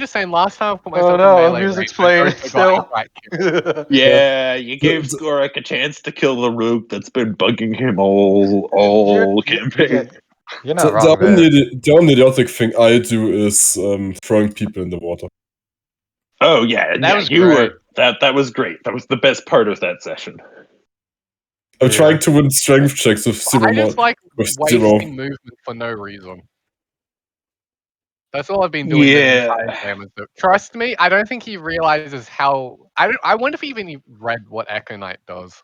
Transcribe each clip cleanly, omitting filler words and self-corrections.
just saying, last time I put myself Oh in no, melee music's range, I playing also got still. outright killed. Yeah, you gave Skorak a chance to kill the rook that's been bugging him all campaign. You're not wrong there. The only idiotic thing I do is throwing people in the water. Oh yeah, That was you great. were that was great. That was the best part of that session. I'm trying to win strength checks with zero. I just like with wasting zero. movement for no reason. That's all I've been doing the entire game. Trust me, I don't think he realizes how. I wonder if he even read what Echo Knight does.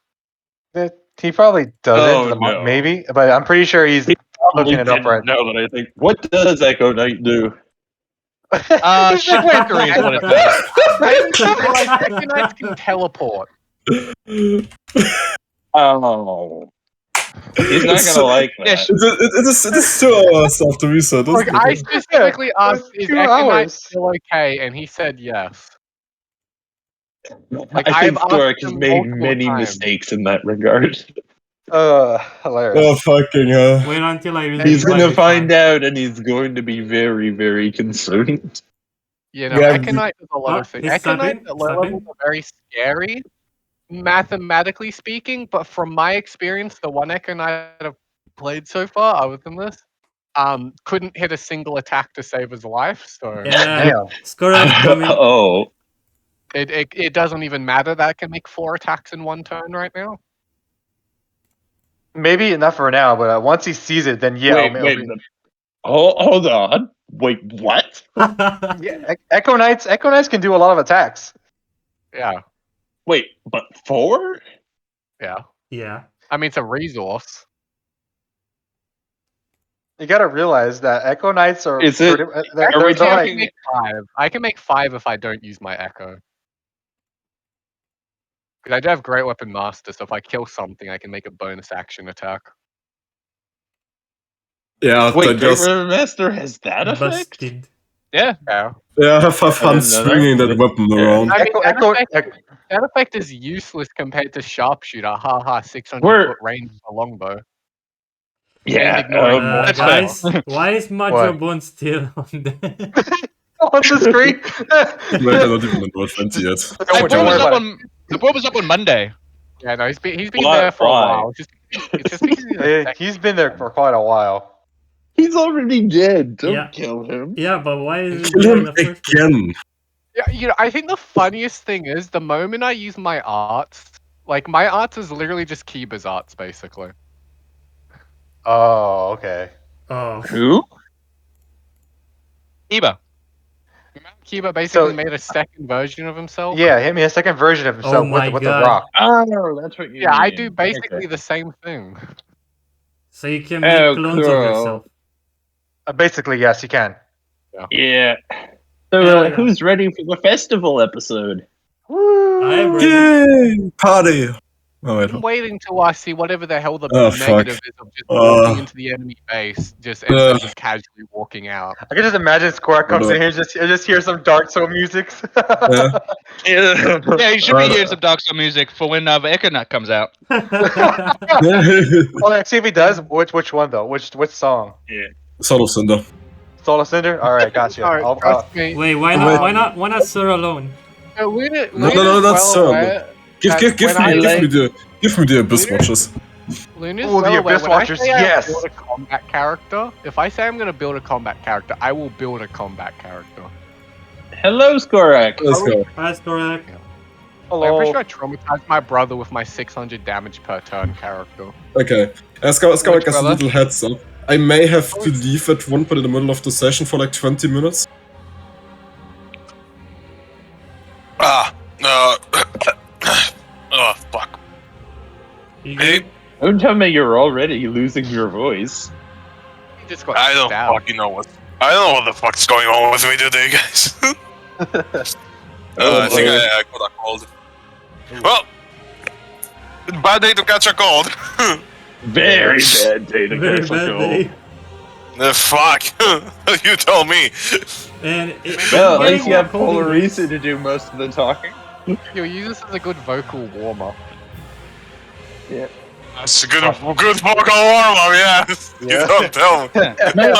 He probably doesn't, Oh, no. maybe, but I'm pretty sure he's looking it up right now. No, that I think. What does Echo Knight do? Shit fuckery is what it does. I didn't realize Echo Knights can teleport. Oh. He's not It's gonna like that. It is 2 hours after reset. Like, I specifically asked, is 2 Echo Knight hours. still okay? And he said yes. Like, I think I've asked Skorak has him made multiple many times. mistakes in that regard. Hilarious. Oh fucking hell! Wait until I really He's try gonna this find one. out, and he's going to be very, very concerned. You know, Yeah, Echo Knight does a lot of things. he's Echo Knight stopping, at low levels are very scary, mathematically speaking, but from my experience, the one Echo Knight I've played so far, other than this, couldn't hit a single attack to save his life, so Yeah, Damn. Skorak coming. Oh. it doesn't even matter that I can make 4 attacks in one turn right now. Maybe not for now, but once he sees it, then yeah. Wait. Hold on. Wait, what? Yeah, Echo Knights can do a lot of attacks. Yeah, Wait, but 4? yeah. Yeah. I mean, it's a resource. You gotta realize that Echo Knights are. Is it- They're, are we they're I like- can make 5. I can make 5 if I don't use my Echo. Because I do have Great Weapon Master, so if I kill something, I can make a bonus action attack. Yeah, Wait, that just Master has that effect? Busted. Yeah. have fun didn't know swinging that weapon Yeah. around. I mean, Echo, that effect is useless compared to Sharpshooter. Haha, 600 We're- foot range for longbow. Yeah. ignoring That's Guys, fair. why is Majobon still on there? on the screen. Wait, I'm not even on World 20 yet. Don't worry about it. The board was up on Monday. Yeah, no, he's been Why- there for a why? while. It's just because he's a He's been there for quite a while. He's already dead. Don't Yeah. kill him. Yeah, but why is Kill he in him the first place? again. Yeah, you know, I think the funniest thing is the moment I use my arts, like my arts is literally just Kiba's arts, basically. Oh, okay. Oh. Who? Eba. Kiba basically So- made a second version of himself. Yeah, hit me a second version of himself my with the God. rock. Oh, that's what you Yeah, I mean. do basically Okay. the same thing. So you can make Oh, clones of cool. yourself. Basically, yes, you can. Yeah. So, Yeah. who's ready for the festival episode? I'm ready. Yay! Party! Oh wait. I'm waiting till I see whatever the hell the Oh, fuck. negative is of just walking into the enemy base, and then just casually walking out. I can just imagine Skorak comes in here and just hear some Dark Soul music. Yeah. Yeah, you should be Uh, hearing some Dark Soul music for when Econaut comes out. Oh, let's see if he does. Which one though? Which song? Son of Cinder. Soul of Cinder. All right, gotcha. Alright, trust me. Wait, why not Sir alone? Lunar, No, that's Sir. Give me the Abyss Lunar- Watchers. Luna's Oh, the well aware, Abyss when I Watchers, say I yes. build a combat character, if I say I'm going to build a combat character, I will build a combat character. Hello, Skorak. Let's go. That's correct. Like, I'm Hello. pretty sure I traumatized my brother with my 600 damage per turn character. Okay. Skorak has a brother? little heads up. I may have to leave at one point in the middle of the session for like 20 minutes. Oh, fuck. You Hey, good? Don't tell me you're already losing your voice. He just got I don't stabbed. fucking know what. I don't know what the fuck's going on with me today, guys. I think I got a cold. Well, bad day to catch a cold. Very bad day to Very catch a bad cold. day. Fuck. You tell me. And Well, at getting least you have more cold is- Polarisa to do most of the talking. You'll use this as a good vocal warm-up. That's a good vocal warm-up, yes. You don't tell me.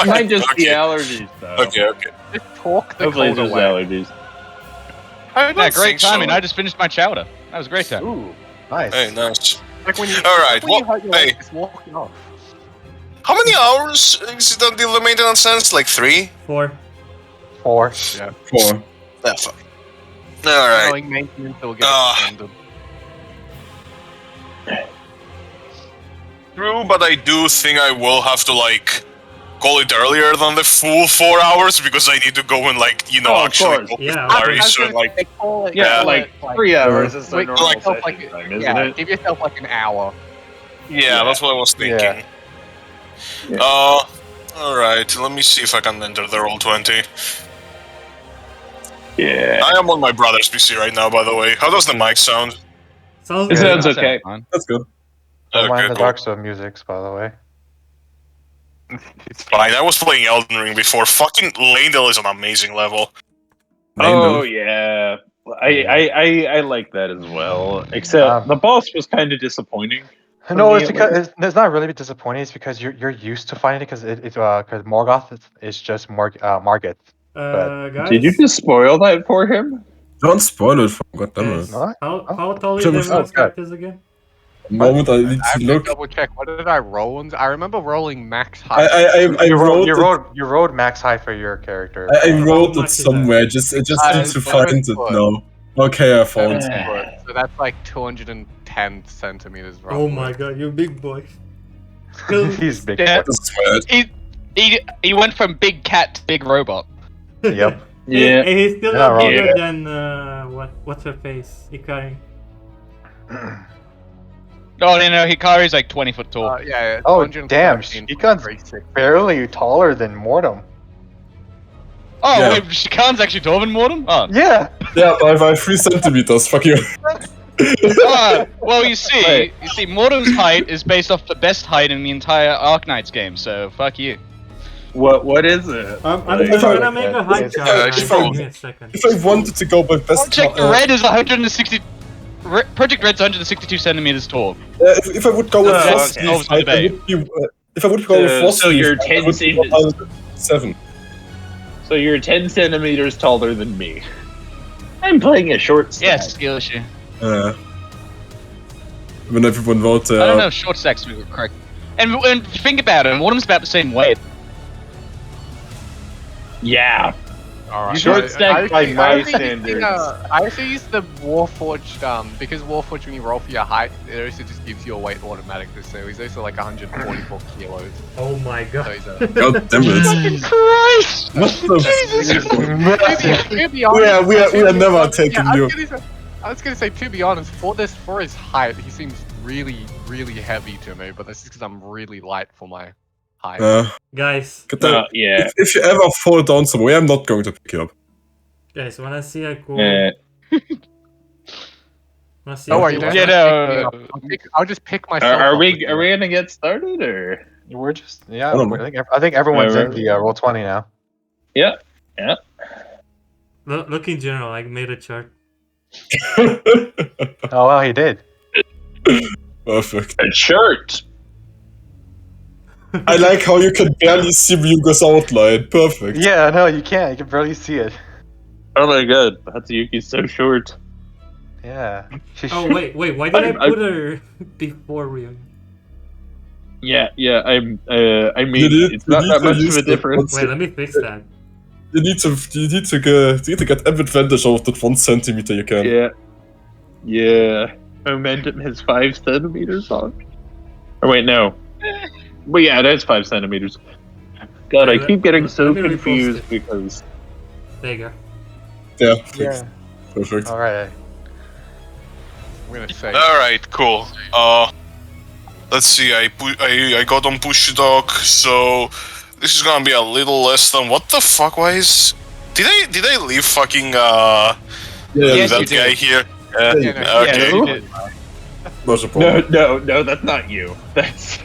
Might just be Okay. allergies, though. Okay. Just talk the Hopefully cold it's just away. allergies. I don't Yeah, great think so. timing. I just finished my chowder. That was a great time. Ooh, nice. Hey, nice. Like when you, Alright, when you well, hurt your hey. leg, just walk it off. How many hours is it until the maintenance ends? Like 3? 4. 4. Yeah. 4. Yeah, fuck. Alright. Going maintenance will get extended. True, but I do think I will have to, like, call it earlier than the full 4 hours because I need to go and, like, you know, Oh, of actually course. go with Yeah. Larry, I was so, gonna like, say, call it- Yeah, call like it, 3 hours is the wait, normal like- session like, time, isn't yeah, it? give yourself like an hour. yeah, that's what I was thinking. Yeah. Alright, let me see if I can enter the Roll20. Yeah. I am on my brother's PC right now, by the way. How does the mic sound? Sounds It good. sounds That okay. fine. That's good. Don't mind the cool. Dark Souls music, by the way. It's fine. I was playing Elden Ring before. Fucking Leyndell is an amazing level. Oh yeah, I like that as well. Except the boss was kind of disappointing. No, me, it's at because it's not really disappointing. It's because you're used to fighting it because because Morgoth is just Margit. Guys, Did you just spoil that for him? Don't spoil it for goddammit. What? how tall is Sure, everyone's okay. characters again? Moment I need I to have to look. double check. What did I roll? I remember rolling max height. I You wrote rode max high for your character. I How wrote much it is that? somewhere. I just need to find it foot. now. Okay, I found it. 7 foot. So that's like 210 centimeters. Roughly. Oh my god, you big boy. He's big. Yeah. That's weird. He went from big cat to big robot. Yep. Yeah. Hey, he's still Yeah, not right. bigger than what's her face? Ikari. Oh, you know, Hikari's like 20 foot tall. Yeah. Oh 213 damn, for Shikan's grade 6. barely taller than Mortem. Oh, yeah. wait, Shikan's actually taller than Mortem? Oh. Yeah. Yeah, by 3 centimeters. Fuck you. Well, you see, Mortem's height is based off the best height in the entire Arknights game, so fuck you. What is it? I'm Like, gonna make a height chart. if I- Give me a second. If I wanted to go by best, Project Red is 160. Project Red's 162 centimeters tall. if I would go with Oh, Frost okay. Leaf, I would be. If I would go with Frost so Leaf, you're I 10 would be centimeters. 7. So you're 10 centimeters taller than me. I'm playing a short stack. Yes, skill issue. When everyone vote, I don't know if short stacks were correct. And think about it, Mortem's about the same weight. Yeah. Alright. Short stack by my standards. I actually use the Warforged, because Warforged, when you roll for your height, it also just gives you a weight automatically, so he's also like 144 kilos. Oh my So god. he's a... God damn it! Christ! What the? to be honest, We are never taking you. I was gonna say, to be honest, for his height, he seems really, really heavy to me, but that's just because I'm really light for my height. Guys, Yeah. If you ever fall down somewhere, I'm not going to pick you up. guys, wanna see a cool... Uh, wanna see Oh, a are you cool- not Yeah, gonna no, pick me up? I'll just pick myself are up we with you. gonna get started or? We're just yeah. I don't know. I think everyone's Yeah, in the roll 20 now. Yeah. Look in general, I made a chart. Oh well, he did. Perfect. A shirt. I like how you can barely see Ryuga's outline. Perfect. Yeah, no, you can't. You can barely see it. Oh my god, Hatsuyuki's so short. Yeah. Oh wait, why did I I- put her before Ryu? Yeah, I mean, You it's not need that to much of use a the- difference. Wait, let me fix that. You need to get every advantage out of that 1 centimeter you can. Yeah. Momentum is 5 centimeters on. Or wait, no. Well, yeah, that's 5 centimeters. God, I keep getting so let me repost confused it. because. There you go. Yeah. Yeah. Perfect. All right. I'm gonna say. Alright, cool. Let's see, I got on push dock, so this is gonna be a little less than what the fuck was? Did I leave fucking Yes, that you guy did. here? Yeah, no, Okay. you did. Not a problem. No, that's not you. That's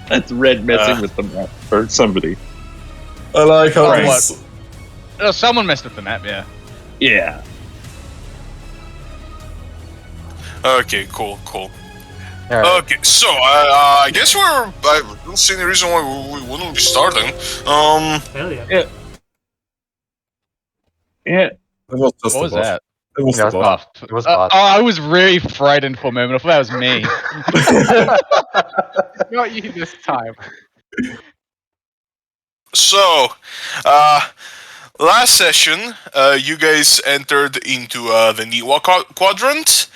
that's Red messing with the map or somebody. I like how Right. this. Oh, someone messed up the map, yeah. Yeah. Okay, cool. Alright. Okay, so I guess I don't see any reason why we wouldn't be starting. Hell yeah. Yeah. It was just What was the boss. that? It was Yeah, the boss. It was bot. I was really frightened for a moment. I thought that was me. Not you this time. So, last session, you guys entered into the Niwa quadrant,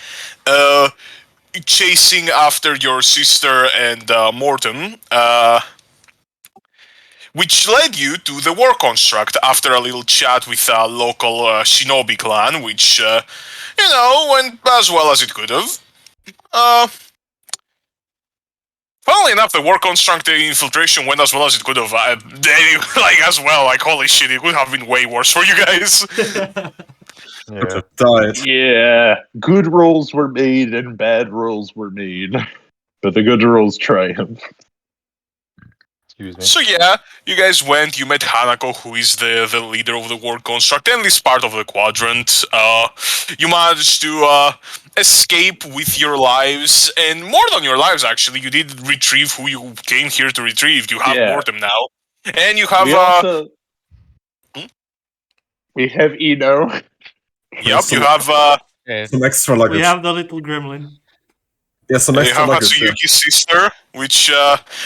chasing after your sister and Morton, which led you to the war construct after a little chat with a local shinobi clan, which, went as well as it could have. Funnily enough, the war construct infiltration went as well as it could have. As well. Like, holy shit, it could have been way worse for you guys. Yeah. Died. Yeah. Good rolls were made and bad rolls were made. But the good rolls triumph. Excuse me. So yeah, you guys went, you met Hanako, who is the leader of the war construct, and is part of the quadrant. You managed to escape with your lives, and more than your lives, actually. You did retrieve who you came here to retrieve. You have Mortem now. And you have... We also... We have Eno. Yep, you have... Some extra luggage. We have the little gremlin. Yeah, some you extra have luggage. Yeah. Hatsuyuki's sister, which,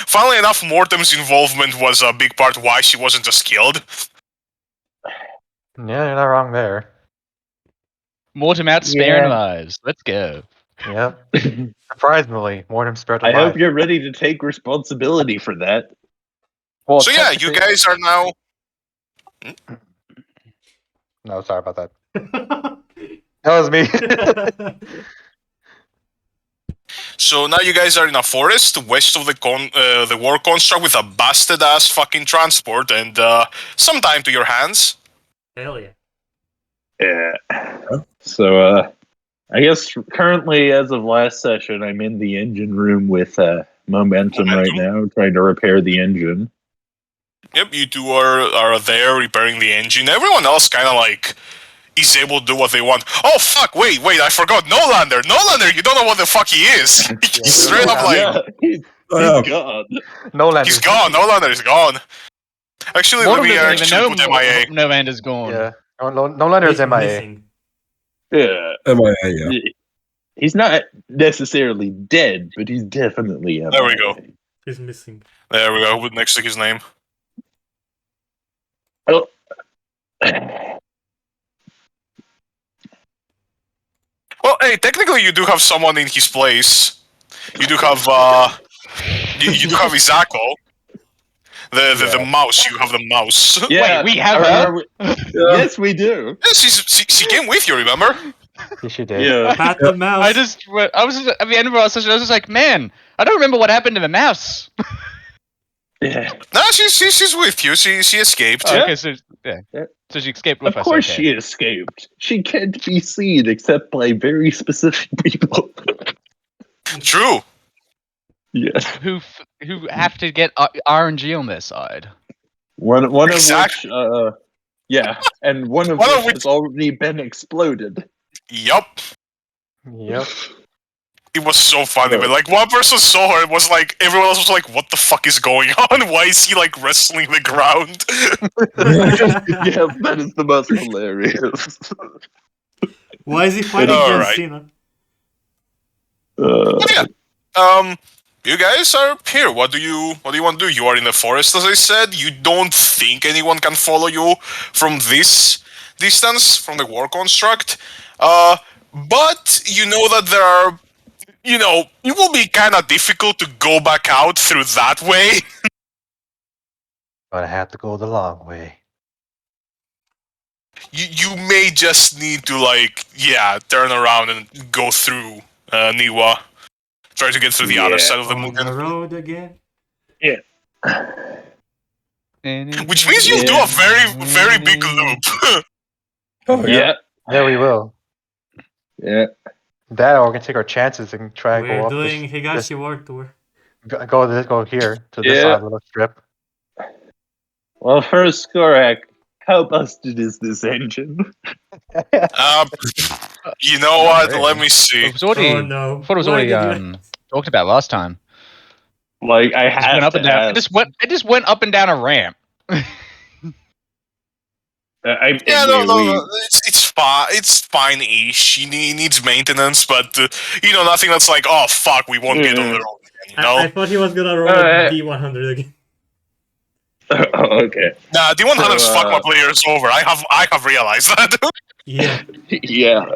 funnily enough, Mortem's involvement was a big part why she wasn't just killed. Yeah, you're not wrong there. Mortem out sparing lives. Let's go. Yep. Surprisingly, Mortem spared I alive. hope you're ready to take responsibility for that. Well, So yeah, you guys are now... No, sorry about that. That was me. So now you guys are in a forest west of the war construct with a busted ass fucking transport and some time to your hands. Hell yeah. Yeah. So, I guess currently, as of last session, I'm in the engine room with Momentum right now, trying to repair the engine. Yep, you two are there repairing the engine. Everyone else kind of like is able to do what they want. Oh fuck! Wait! I forgot. Nolander, you don't know what the fuck he is. He's straight up like he's Oh, gone. Nolan. he's gone. Nolander is gone. Actually, let Mortem me doesn't even actually put MIA. know Nolander's gone. Yeah. Nolander's He's MIA. missing. Yeah. MIA, yeah. He's not necessarily dead, but he's definitely There we go. He's missing. There we go. Next to his name. Oh. Well, hey, technically you do have someone in his place. You do have you do have Izako. The mouse. You have the mouse. Yeah, Wait, we have I her? remember- Yes, we do. Yes, she came with you. Remember? Yeah, she did. Yeah. Pat the mouse. I was just, at the end of our session, I was just like, man, I don't remember what happened to the mouse. Yeah. No, she's with you. She escaped. Oh, Yeah. okay, so so she escaped with Of us. course okay. she escaped. She can't be seen except by very specific people. True. Yes. Who have to get RNG on their side. One Exactly. of which, yeah, and one of One of which has already been exploded. Yup. Yep. It was so funny, but like one person saw her and was like, everyone else was like, "What the fuck is going on? Why is he like wrestling the ground?" Yeah, that is the most hilarious. Why is he fighting All John right. Cena? But yeah, you guys are here. What do you want to do? You are in the forest, as I said. You don't think anyone can follow you from this distance from the war construct, but you know that there are. It will be kind of difficult to go back out through that way. But I have to go the long way. You may just need to turn around and go through Niwa. Try to get through the other side of the On the mountain. road again. Which means you'll do a very, very big loop. Oh, yeah. Yeah, we will. Yeah. That, or we can take our chances and try and go We're up doing Higashi War Tour. go here to this Yeah. little strip. Well, first, Skorak, how busted is this engine? You know what? Let me see. It was already, Oh no. I thought it was Why already did you- talked about last time. Like I Just went have up to and down. ask. It just went up and down a ramp. Yeah, no, it's fine. It's fine-ish. It needs maintenance, but nothing that's like, oh fuck, we won't get on the road again. You know? I thought he was gonna roll a D100 again. Okay. Nah, D100's So, fuck my players over. I have realized that. Yeah. Yeah.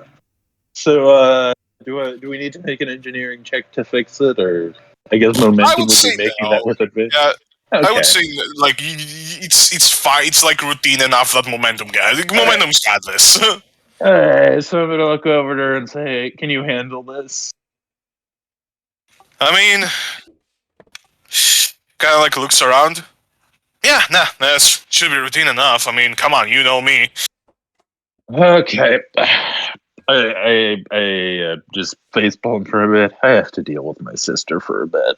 So, do we need to make an engineering check to fix it, or I guess momentum I would will say be making no. that with advantage? Yeah, Okay. I would say like it's fine. It's like routine enough that momentum momentum's got this. Alright, so I'm gonna look over there and say, hey, can you handle this? I mean, kind of like looks around. Yeah, nah, that should be routine enough. I mean, come on, you know me. Okay. I just facepalm for a bit. I have to deal with my sister for a bit.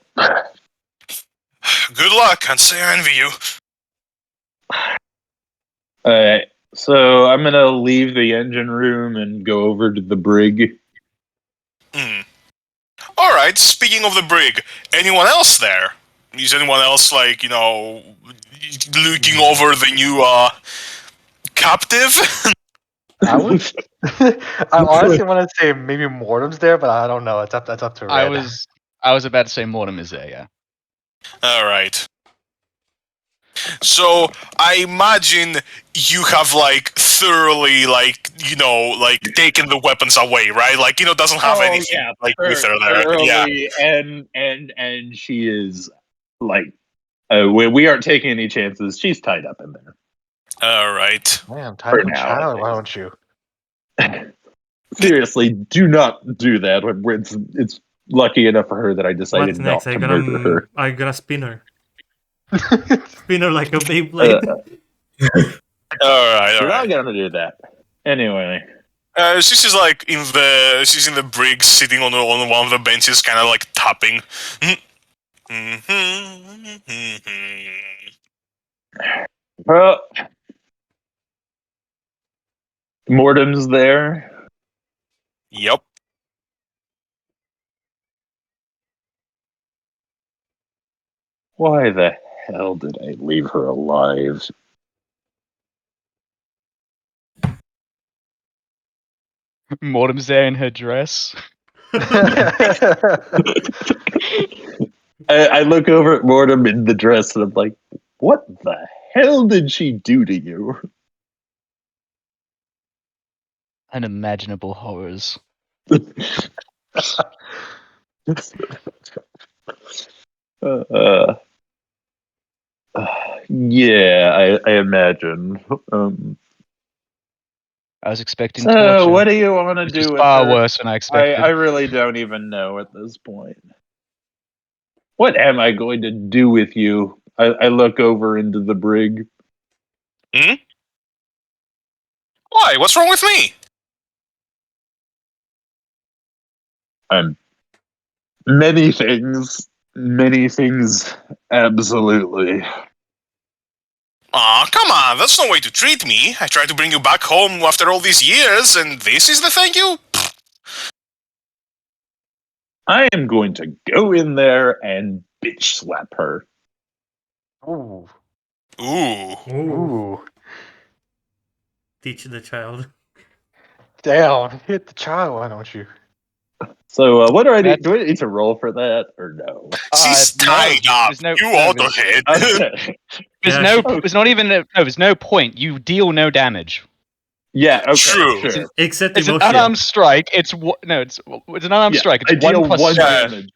Good luck. Can't say I envy you. Alright, so I'm gonna leave the engine room and go over to the brig. All right. Speaking of the brig, anyone else there? Is anyone else looking over the new captive? I would. I honestly want to say maybe Mortem's there, but I don't know. That's up to Red. I was about to say Mortem is there. Yeah. All right. So I imagine you have thoroughly taken the weapons away, right? Doesn't have anything with her there. Yeah. And she is we aren't taking any chances. She's tied up in there. All right. Man, For type of now, child. Why don't you? Seriously, do not do that. It's lucky enough for her that I decided What's not next? to murder her. I'm gonna spin her. Spin her like a Beyblade. All right. You're not gonna do that. Anyway. She's in the brig, sitting on one of the benches, kind of tapping. Well, Mortem's there. Yep. Why the hell did I leave her alive? Mortem's there in her dress. I look over at Mortem in the dress and I'm like, what the hell did she do to you? Unimaginable horrors. Yeah, I imagine. I was expecting. So, what do you want to Which do is with far her? worse than I expected. I really don't even know at this point. What am I going to do with you? I look over into the brig. Why? What's wrong with me? Many things, absolutely. Aw, come on, that's no way to treat me. I tried to bring you back home after all these years, and this is the thank you? I am going to go in there and bitch slap her. Ooh. Ooh. Ooh. Teach the child. Damn. Hit the child, why don't you? So, what do I need? Do I need to roll for that, or no? She's tied up. You auto hit. Okay. There's no point. You deal no damage. Yeah, okay, True. sure. Except It's an emotion. unarmed strike. It's an unarmed strike. I It's deal 1 plus one strength. damage.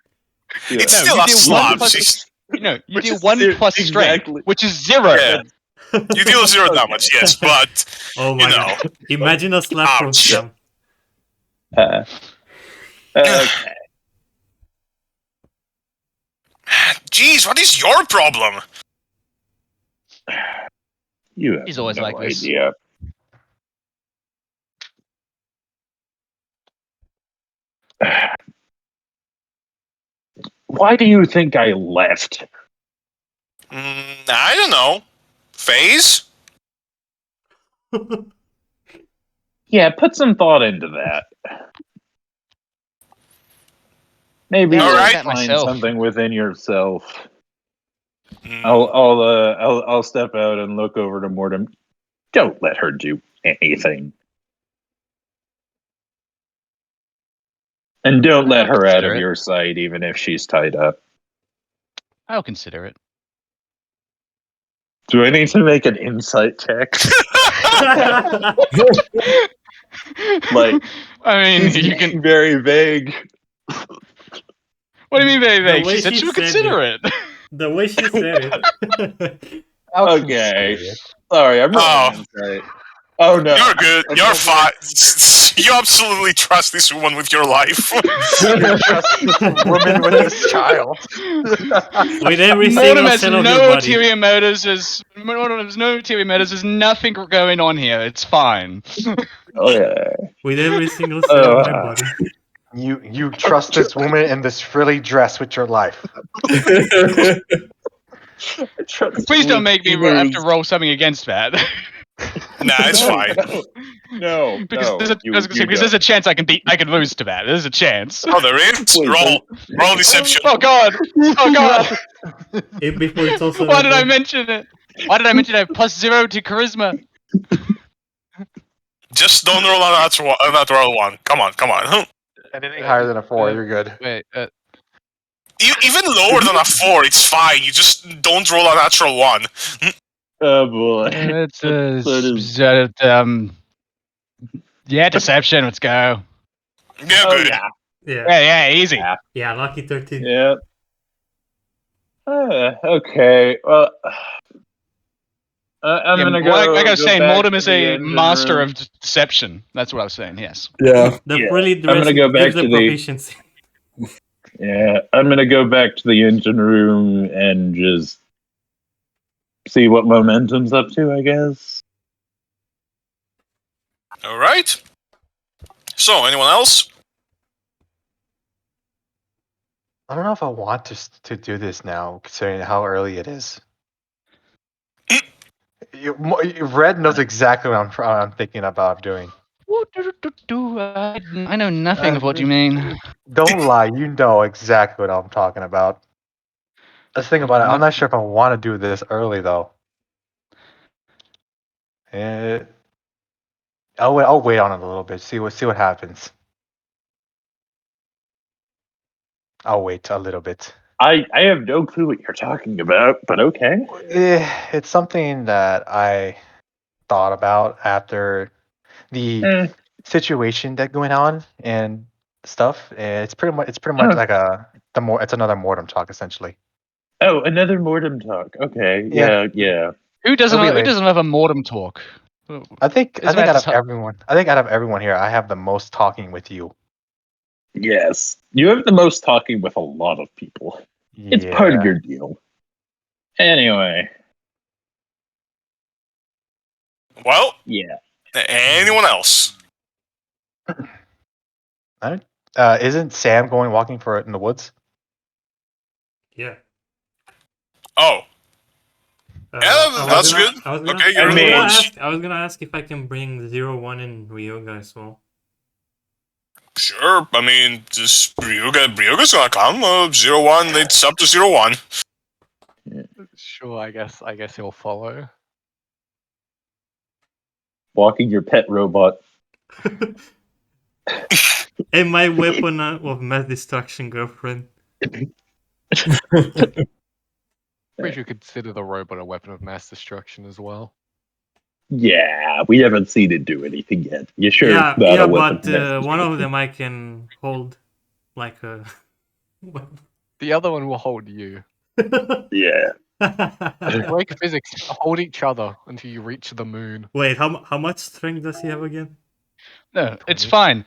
It's No, still you a deal slap. 1 plus. No, you Which deal is 1 zero- plus strength, exactly. which is 0. Yeah. You deal 0 damage, yes, but Oh my god. Imagine a slap from Ouch. Scam. Okay. jeez, what is your problem? You have He's always no like this. idea. Why do you think I left? I don't know. Phase? Yeah, put some thought into that. Maybe Yeah, you'll Alright. find myself. something within yourself. Mm. I'll step out and look over to Mortem. Don't let her do anything. And don't let I'll her out consider of it. your sight, even if she's tied up. I'll consider it. Do I need to make an insight check? Like, I mean, She's you can. being very vague. What do you mean, very vague? way She said she she would said consider it. The way she said it. I'll Okay. consider it. Sorry, I'm Oh. rolling insight. Oh no. You're good. I'm You're rolling- fine. You absolutely trust this woman with your life. You trust this woman with this child. With every Mortem single has cell of your no body. ulterior motives. Mortem has no ulterior motives. There's nothing going on here. It's fine. Oh yeah. With every single cell of my body. You trust this woman in this frilly dress with your life. Please don't make me have to roll something against that. Nah, it's fine. No, because no, there's a, you- I was gonna say, you because there's a chance I can lose to that. There's a chance. Oh, there is. Wait, Roll deception. Oh god! Oh god! Before it's also. Why did I mention it? Why did I mention I have +0 to charisma? Just don't roll a natural one. Come on. Anything higher than a 4, you're good. Wait, Even lower than a 4, it's fine. You just don't roll a natural one. Oh boy. it's That is- yeah, deception. Let's go. Yeah, Oh good. yeah. Yeah. Yeah, easy. Yeah. Lucky 13. Yeah. Okay. Well, I'm Yeah, gonna well, go. like I was go saying, back Mortem to is the a engine master room. of deception. That's what I was saying. Yes. Yeah. The Yeah. really I'm gonna go back gives the to the- proficiency. Yeah, I'm gonna go back to the engine room and just see what Momentum's up to, I guess. All right. So, anyone else? I don't know if I want to do this now, considering how early it is. Red knows exactly what I'm thinking about doing. I know nothing of what you mean. Don't lie, you know exactly what I'm talking about. Let's think about it. I'm not sure if I want to do this early though. I'll wait on it a little bit. See what happens. I'll wait a little bit. I have no clue what you're talking about, but okay. It's something that I thought about after the situation that going on and stuff. It's pretty much like it's another mortem talk essentially. Oh, another Mortem talk. Okay, Yeah. yeah. Who doesn't It'll be late. have a mortem talk? I think Isn't out that of t- everyone here, I have the most talking with you. Yes. You have the most talking with a lot of people. It's part of your deal. Anyway, Well, yeah. anyone else? Isn't Sam going walking for it in the woods? Yeah. Oh, Uh, Yeah, I was that's gonna- good. I was gonna, Okay, you're in the I woods. was gonna ask if I can bring 0-1 and Ryoga as well. Sure. I mean, just Ryuga's gonna come. 0-1. It's up to 0-1. Sure, I guess he'll follow. Walking your pet robot. And my weapon of mass destruction, girlfriend. We should consider the robot a weapon of mass destruction as well. Yeah, we haven't seen it do anything yet. You sure? Yeah, it's not yeah, a weapon but of mass one of them I can hold like a. The other one will hold you. Yeah. Break physics. Hold each other until you reach the moon. Wait, how much strength does he have again? No, it's fine.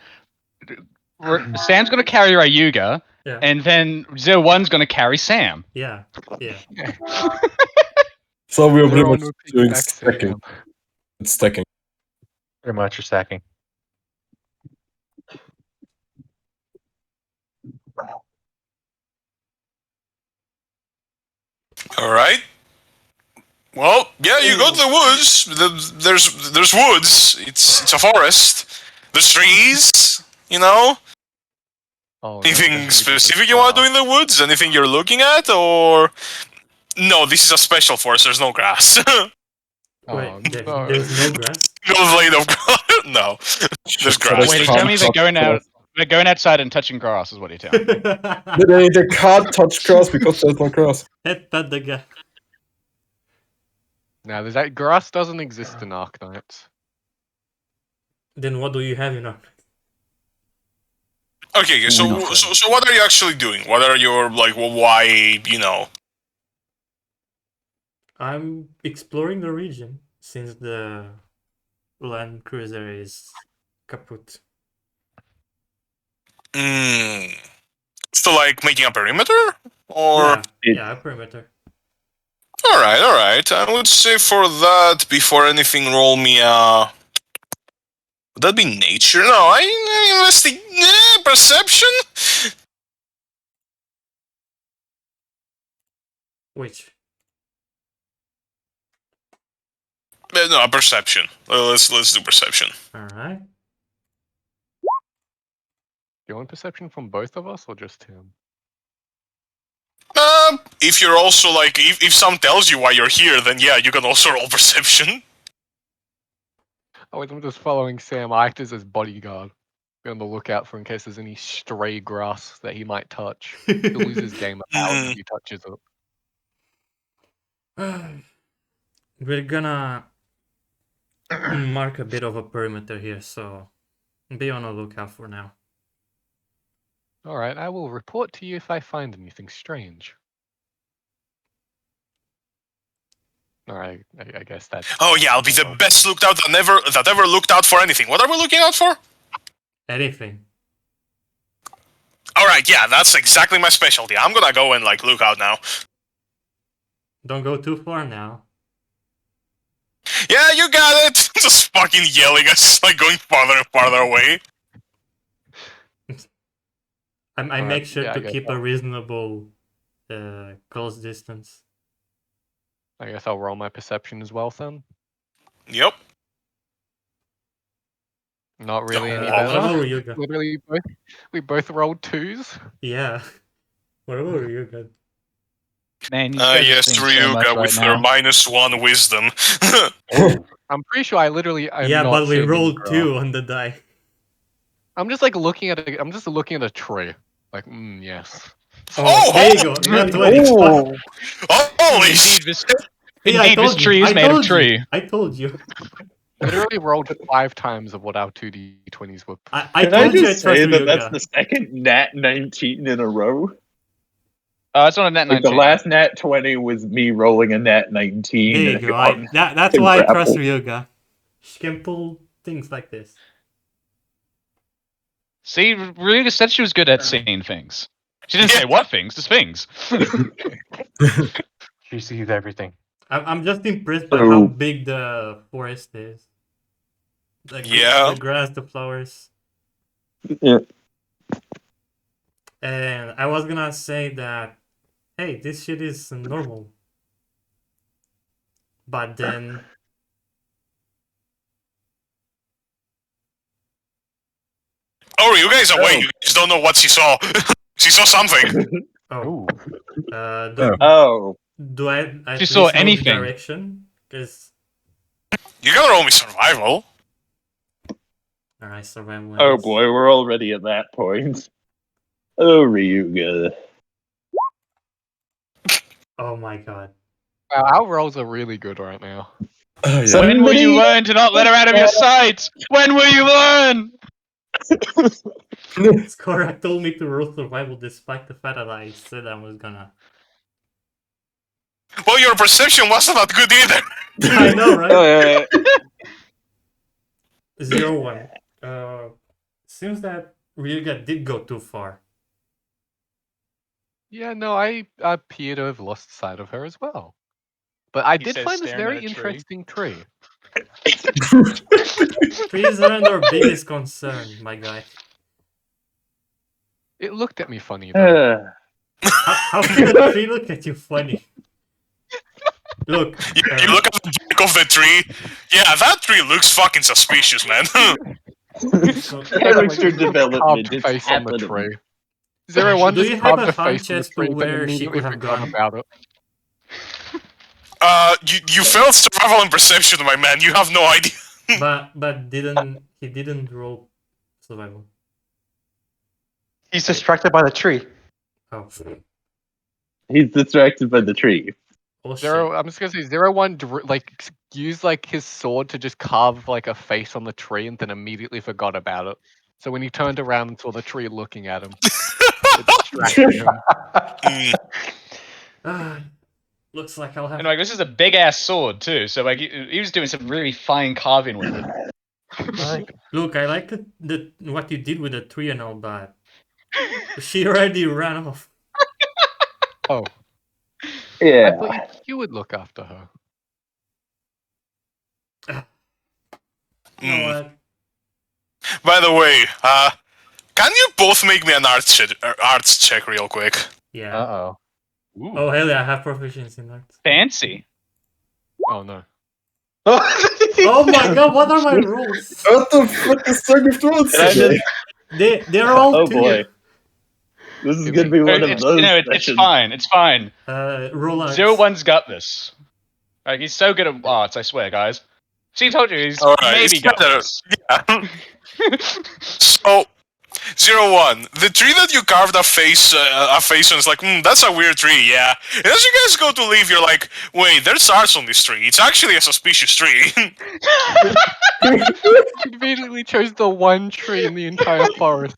Sam's gonna carry Ryuga, Yeah. and then 0-1's gonna carry Sam. Yeah. So we're They're pretty on much the doing piggyback stacking. Sam. It's stacking. Pretty much you're stacking. All right. Well, yeah, you go to the woods. There's woods. It's a forest. There's trees. You know. Oh, no, Anything definitely specific you want to do in the woods? Anything you're looking at, or no? This is a special forest. There's no grass. Oh, Wait, no. there's no grass? No blade of grass. No, there's grass. Wait, you tell me they're going outside and touching grass is what you tell me. They can't touch grass because there's no grass. Headbutt the guy. Now, that grass doesn't exist in Arknights. Then what do you have in Arknights? Okay, so what are you actually doing? What are your like? Well, why? I'm exploring the region since the land cruiser is kaput. So like making a perimeter, or Yeah, perimeter. all right. I would say for that, before anything, roll me a. Would that be nature? No, I investigate perception. Which? No, perception. Let's do perception. All right. Do you want perception from both of us or just him? If you're also like, if someone tells you why you're here, then yeah, you can also roll perception. Oh, wait, I'm just following Sam. I act as his bodyguard. Be on the lookout for in case there's any stray grass that he might touch. He'll lose his game of power if he touches it. We're gonna mark a bit of a perimeter here, so be on the lookout for now. Alright, I will report to you if I find anything strange. Alright, I guess that's... Oh yeah, I'll be the best looked out that ever looked out for anything. What are we looking out for? Anything. Alright, yeah, that's exactly my specialty. I'm gonna go and like look out now. Don't go too far now. Yeah, you got it! Just fucking yelling us, like going farther and farther away. I make sure yeah, to keep a reasonable close distance. I guess I'll roll my perception as well, then. Yep. Not really any What better. about you got? Literally, we both rolled 2s. Yeah. What about you got? Man, you guys are Yes, seeing so much Ryuga right with now. her -1 wisdom. I'm pretty sure I literally... I'm Yeah, not but we seeing any rolled grass. 2 on the die. I'm just like looking at I'm just looking at a tree. Like, yes. Oh, there you go. Not 20. Oh, holy shit! Indeed, this tree is made of tree. I told you. Literally rolled 5 times of what our 2d20s were. I Can I told you I just trust say that Ryuga. that's the second nat 19 in a row? It's on a net Like 19. the last nat 20 was me rolling a nat 19. There you and go. That's why I trust Ryuga. She can pull things like this. See, Ryuga said she was good at seeing things. She didn't say what things, just things. She sees everything. I'm just impressed by how big the forest is. Like Yeah. the grass, the flowers. Yeah. And I was gonna say that, hey, this shit is normal. But then... Oh, you guys away. You just don't know what she saw. She saw something. Oh. Oh. Do I She saw please know the anything. direction? Because... You gotta roll me survival. Alright, survival. Oh boy, we're already at that point. Oh, Ryuga. Oh my god. Wow, our rolls are really good right now. Oh, yeah. When will you learn to not let her out of your sight? When will you learn? Skorak told me to roll survival despite the fact that I said I was gonna. Well, your perception wasn't that good either. I know, right? Oh, yeah. 0-1. Seems that Ryuga did go too far. Yeah, no, I appear to have lost sight of her as well. But I did says find this staring very at a tree. interesting tree. Trees aren't our biggest concern, my guy. It looked at me funny though. How can a tree look at you funny? Look. You look at the back of the tree. Yeah, that tree looks fucking suspicious, man. So, Character development Carved is face on the happening. tree. 01 Do just you have carved a a face hunch on the as to tree and where she immediately could have forgot gone? about it. You failed survival and perception, my man. You have no idea. But he didn't roll survival. He's distracted by the tree. Oh. He's distracted by the tree. Oh shit. I'm just gonna say 01 used like his sword to just carve like a face on the tree and then immediately forgot about it. So when he turned around and saw the tree looking at him, it distracted him. Looks like I'll have. And like this is a big ass sword too, so like he was doing some really fine carving with it. Look, I like what you did with the tree and all that. She already ran off. Oh, Yeah. I thought you would look after her. You know what? By the way, can you both make me an arts check real quick? Yeah. Uh-oh. Oh hell yeah, I have proficiency in arts. Fancy. Oh no. Oh my god, what are my rules? What the fuck is Song of Thrones today? They're all Oh two. boy. This is gonna be one of those It's sessions. fine. It's fine. Roll arts. 01's got this. Like he's so good at arts, I swear, guys. See, told you he's Alright, maybe it's got better. this. Yeah. So, 01, the tree that you carved a face on is like, that's a weird tree, yeah. And as you guys go to leave, you're like, wait, there's arts on this tree. It's actually a suspicious tree. Conveniently chose the one tree in the entire forest.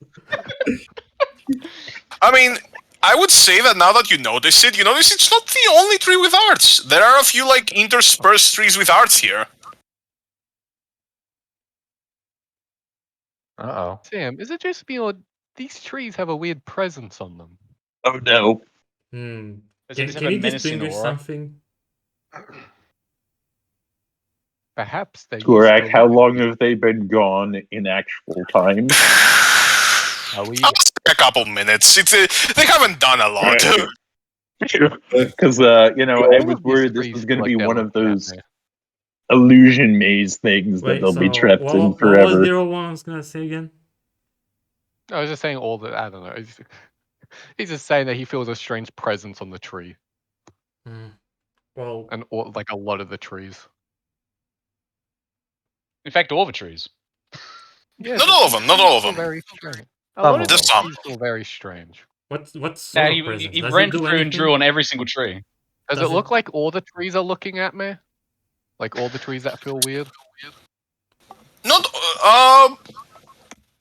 I mean, I would say that now that you notice it's not the only tree with arts. There are a few, like, interspersed trees with arts here. Uh-oh. Sam, is it just me or these trees have a weird presence on them? Oh no. Hmm. Does Can, it have can a you menacing distinguish aura? something? Perhaps they. Skorak, how long have they been gone in actual time? Are we? I'll say a couple minutes. They haven't done a lot. Because, All I of was these worried this trees was going to look be like one they're of looking at those me. illusion maze things that Wait, they'll be so trapped what, in what was forever. 01 gonna say again? I was just saying all the. I don't know. He's just saying that he feels a strange presence on the tree, Hmm. Well, and like a lot of the trees. In fact, all the trees. Yeah, Not all of them, not all of feel them. Very strange. A Some lot of of them. these Some. trees feel very strange. what's Now sort of he presence? he Does ran it do through and anything? drew on every single tree. Does Does it look it- like all the trees are looking at me? Like all the trees that feel weird? Not,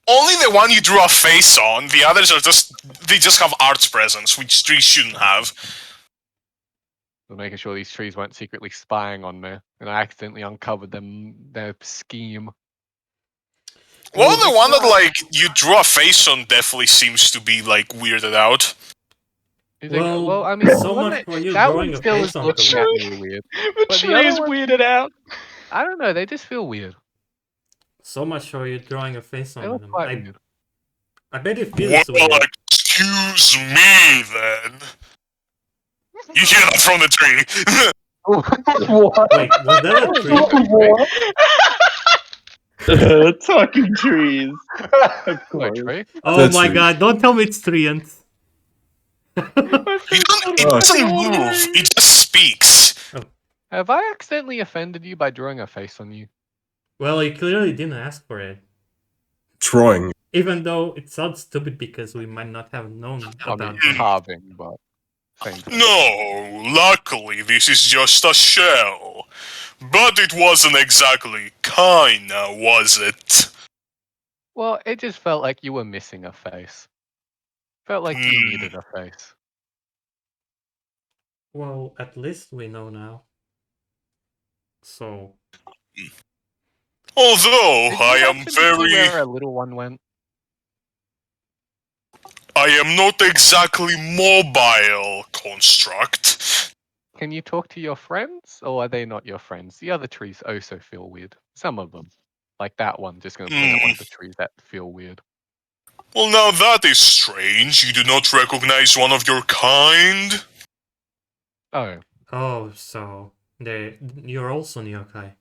only the one you drew a face on. The others they just have arts presence, which trees shouldn't have. So making sure these trees weren't secretly spying on me, and I accidentally uncovered their scheme. Well, Well, the it's one that, not- like, you drew a face on definitely seems to be, like, weirded out. You think, Well, I mean, so the one much for that, you that drawing one a still face is onto looking it. at me weird. The But the tree other is one- weirded out. I don't know, they just feel weird. So much for you drawing a face They on look them. quite weird. I bet it feels Well, weird. excuse me, then. You hear that from the tree. Wait, was that a tree? Talking trees. Of Hello, course. tree. Oh That's my tree. god, don't tell me it's Treant. It doesn't move, it just speaks. Have I accidentally offended you by drawing a face on you? Well, you clearly didn't ask for it. Drawing. Even though it sounds stupid because we might not have known I about mean, it. carving, but same thing. No, luckily this is just a shell. But it wasn't exactly kinda, was it? Well, it just felt like you were missing a face. Felt like you needed a face. Well, at least we know now. So, Although Did you I am happen to see very... where a little one went? I am not exactly mobile, construct. Can you talk to your friends, or are they not your friends? The other trees also feel weird. Some of them. Like that one, just gonna point out one of the trees that feel weird. Well, now that is strange. You do not recognize one of your kind? Oh, so you're also Nyokai.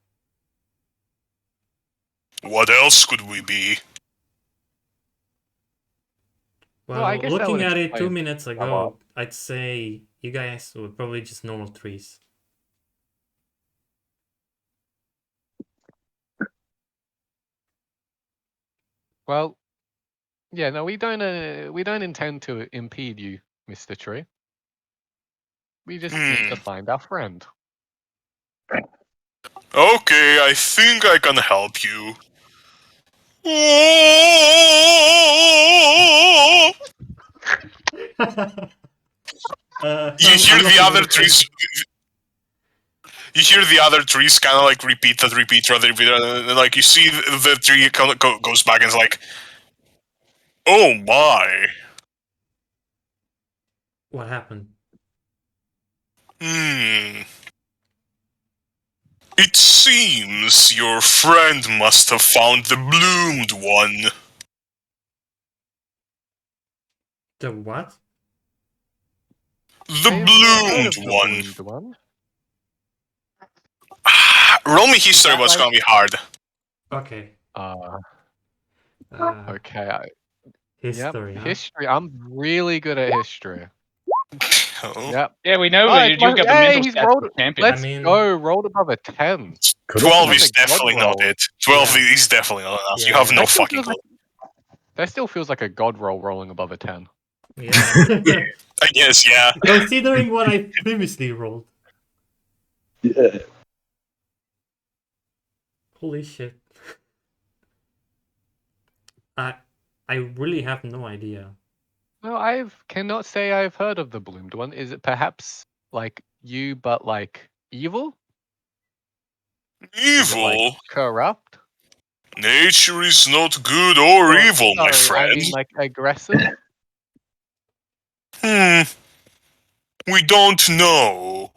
What else could we be? Well, I guess that looking would at it 2 explain minutes a ago, lot. I'd say you guys were probably just normal trees. Well, yeah, no, we don't intend to impede you, Mr. Tree. We just need to find our friend. Okay, I think I can help you. You hear the other trees. You hear the other trees kind of like repeat, and like you see the tree goes back and is like, "Oh my." What happened? It seems your friend must have found the bloomed one. The what? The I've not heard of bloomed the one. bloomed one. Roll me history, that was like- gonna be hard. Okay. Okay. History, Yep, huh? history. I'm really good at history. Oh. Yep. Yeah, we know Oh, that it's you've got the hey, mental he's stats rolled- of the champion. Let's I mean- go. Rolled above a 10. 12 That's is a god definitely not roll. it. 12 Yeah. is definitely not enough. You Yeah. have no That still fucking feels clue. That still feels like a god roll rolling above a 10. Yeah. I guess, yeah. Considering what I previously rolled. Yeah. Holy shit. I really have no idea. No, I cannot say I've heard of the bloomed one. Is it perhaps like you, but like evil? Is it, like, Evil? corrupt? Nature is not good or evil, my Sorry, friend. I mean like aggressive. We don't know.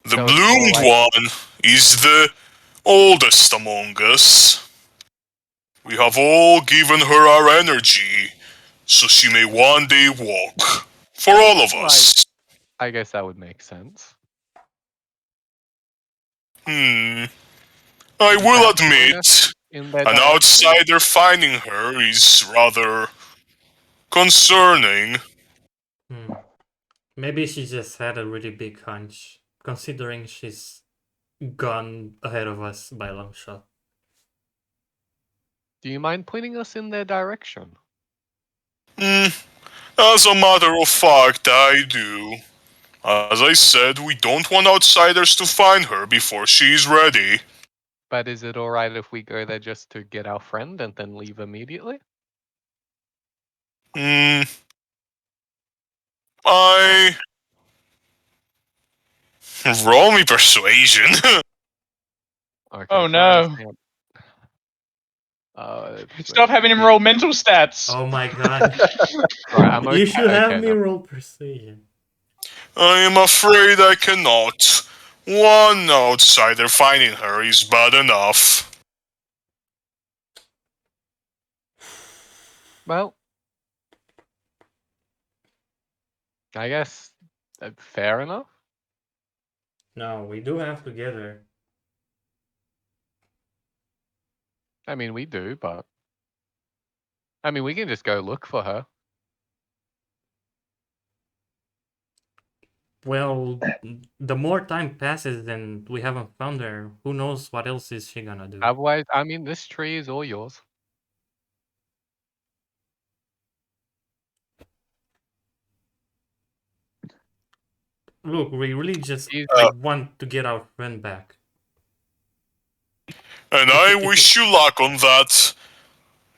The So it's more bloomed like- one is the oldest among us. We have all given her our energy, so she may one day walk. For all of us. I guess that would make sense. I will Perhaps join admit, us in their an direction? outsider finding her is rather concerning. Maybe she just had a really big hunch, considering she's gone ahead of us by a long shot. Do you mind pointing us in their direction? As a matter of fact, I do. As I said, we don't want outsiders to find her before she's ready. But is it alright if we go there just to get our friend and then leave immediately? Roll me persuasion. Okay, Oh, so I no. understand. Stop having him roll mental stats. Oh my god. Right, I'm You should have okay me now. roll persuasion. I am afraid I cannot. One outsider finding her is bad enough. Well, I guess fair enough. No, we do have to get her. I mean, we do, but I mean, we can just go look for her. Well, the more time passes and we haven't found her, who knows what else is she gonna do? Otherwise, I mean, this tree is all yours. Look, we really just want to get our friend back. And I wish you luck on that,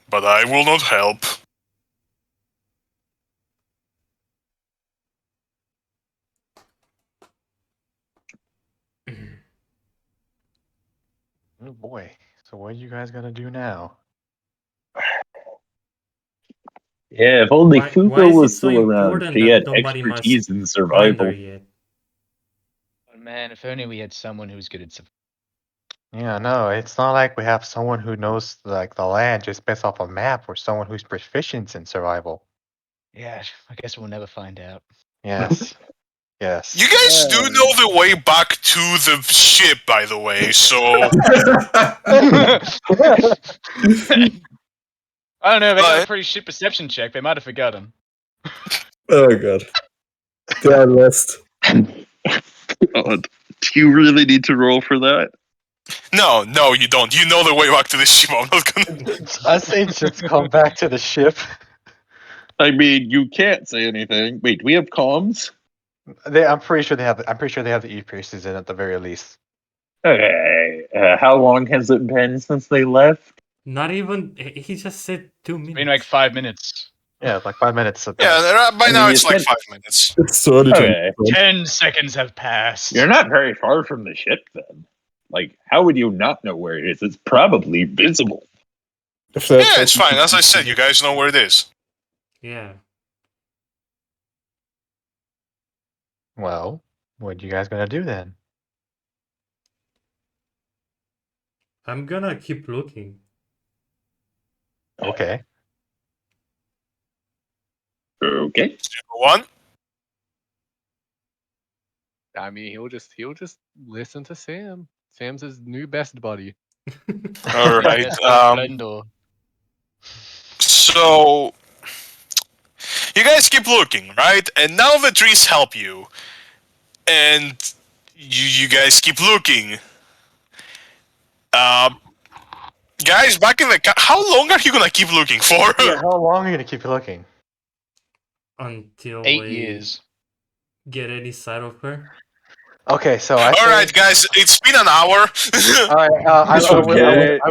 but I will not help. Oh boy. So what are you guys gonna do now? Yeah, if only Why Fuko is it was so still around. important He that had nobody must expertise in Find survival. her yet? Oh, man, if only we had someone who was good at survival. Yeah, no, it's not like we have someone who knows like the land just based off a map or someone who's proficient in survival. Yeah, I guess we'll never find out. Yes. Yes. You guys do know the way back to the ship, by the way, so I don't know. They got a But- pretty shit perception check. They might have forgotten. Oh god. They are lost. God. Do you really need to roll for that? No, you don't. You know the way back to the ship. I'm not gonna. I say just come back to the ship. I mean, you can't say anything. Wait, do we have comms? I'm pretty sure they have. I'm pretty sure they have the earpieces in at the very least. Okay. How long has it been since they left? Not even. He just said 2 minutes. Been like 5 minutes. Yeah, like 5 minutes. Yeah, by now you it's like said- 5 minutes. It's too early Okay. to 10 seconds have passed. You're not very far from the ship then. Like, how would you not know where it is? It's probably visible. Yeah, it's fine. As I said, you guys know where it is. Yeah. Well, what you guys gonna do then? I'm gonna keep looking. Okay. Okay. One. I mean, he'll just listen to Sam. Sam's his new best buddy. All right. Yes, Splendor. So you guys keep looking, right? And now the trees help you, and you guys keep looking. Guys, back in the how long are you gonna keep looking for? Yeah, how long are you gonna keep looking? Until 8 we years. get any sight of her. Okay, so All right, guys, it's been an hour. All right, I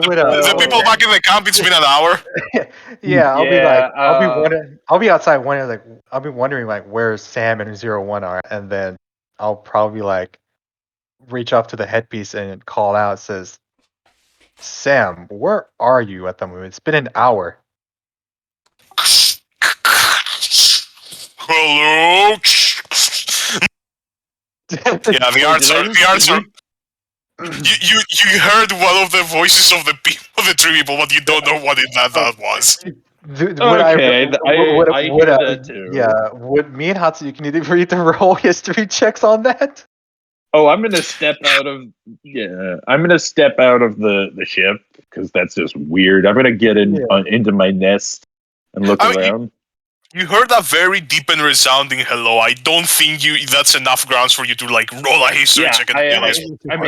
would. The people back in the camp, it's been an hour. Yeah, I'll be Yeah, like, I'll be outside wondering, like, I'll be wondering, like, where Sam and 01 are, and then I'll probably like reach up to the headpiece and call out. It says, "Sam, where are you at the moment? It's been an hour." Hello. Yeah, the answer. You heard one of the voices of the three people, but you don't know what that was. Would Okay, I hear would, that too. Yeah, would me and Hatsu, you can either read the roll history checks on that? Oh, I'm gonna step out of the ship because that's just weird. I'm gonna get into my nest and look around. You heard a very deep and resounding hello. I don't think that's enough grounds for you to like roll a history check and realize. I'm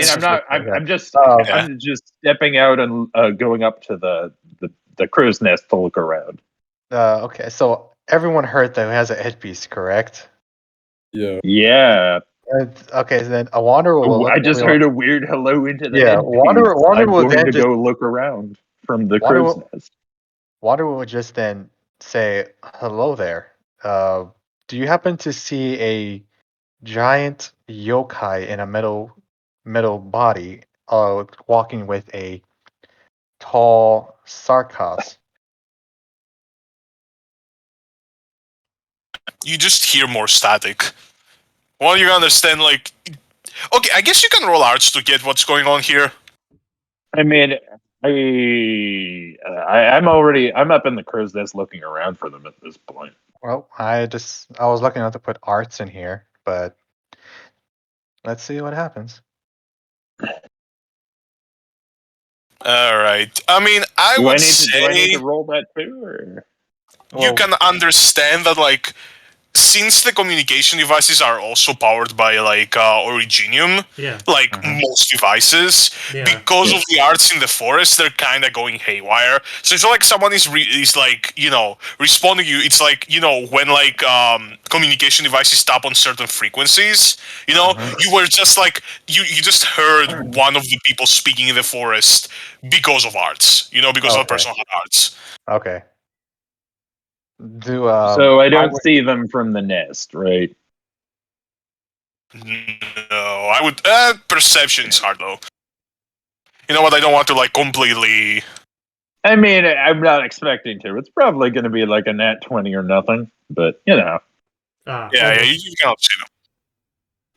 just stepping out and going up to the crow's nest to look around. Okay, so everyone heard that who has a headpiece, correct? Yeah. Yeah. Okay, so then a wanderer will. I just heard a weird hello into the Yeah, headpiece. Wanderer I'm will going then to just go look around from the crow's nest. Wanderer will just then say, "Hello there. Do you happen to see a giant yokai in a metal body, walking with a tall sarcos?" You just hear more static. Well, you understand, like, okay, I guess you can roll arts to get what's going on here. I mean, I'm up in the crow's nest looking around for them at this point. Well, I was lucky enough to put arts in here, but let's see what happens. All right. I mean, Do I say need to roll that too, or? You can understand that, like, since the communication devices are also powered by like Originium, like most devices, because of the arts in the forest, they're kind of going haywire. So it's not like someone is like, you know, responding to you. It's like, you know, when like communication devices tap on certain frequencies, you know, you were just like you just heard one of the people speaking in the forest because of arts, you know, because that person had arts. Okay. So I don't see them from the nest, right? No, I would. Perception's hard though. You know what? I don't want to like completely. I mean, I'm not expecting to. It's probably going to be like a nat 20 or nothing, but you know. Yeah, you cannot see them.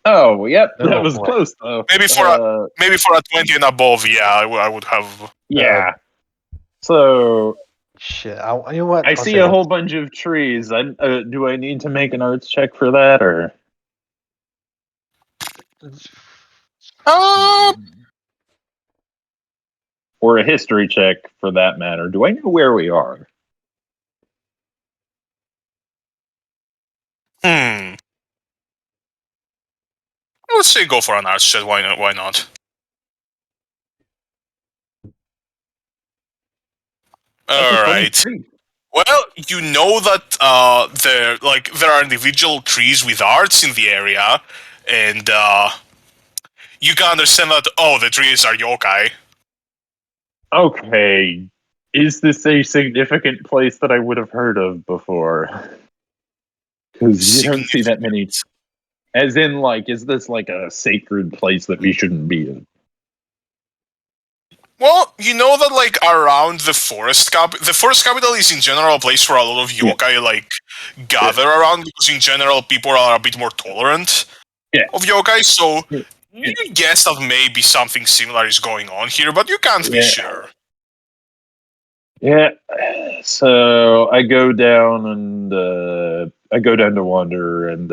Oh, yep, that was close though. Maybe for a 20 and above, yeah, I would have. Yeah. So. Shit, you know what? I see a whole bunch of trees. Do I need to make an arts check for that, or? Or a history check for that matter. Do I know where we are? I would say go for an arts check. Why not? Why not? All right. Well, you know that there are individual trees with arts in the area, and you can understand that. Oh, the trees are yokai. Okay. Is this a significant place that I would have heard of before? Because you don't see that many. As in, like, is this like a sacred place that we shouldn't be in? Well, you know that like around the forest capital is in general a place where a lot of yokai like gather around, because in general people are a bit more tolerant of yokai. So you guess that maybe something similar is going on here, but you can't be sure. Yeah. So I go down and to wander and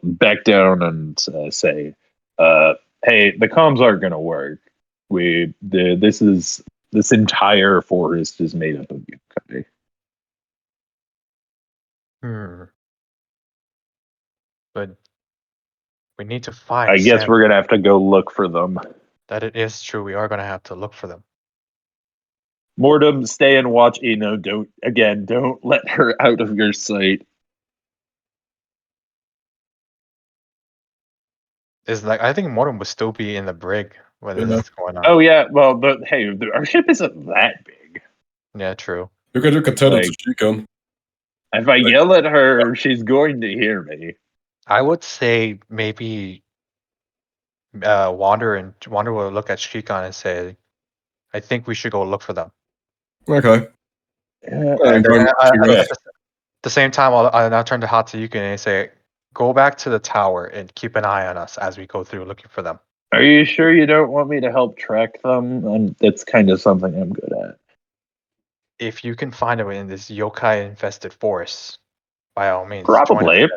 back down and say, hey, the comms aren't gonna work. This entire forest is made up of yokai. But we need to find. I guess we're gonna have to go look for them. That it is true. We are gonna have to look for them. Mortem, stay and watch Eno. Don't let her out of your sight. Is like I think Mortem would still be in the brig when this is going on. Oh yeah, well, but hey, our ship isn't that big. Yeah, true. You can tell them to Shikan. If I yell at her, she's going to hear me. I would say maybe Wander will look at Shikan and say, I think we should go look for them. Okay. At the same time, I'll now turn to Hatsuyuki and say, go back to the tower and keep an eye on us as we go through looking for them. Are you sure you don't want me to help track them? That's kind of something I'm good at. If you can find them in this yokai-infested forest, by all means. Probably.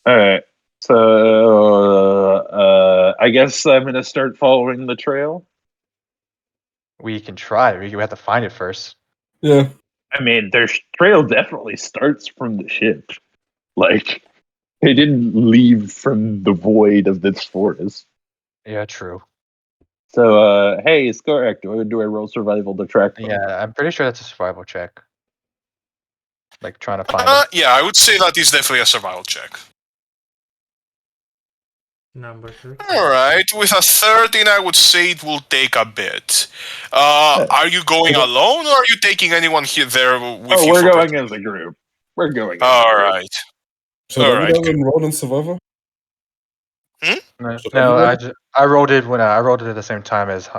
Alright. So, I guess I'm going to start following the trail. We can try. We have to find it first. Yeah. I mean, their trail definitely starts from the ship. Like, they didn't leave from the void of this forest. Yeah, true. So, hey, Skorak, do I roll survival to track them? Yeah, I'm pretty sure that's a survival check. Like, trying to find them. Yeah, I would say that is definitely a survival check. Number 13. Alright, with a 13, I would say it will take a bit. Are you going alone, or are you taking anyone here there with you? Oh, we're going as a group. We're going. Alright. So I roll in survival? No, I rolled it when I rolled it at the same time as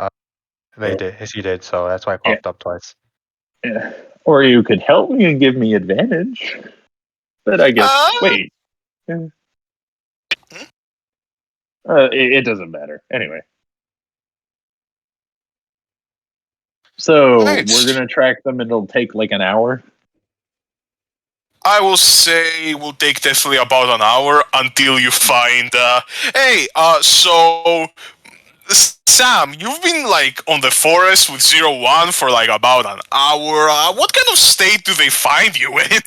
he did, so that's why I popped up twice. Yeah. Or you could help me and give me advantage. But I guess wait. It doesn't matter. Anyway. So we're gonna track them and it'll take like an hour? I will say it will take definitely about an hour until you find so Sam, you've been like on the forest with 01 for like about an hour. What kind of state do they find you in?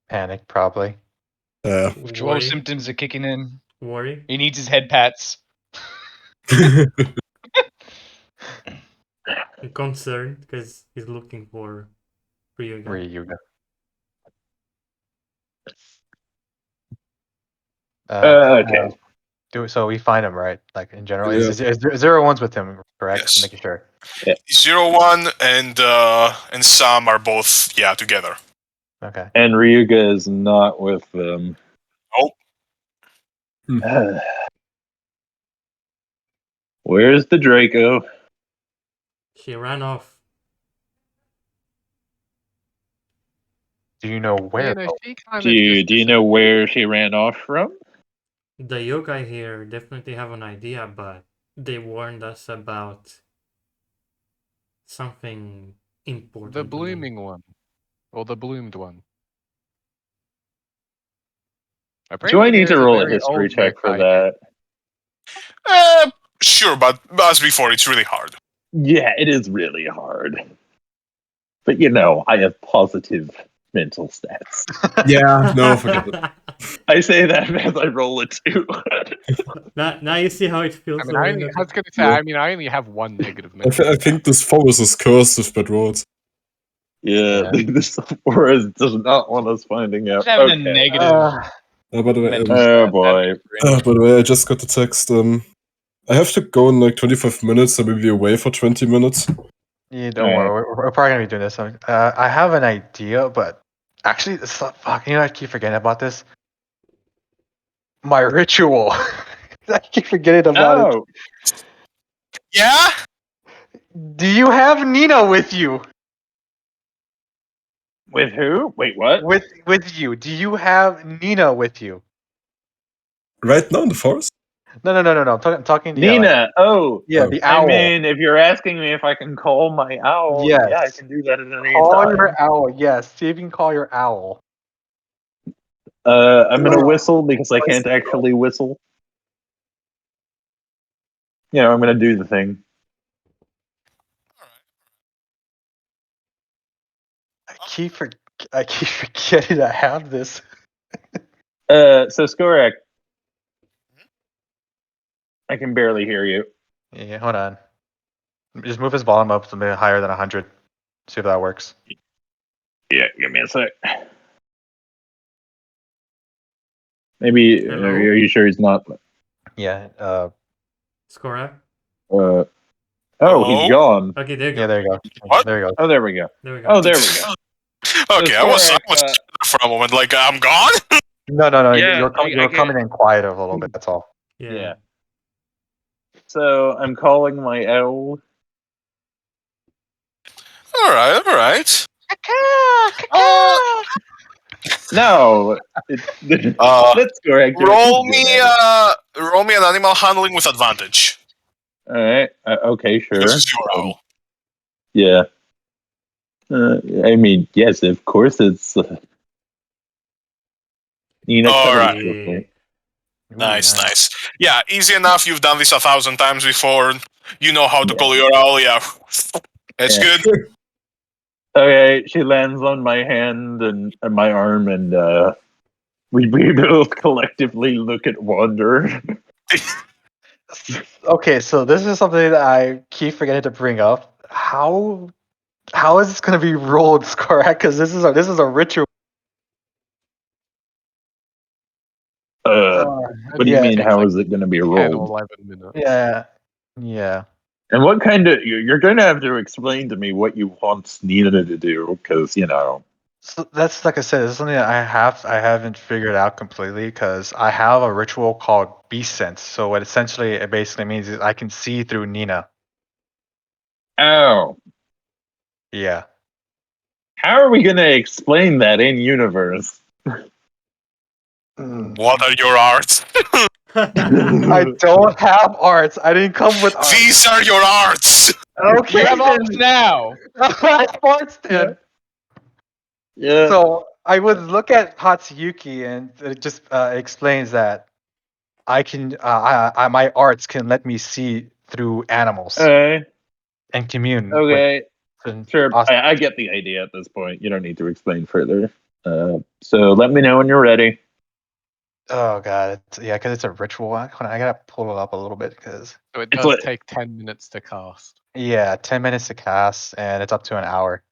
Panic, probably. Withdrawal symptoms are kicking in. Worry. He needs his head pats. I'm concerned because he's looking for Ryuga. Okay. So we find him, right? Like in general, is 01's with him, correct? Yes. Making sure. Yeah. 01 and Sam are both together. Okay. And Ryuga is not with them. Oh. Where's the Draco? She ran off. Do you know where? Do you know where she ran off from? The yokai here definitely have an idea, but they warned us about something important. The blooming one. Or the bloomed one. Do I need to roll a history check for that? Sure, but as before, it's really hard. Yeah, it is really hard. But I have positive mental stats. Yeah, no, forget it. I say that as I roll a 2. now you see how it feels. I mean, I was going to say, Yeah. I only have one negative. I think this forest is cursed with bad roads. Yeah, this forest does not want us finding out. Just having a Okay. negative. By the way, mental Oh, stat, boy. by the way, I just got the text. I have to go in like 25 minutes. I will be away for 20 minutes. Yeah, don't worry. We're probably gonna be doing this. I have an idea, but actually, fuck. I keep forgetting about this. My ritual. I keep forgetting about it. Oh, Yeah? Do you have Nina with you? with who? Wait, what? With you? Do you have Nina with you? Right now in the forest? No. I'm talking to Nina. the owl. I mean, if you're asking me if I can call my owl, Yes. yeah, I can do that at any Call time. your owl. Yes. See if you can call your owl. I'm gonna whistle because I can't actually whistle. I'm gonna do the thing. I keep forgetting I have this. So Skorak, I can barely hear you. Yeah, hold on. Just move his volume up to maybe higher than 100. See if that works. Yeah, give me a sec. Maybe. Hello? Are you sure he's not? Yeah. Skorak. Oh, Hello? he's gone. Okay, there you go. Yeah. There you go. What? There you go. Oh, there we go. There we go. Oh, there we go. Okay, I was Skorak, for a moment like, I'm gone? No. Yeah, you're coming in quiet a little bit. That's all. Yeah. So I'm calling my owl. Alright. No, that's correct. Roll me an animal handling with advantage. All right. Okay, sure. This is your owl. Yeah. I mean, yes, of course it's. Nina. All right. Okay. Nice. Yeah, easy enough. You've done this 1,000 times before. You know how to call your owl. Yeah, it's Yeah. good. Okay, she lands on my hand and my arm, and we both collectively look at Wander. Okay, so this is something that I keep forgetting to bring up. How is this going to be rolled, Skorak? Because this is a ritual. What do you mean? How is it going to be 10 or rolled? 11 minutes. Yeah. And what kind of? You're going to have to explain to me what you want Nina to do, because So that's like I said, it's something that I haven't figured out completely because I have a ritual called Beast Sense. So what it basically means is I can see through Nina. Oh, Yeah. how are we going to explain that in universe? What are your arts? I don't have arts. I didn't come with arts. These are your arts. Okay. You have arms now. I have arts then. Yeah. So I would look at Hatsuyuki and it just explains that I can my arts can let me see through animals Okay. and commune. Okay. With Sure. I get the idea at this point. You don't need to explain further. So let me know when you're ready. Oh god, because it's a ritual. I gotta pull it up a little bit because So it It's does like- take 10 minutes to cast. 10 minutes to cast and it's up to an hour.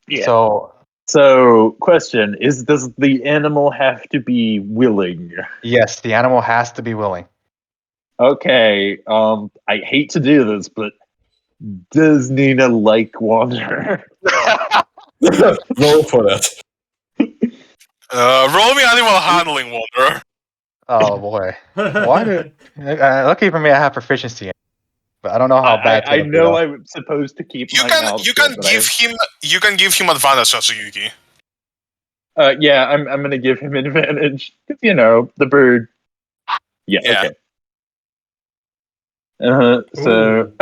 Yeah. So Question: does the animal have to be willing? yes, the animal has to be willing. Okay. I hate to do this, but does Nina like Wander? Roll for that. Roll me animal handling, Wanderer. Oh boy. Lucky for me, I have proficiency in it, but I don't know how bad. I know I'm supposed to keep You my can mouth you shut, can but give him advantage, Hatsuyuki. yeah, I'm gonna give him advantage. 'Cause, the bird. Yeah. Yeah. Okay. So.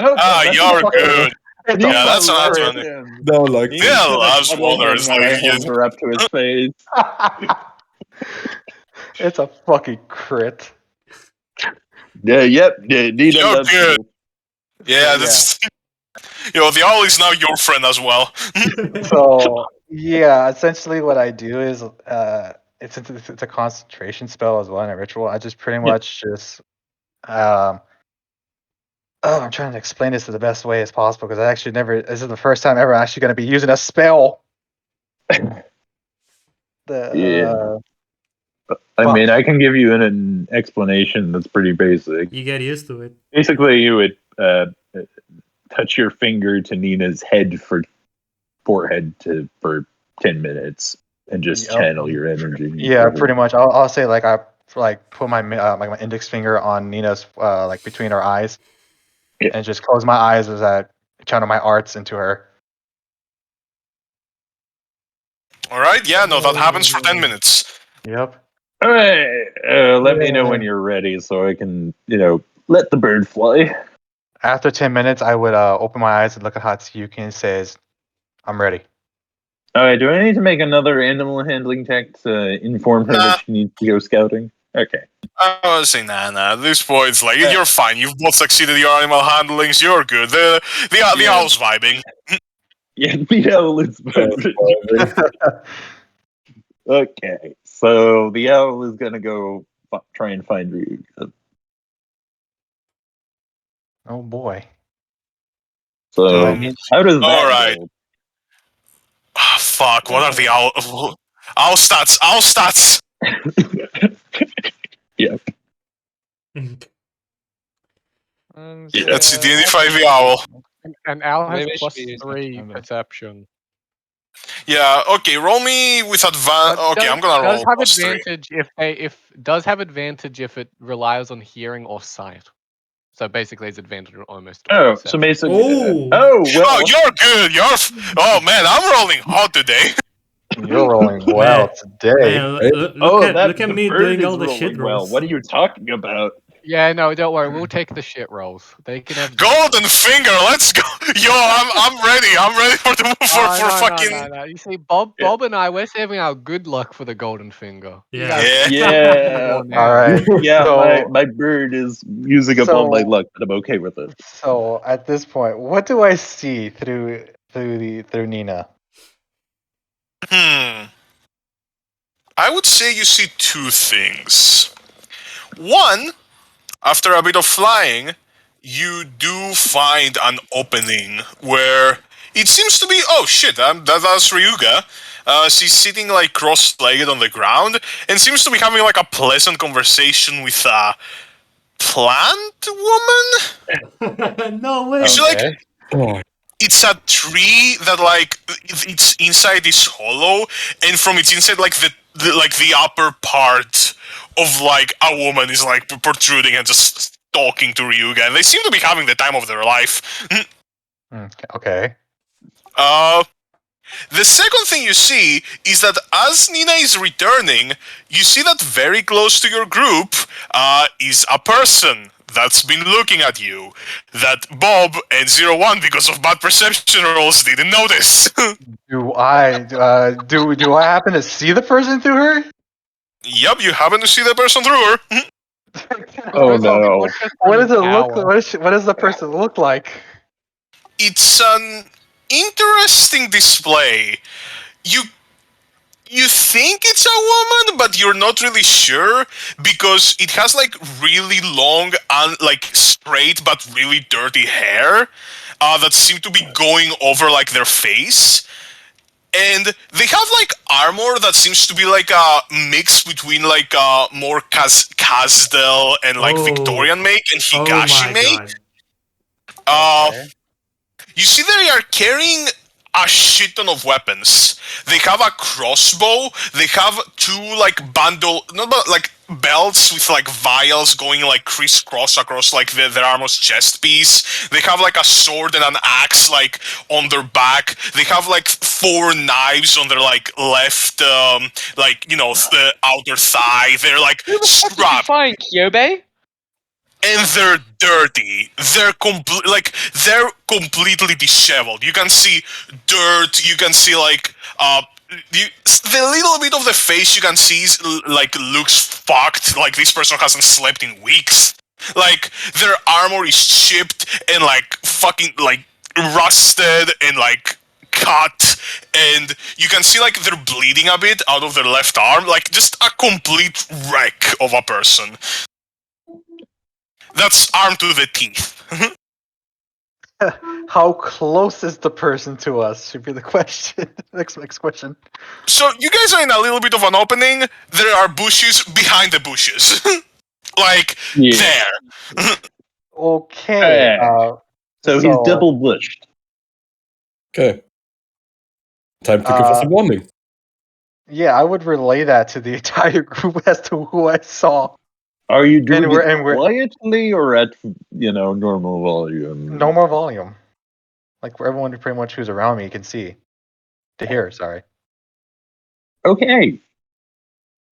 You're good. Yeah, that's not funny. No, like Yeah, loves Wander. It's I like hold her up to his face. It's a fucking crit. Yeah. Yep. Nina You're loves good. you. Yeah, that's The owl is now your friend as well. So yeah, essentially what I do is it's a concentration spell as well and a ritual. I just pretty much just I'm trying to explain this in the best way as possible because I actually never. This is the first time ever I'm actually going to be using a spell. Yeah. I mean, I can give you an explanation that's pretty basic. You get used to it. Basically, you would touch your finger to Nina's forehead for 10 minutes and just channel your energy. Yeah, pretty much. I'll say like I put my like my index finger on Nina's like between her eyes, and just close my eyes as I channel my arts into her. All right, yeah, no, that happens for 10 minutes. Yep. All right, let me know when you're ready so I can, let the bird fly. After 10 minutes, I would open my eyes and look at Hatsuyuki and says, "I'm ready." All right, do I need to make another animal handling check to inform her that she needs to go scouting? Okay. I was saying, nah. At this point, it's like, you're fine. You've both succeeded your animal handlings. You're good. The owl's vibing. Yeah, the owl is vibing. Okay, so the owl is gonna go try and find Ryuga. Oh boy. So how does that Alright. go? Fuck, what are the owl stats? Owl stats! Yeah. Let's identify the owl. And owl has Maybe it should plus be used 3 next time. perception. Yeah, okay, roll me with advantage. Okay, I'm gonna roll have plus 3. advantage does have advantage if it relies on hearing or sight. So basically, it's advantage on almost. all Oh, perception. so basically, Oh. well, Oh, you're good. Oh man, I'm rolling hot today. You're rolling well today. Man, that look at the me bird doing is all the rolling shit well. rolls. What are you talking about? Yeah, no, don't worry. We'll take the shit rolls. They can have Golden finger, let's go. Yo, I'm ready. I'm ready for the for fucking. No. You see, Bob and I, we're saving our good luck for the golden finger. You Yeah. guys- Yeah. All right. Yeah, So, my bird is using up all my luck, but I'm okay with it. So at this point, what do I see through Nina? I would say you see two things. One, after a bit of flying, you do find an opening where it seems to be. Oh shit! That's Ryuga. She's sitting like cross-legged on the ground and seems to be having like a pleasant conversation with a plant woman. No way. She like. It's a tree that like its inside is hollow, and from its inside, like the upper part of like a woman is like protruding and just talking to Ryuga, and they seem to be having the time of their life. Okay. The second thing you see is that as Nina is returning, you see that very close to your group is a person that's been looking at you that Bob and 01, because of bad perception rolls, didn't notice. Do I happen to see the person through her? Yep, you happen to see the person through her. Oh no! What does it look? What does the person look like? It's an interesting display. You think it's a woman, but you're not really sure because it has like really long and like straight but really dirty hair that seem to be going over like their face. And they have like armor that seems to be like a mix between like more Kazdel and like Victorian make and Higashi make. You see they are carrying a shit ton of weapons. They have a crossbow. They have two like belts with like vials going like crisscross across like their armor's chest piece. They have like a sword and an axe like on their back. They have like 4 knives on their like left the outer thigh. They're like strapped. Fine, Kyobe. And they're dirty. They're completely disheveled. You can see dirt. You can see like the little bit of the face you can see is, like looks fucked. Like this person hasn't slept in weeks. Like their armor is chipped and like fucking like rusted and like cut, and you can see like they're bleeding a bit out of their left arm, like just a complete wreck of a person. That's armed to the teeth. How close is the person to us? Should be the question. next question. So you guys are in a little bit of an opening. There are bushes behind the bushes, like there. Okay. So he's double bushed. Okay. Time to give us a warning. Yeah, I would relay that to the entire group as to who I saw. Are you doing And we're- it quietly or at normal volume? Normal volume. Like for everyone pretty much who's around me can see. To hear, sorry. Okay.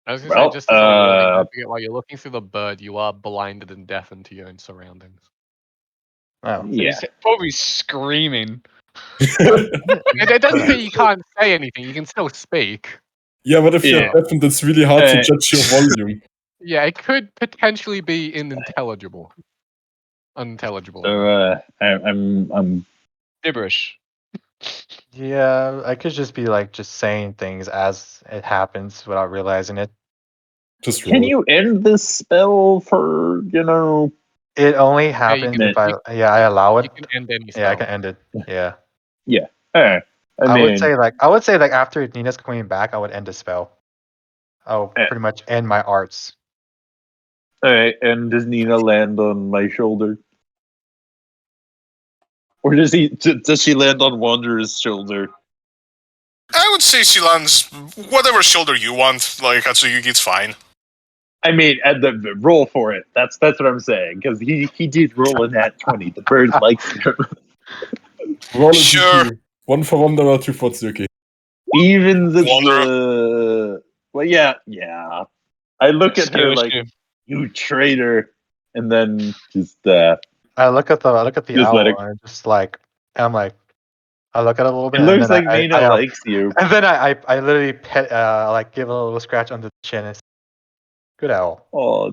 I was gonna Well, say, just as a warning, don't forget, while you're looking through the bird, you are blinded and deafened to your own surroundings. Oh. Yeah. He's probably screaming. It doesn't mean you can't say anything. You can still speak. Yeah, but if Yeah. you're deaf, it's really hard to judge your volume. Yeah, it could potentially be unintelligible. Unintelligible. So I'm Gibberish. Yeah, I could just be like just saying things as it happens without realizing it. Just roll. Can you end this spell for It only happens can- if I allow it. You can end any spell. Yeah, I can end it. Yeah. I would say like after Nina's coming back, I would end the spell. I'll pretty much end my arts. Alright, and does Nina land on my shoulder? Or does she land on Wanderer's shoulder? I would say she lands whatever shoulder you want. Like Hatsuyuki, it's fine. I mean, at the roll for it. That's what I'm saying. Because he did roll in that 20. The bird likes him. Roll a Sure. D2. 1 for Wanderer, 2 for Tsuki. Even the Wanderer. well, yeah. I look at her Excuse like, you. you traitor, and then just I look at the Just owl let it- and I'm like, I look at it a little bit. it and looks then like Nina likes you. And then I literally pet like give a little scratch on the chin. And say, good owl. Well,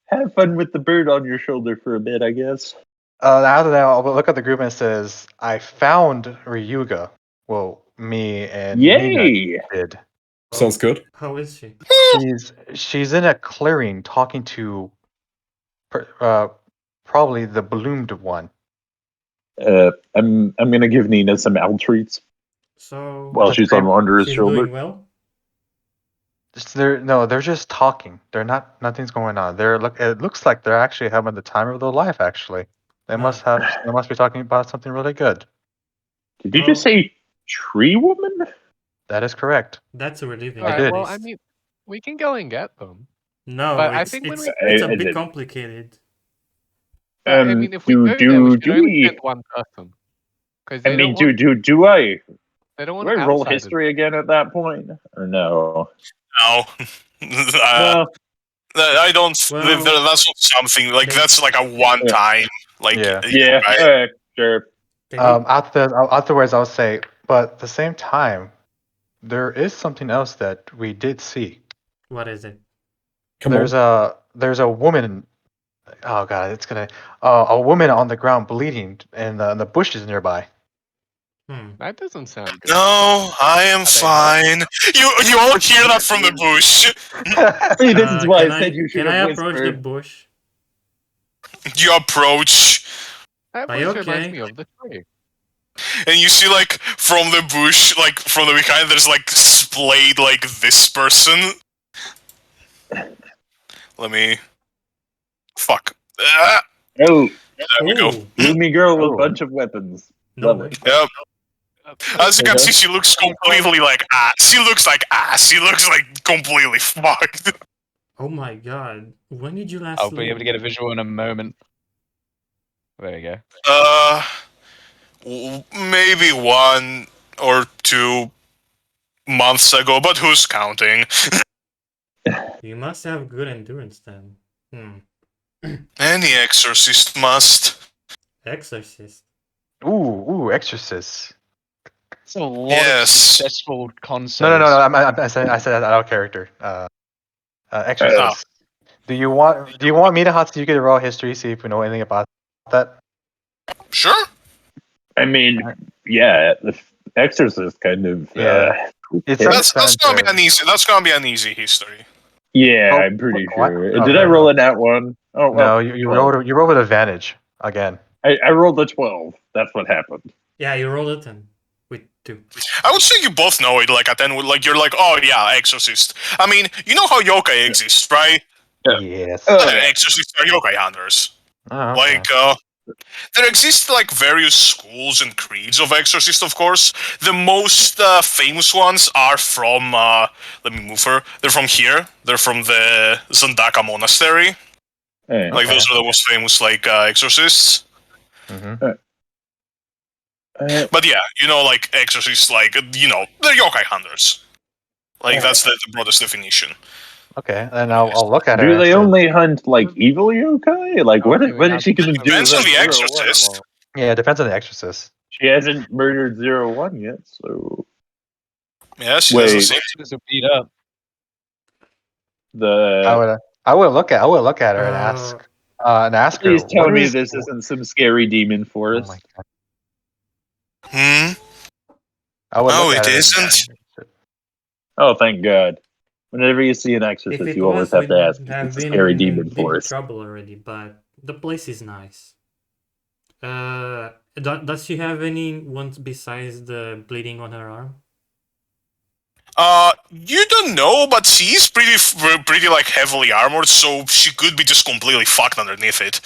have fun with the bird on your shoulder for a bit, I guess. After that, I'll look at the group and it says, I found Ryuga. Well, me and Nina Yay! did. Sounds good. How is she? She's in a clearing talking to probably the bloomed one. I'm gonna give Nina some owl treats So while she's on Wanderer's she's shoulder. doing well. They're just talking. Nothing's going on. It looks like they're actually having the time of their life. Actually, they must be talking about something really good. Did you just say tree woman? That is correct. That's a relieving. I Alright, did. well, I mean, we can go and get them. No, But I it's, think it's, when it's a I bit did. complicated. I mean, if we go there, we should only send one person. Because I they mean, don't want, do I they don't want do I roll outsiders. history again at that point or no? No. No. I don't. Well, that's not something like they- that's like a one time. Like Yeah. Yeah. right? Sure. They Afterwards, I would say, but at the same time, there is something else that we did see. What is it? Come There's on. a woman. Oh god, it's gonna a woman on the ground bleeding in the bushes nearby. That doesn't sound good. No, I am they fine. You all hear that from the bush. See, this is why Can I said you should Can I have approach the whispered. bush? You approach, That Are you voice reminds okay? me of the tree. and you see like from the bush, like from the behind, there's like splayed like this person. Let me. Fuck. Oh, There we go. Ooh, gloomy girl with Oh. a bunch of weapons. no Love way. it. Yep. As you can Okay. see, she looks completely like ass. She looks like ass. She looks like completely fucked. Oh my god. When did you last I'll be sleep? able to get a visual in a moment. There you go. Maybe 1 or 2 months ago, but who's counting? You must have good endurance then. Any exorcist must. Exorcist. Ooh, Exorcist. It's a lot of Yes. successful concepts. No. I said that out of character. Exorcist. Do you want me to Hatsuki to roll history, see if we know anything about that? Sure. I mean, yeah, the Exorcist kind of. Yeah. It's hit. That's gonna be an easy. That's gonna be an easy history. Yeah, Oh, I'm pretty what? sure. Oh, Did I no, roll no. a nat one? Oh, well, No, you 12. rolled with advantage again. I rolled a 12. That's what happened. Yeah, you roll it and with 2. I would say you both know it. Like at then, like you're like, oh yeah, Exorcist. I mean, you know how yokai exist, right? Yeah. Yes. Exorcists are yokai hunters. Oh, okay. Like, there exist like various schools and creeds of exorcist, of course. The most famous ones are from. Let me move her. They're from here. They're from the Zandaka Monastery. Hey. Like those are the most famous like exorcists. Mm-hmm. But yeah, you know, like exorcists, like you know, they're yokai hunters. Like that's the broadest definition. Okay, and I'll look at her. Do and they say- only hunt like evil yokai? Like what is she gonna do? Depends on with the Zero exorcist. One? Yeah, it depends on the Exorcist. She hasn't murdered 01 yet, so Yes, she Wait. doesn't seem Just a beat up. I would look at her and ask her. Please tell what me is- this isn't some scary demon Oh forest. my god! Hmm. I would No, look at it her and- isn't. Oh, thank God. Whenever you see an If exorcist, it you always was, have to we'd ask if have it's a been scary in demon big forest. trouble already, but the place is nice. Does she have any ones besides the bleeding on her arm? You don't know, but she's pretty like heavily armored, so she could be just completely fucked underneath it.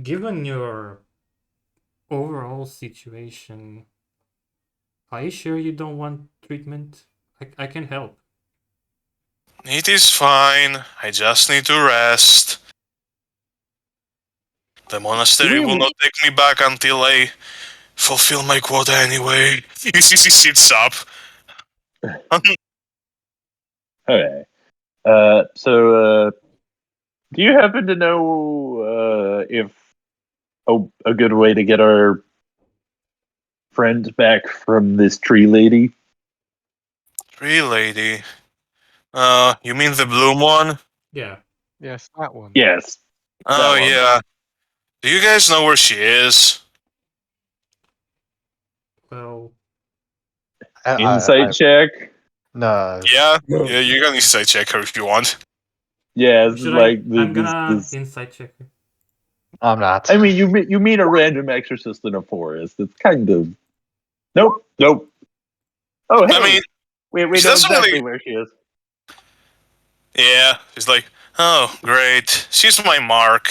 Given your overall situation, are you sure you don't want treatment? I can help. It is fine. I just need to rest. The monastery will not take me back until I fulfill my quota anyway. You see, she sits up. Okay. Do you happen to know if a good way to get our friend back from this tree lady? Tree lady. You mean the bloom one? Yeah. Yes, that one. Yes. Oh one. yeah. Do you guys know where she is? Well, Insight check. No. Yeah. No. Yeah, you can insight check her if you want. Yeah, it's should like I'm gonna this. insight check. I'm not. I mean, you mean a random exorcist in a forest? It's kind of. Nope. Oh, hey. I mean, we know she doesn't exactly really- where she is. Yeah, she's like, oh, great. She's my mark.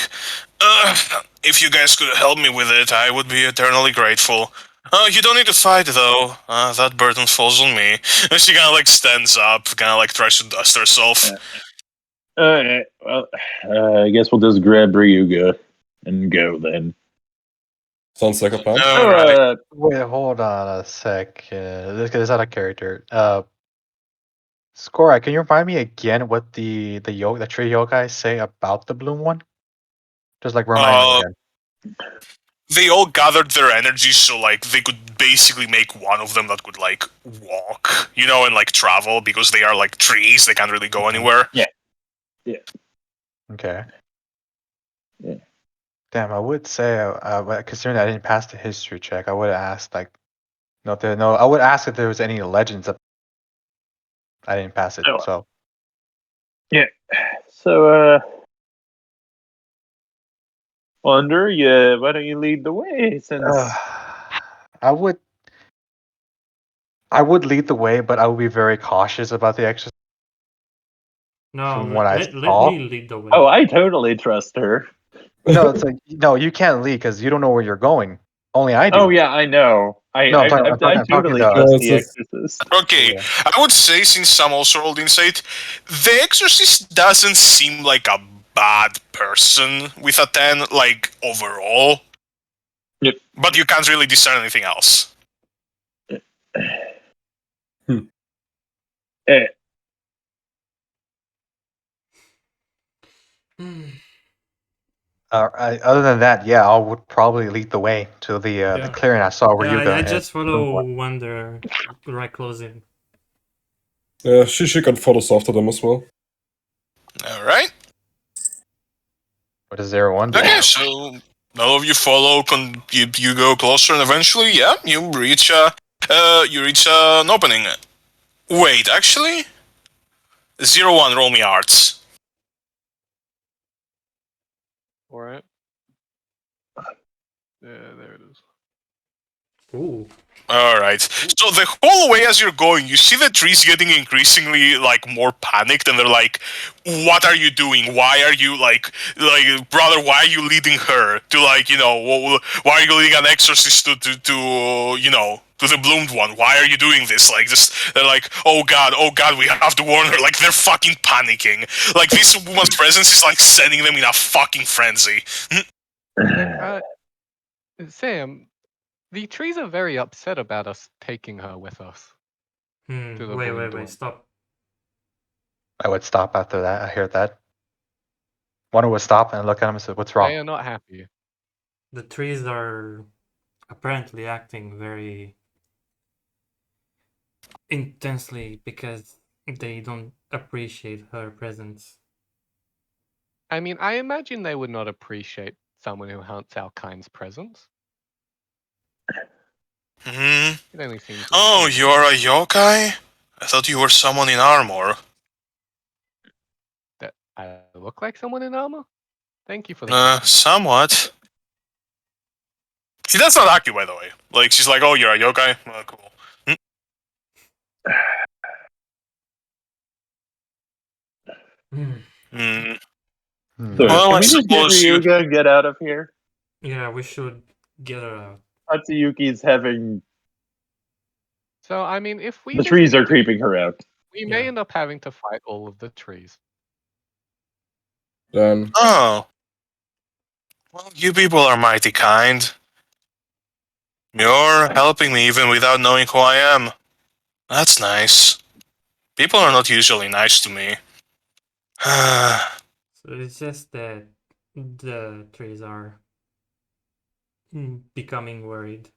If you guys could help me with it, I would be eternally grateful. You don't need to fight, though. That burden falls on me. And she kind of like stands up, kind of like tries to dust herself. Alright, well, I guess we'll just grab Ryuga and go then. Sounds like a plan. Alright. Wait, hold on a sec. This is out of character. Skorak, can you remind me again what the tree yokai say about the bloom one? Just like remind me again. They all gathered their energies so like they could basically make one of them that could like walk, you know, and like travel because they are like trees, they can't really go anywhere. Okay. Yeah. Damn, I would say, considering I didn't pass the history check, I would have asked like, I would ask if there was any legends. I didn't pass it, Oh. so. So, Wonder, why don't you lead the way? Since I would lead the way, but I would be very cautious about the exercise. No, From what I let saw? me lead the way. oh, I totally trust her. No, it's like no, you can't lead because you don't know where you're going. Only I do. Oh yeah, I know. I I'm totally talking trust about- the Exorcist. Okay, Yeah. I would say since I'm also rolled insight, the Exorcist doesn't seem like a bad person with a 10, like overall. Yep. But you can't really discern anything else. Other than that, yeah, I would probably lead the way to the Yeah. clearing I saw where Yeah, you go. I just follow Wonder right close in. Yeah, she can follow us after them as well. All right. What does 01 do? Okay, so all of you follow. You go closer, and eventually, yeah, you reach an opening. Wait, actually, 01, roll me arts. Alright. Yeah, there it is. Ooh. All right. So the whole way as you're going, you see the trees getting increasingly like more panicked, and they're like, "What are you doing? Why are you like, brother? Why are you leading her to like, why are you leading an exorcist to to the bloomed one? Why are you doing this? Like, just they're like, oh god, we have to warn her. Like, they're fucking panicking. Like, this woman's presence is like sending them in a fucking frenzy. Sam, the trees are very upset about us taking her with us. To the Wait, bloomed one. stop. I would stop after that. I hear that. Wonder would stop and look at him and say, "What's wrong?" They are not happy. The trees are apparently acting very intensely because they don't appreciate her presence. I mean, I imagine they would not appreciate someone who hunts our kind's presence. Hmm. It only seems. Oh, you're a yokai? I thought you were someone in armor. That I look like someone in armor? Thank you for the compliment. Somewhat. She does not ask you, by the way. Like, she's like, oh, you're a yokai? Cool. Hmm. So, Well, can I we just get suppose you... Ryuga and get out of here? Yeah, we should get her out. Hatsuyuki's having... So, I mean, if we The trees are decide- creeping her out. we may end up having to fight all of the trees. Then Oh. Well, you people are mighty kind. You're helping me even without knowing who I am. That's nice. People are not usually nice to me. So it's just that the trees are becoming worried.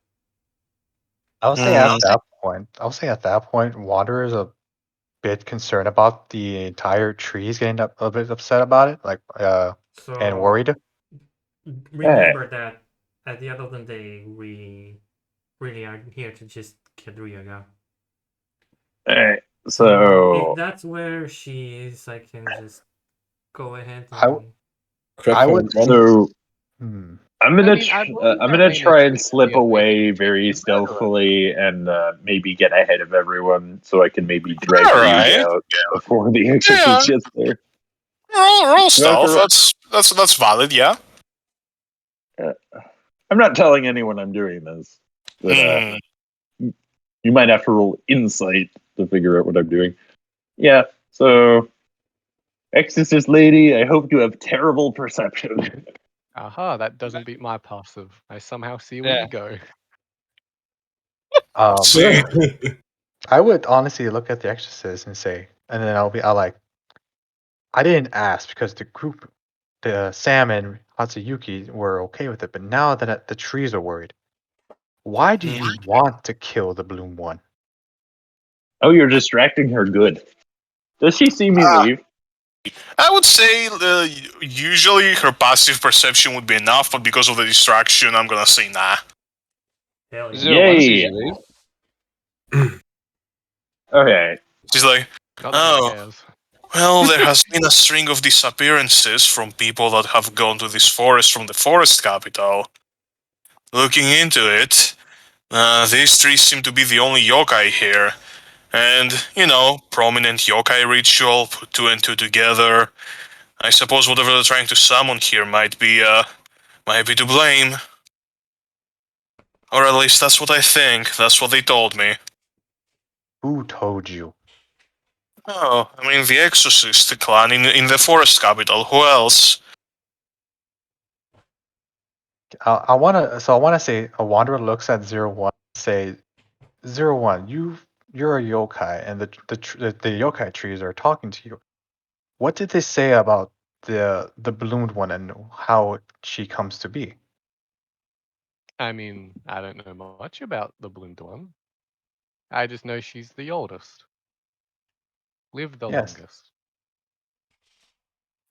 I would say at that point, Wander is a bit concerned about the entire trees getting a bit upset about it, like and worried. Remember that at the end of the day, we really are here to just get Ryuga. Alright, so... if that's where she is, I can just go ahead I would. So... I'm gonna I try and mean, slip yeah, away very stealthily and maybe get ahead of everyone so I can maybe drag Alright. Ryuga out before the exorcist gets there. Roll stealth. That's valid, yeah. I'm not telling anyone I'm doing this, but you might have to roll insight to figure out what I'm doing. Yeah, so exorcist lady, I hope you have terrible perception. Aha, that doesn't beat my passive. I somehow see where you go. I would honestly look at the exorcist and say, and then I didn't ask because the group, the Sam and Hatsuyuki were okay with it, but now that the trees are worried, why do you want to kill the bloom one? Oh, you're distracting her. Good. Does she see me leave? I would say usually her passive perception would be enough, but because of the distraction, I'm gonna say nah. Hell Yay! Okay. She's like, oh, well, there has been a string of disappearances from people that have gone to this forest from the forest capital. Looking into it, these trees seem to be the only yokai here. And, prominent yokai ritual, put two and two together. I suppose whatever they're trying to summon here might be to blame. Or at least that's what I think. That's what they told me. Who told you? Oh, I mean the Exorcist clan in the forest capital. Who else? I want to say a wanderer looks at 01 and say, 01, you're a yokai, and the yokai trees are talking to you. What did they say about the ballooned one and how she comes to be. I mean, I don't know much about the ballooned one. I just know she's the oldest. Lived the Yes. longest.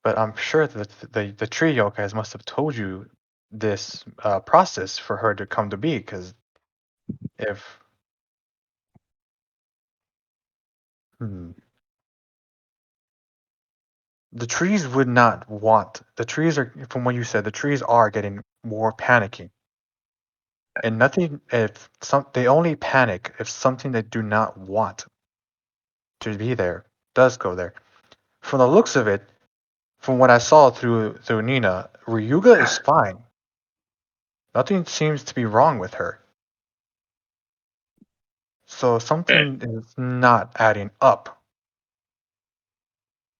But I'm sure that the tree yokais must have told you this process for her to come to be, because if the trees would not want, the trees are, from what you said, the trees are getting more panicky, and nothing, if some, they only panic if something they do not want to be there does go there. From the looks of it, from what I saw through Nina, Ryuga is fine. Nothing seems to be wrong with her. So something is not adding up.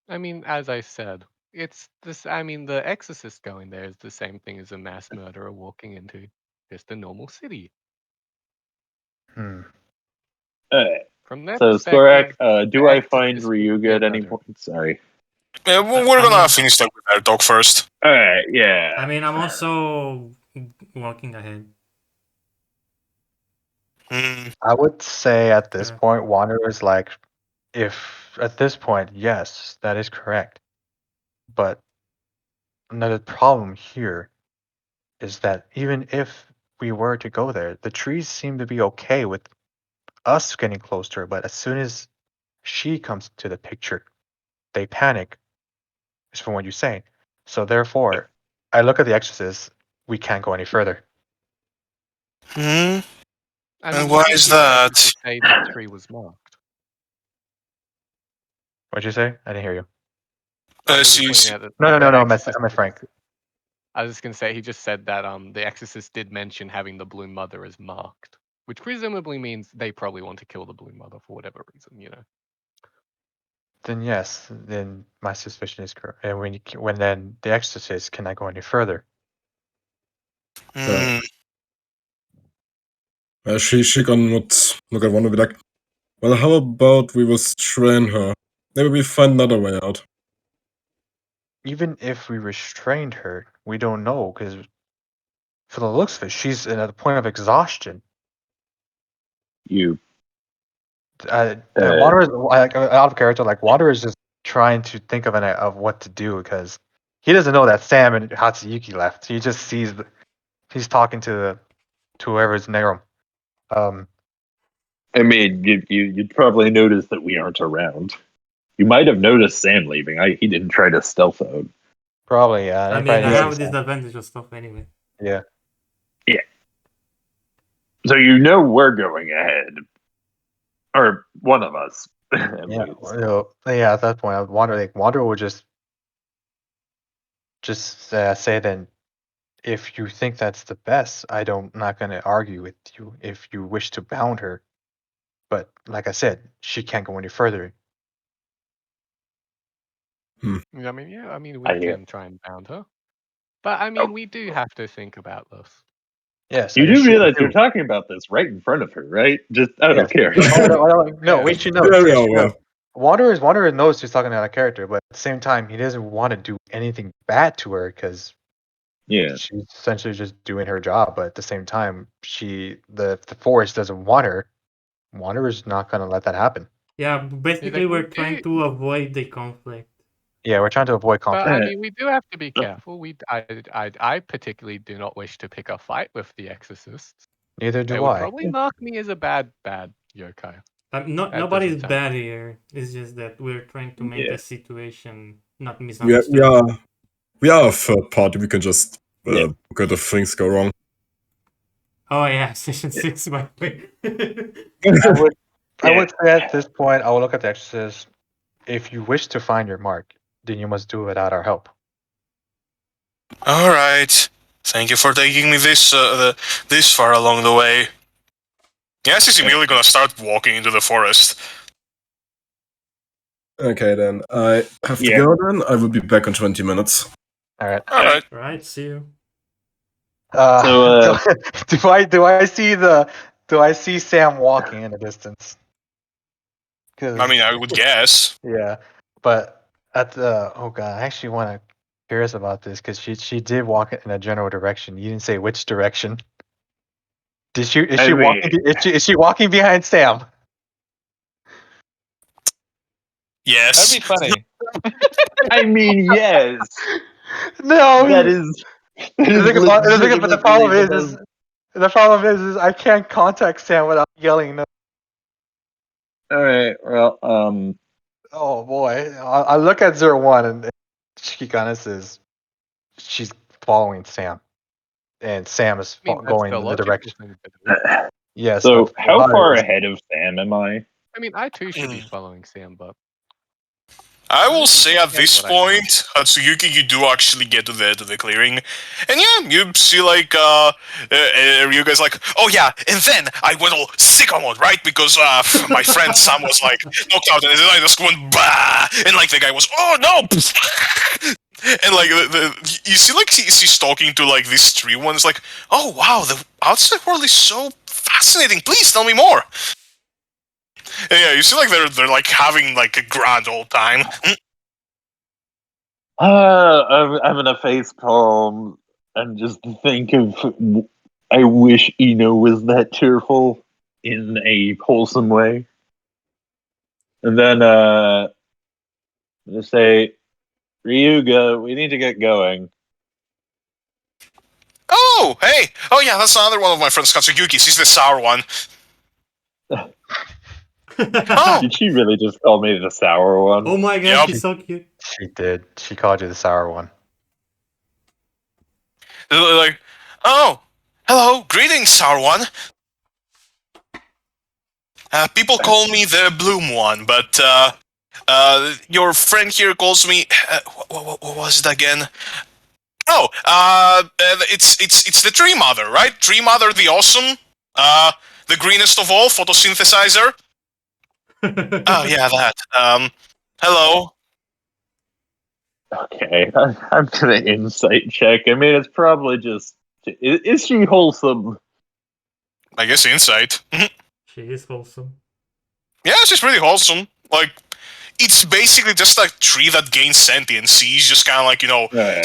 I mean, as I said, it's this. I mean, the exorcist going there is the same thing as a mass murderer walking into just a normal city. Hmm. From their So perspective, Skorak, do the I find exorcist would be Ryuga a at any murderer. point? Sorry. We're I gonna mean- finish that with our talk first. Alright, yeah. I mean, I'm also walking ahead. Hmm. I would say at this Yeah. point, Wanderer is like, if at this point, yes, that is correct. But another problem here is that even if we were to go there, the trees seem to be okay with us getting close to her. But as soon as she comes to the picture, they panic, is from what you're saying. So therefore, I look at the Exorcist, we can't go any further. Hmm. I And mean, why did is the that? exorcist say the tree was marked? What'd you say? I didn't hear you. I was just See, pointing out that No, the I exorcist meant Frank. I was just gonna say he just said that the exorcist did mention having the Blue Mother as marked, which presumably means they probably want to kill the Blue Mother for whatever reason, you know. Then yes, then my suspicion is correct. And when then the Exorcist cannot go any further. hmm. She gonna look at one and be like, well, how about we restrain her? Maybe we find another way out. Even if we restrained her, we don't know, because for the looks of it, she's at a point of exhaustion. You. Water is out of character. Like Water is just trying to think of what to do, because he doesn't know that Sam and Hatsuyuki left. He just sees he's talking to whoever's near him. I mean, you'd probably notice that we aren't around. You might have noticed Sam leaving. He didn't try to stealth out. Probably, yeah. I mean, I have this advantage of stuff anyway. Yeah. Yeah. So you know we're going ahead, or one of us. At Yeah. least. Yeah. At that point, Wander would just say then, if you think that's the best, not going to argue with you if you wish to bound her. But like I said, she can't go any further. I mean, we I hear. can try and bound her, but I mean, we do have to think about this. Yes. You do realize you're talking about this right in front of her, right? Just out of care. No, wait, she knows. Yeah, She knows. well. Wanderer knows she's talking out of character, but at the same time, he doesn't want to do anything bad to her, because Yeah. she's essentially just doing her job. But at the same time, the forest doesn't want her. Wanderer's not going to let that happen. Yeah, basically we're trying to avoid the conflict. Yeah, we're trying to avoid But conflict. I mean, we do have to be careful. I particularly do not wish to pick a fight with the exorcists. Neither They do would I. probably mark me as a bad yokai. Nobody's doesn't bad here. It's just that we're trying to make Yeah. the situation not We misunderstood. are a third party. We can just Yeah. look at if things go wrong. Oh yeah, session 6 by the way. I would say at this point, I will look at the exorcist. If you wish to find your mark, then you must do it without our help. All right. Thank you for taking me this far along the way. Yes, he's immediately gonna start walking into the forest. Okay, then I have to Yeah. go. Then I will be back in 20 minutes. All right. All right. Right, see you. So, do I see Sam walking in the distance? I mean, I would guess. Yeah, but at the I actually want to curious about this because she did walk in a general direction. You didn't say which direction. Is she walking behind Sam? Yes. That'd be funny. I mean, yes. No, That is. But the problem is I can't contact Sam without yelling. No. All right. Well, Oh boy, I look at 01 and she kind of says she's following Sam, and Sam is I mean, that's going the in the logical direction. thing to do. Yes. so but how Ohio far is- ahead of Sam am I? I mean, I too should be following Sam, but I will don't say at forget this what I know. point, Hatsuyuki, you do actually get to the clearing, and yeah, you see like Ryuga's like, oh yeah, and then I went all sicko mode, right? Because my friend Sam was like knocked out, and then I just went bah, and like the guy was, oh no, and like you see like she's talking to like this tree one, it's like, oh wow, the outside world is so fascinating. Please tell me more. And yeah, you see like they're like having like a grand old time. I'm gonna face palm and just think of. I wish Ino was that cheerful in a wholesome way. And then I'm gonna say, Ryuga, we need to get going. Oh, hey! Oh yeah, that's another one of my friends, Katsuyuki. He's the sour one. Oh, Did she really just call me the sour one? Oh my god, Yep. she's so cute. She did. She called you the sour one. they're like, oh, hello, greetings, sour one. People call me the bloom one, but your friend here calls me. What was it again? Oh, it's the tree mother, right? Tree mother, the awesome, the greenest of all, photosynthesizer. Oh yeah, that. Hello. Okay, I'm gonna insight check. I mean, it's probably just. Is she wholesome? I guess insight. She is wholesome. Yeah, she's pretty wholesome. Like, it's basically just a tree that gains sentience. She's just kind of like,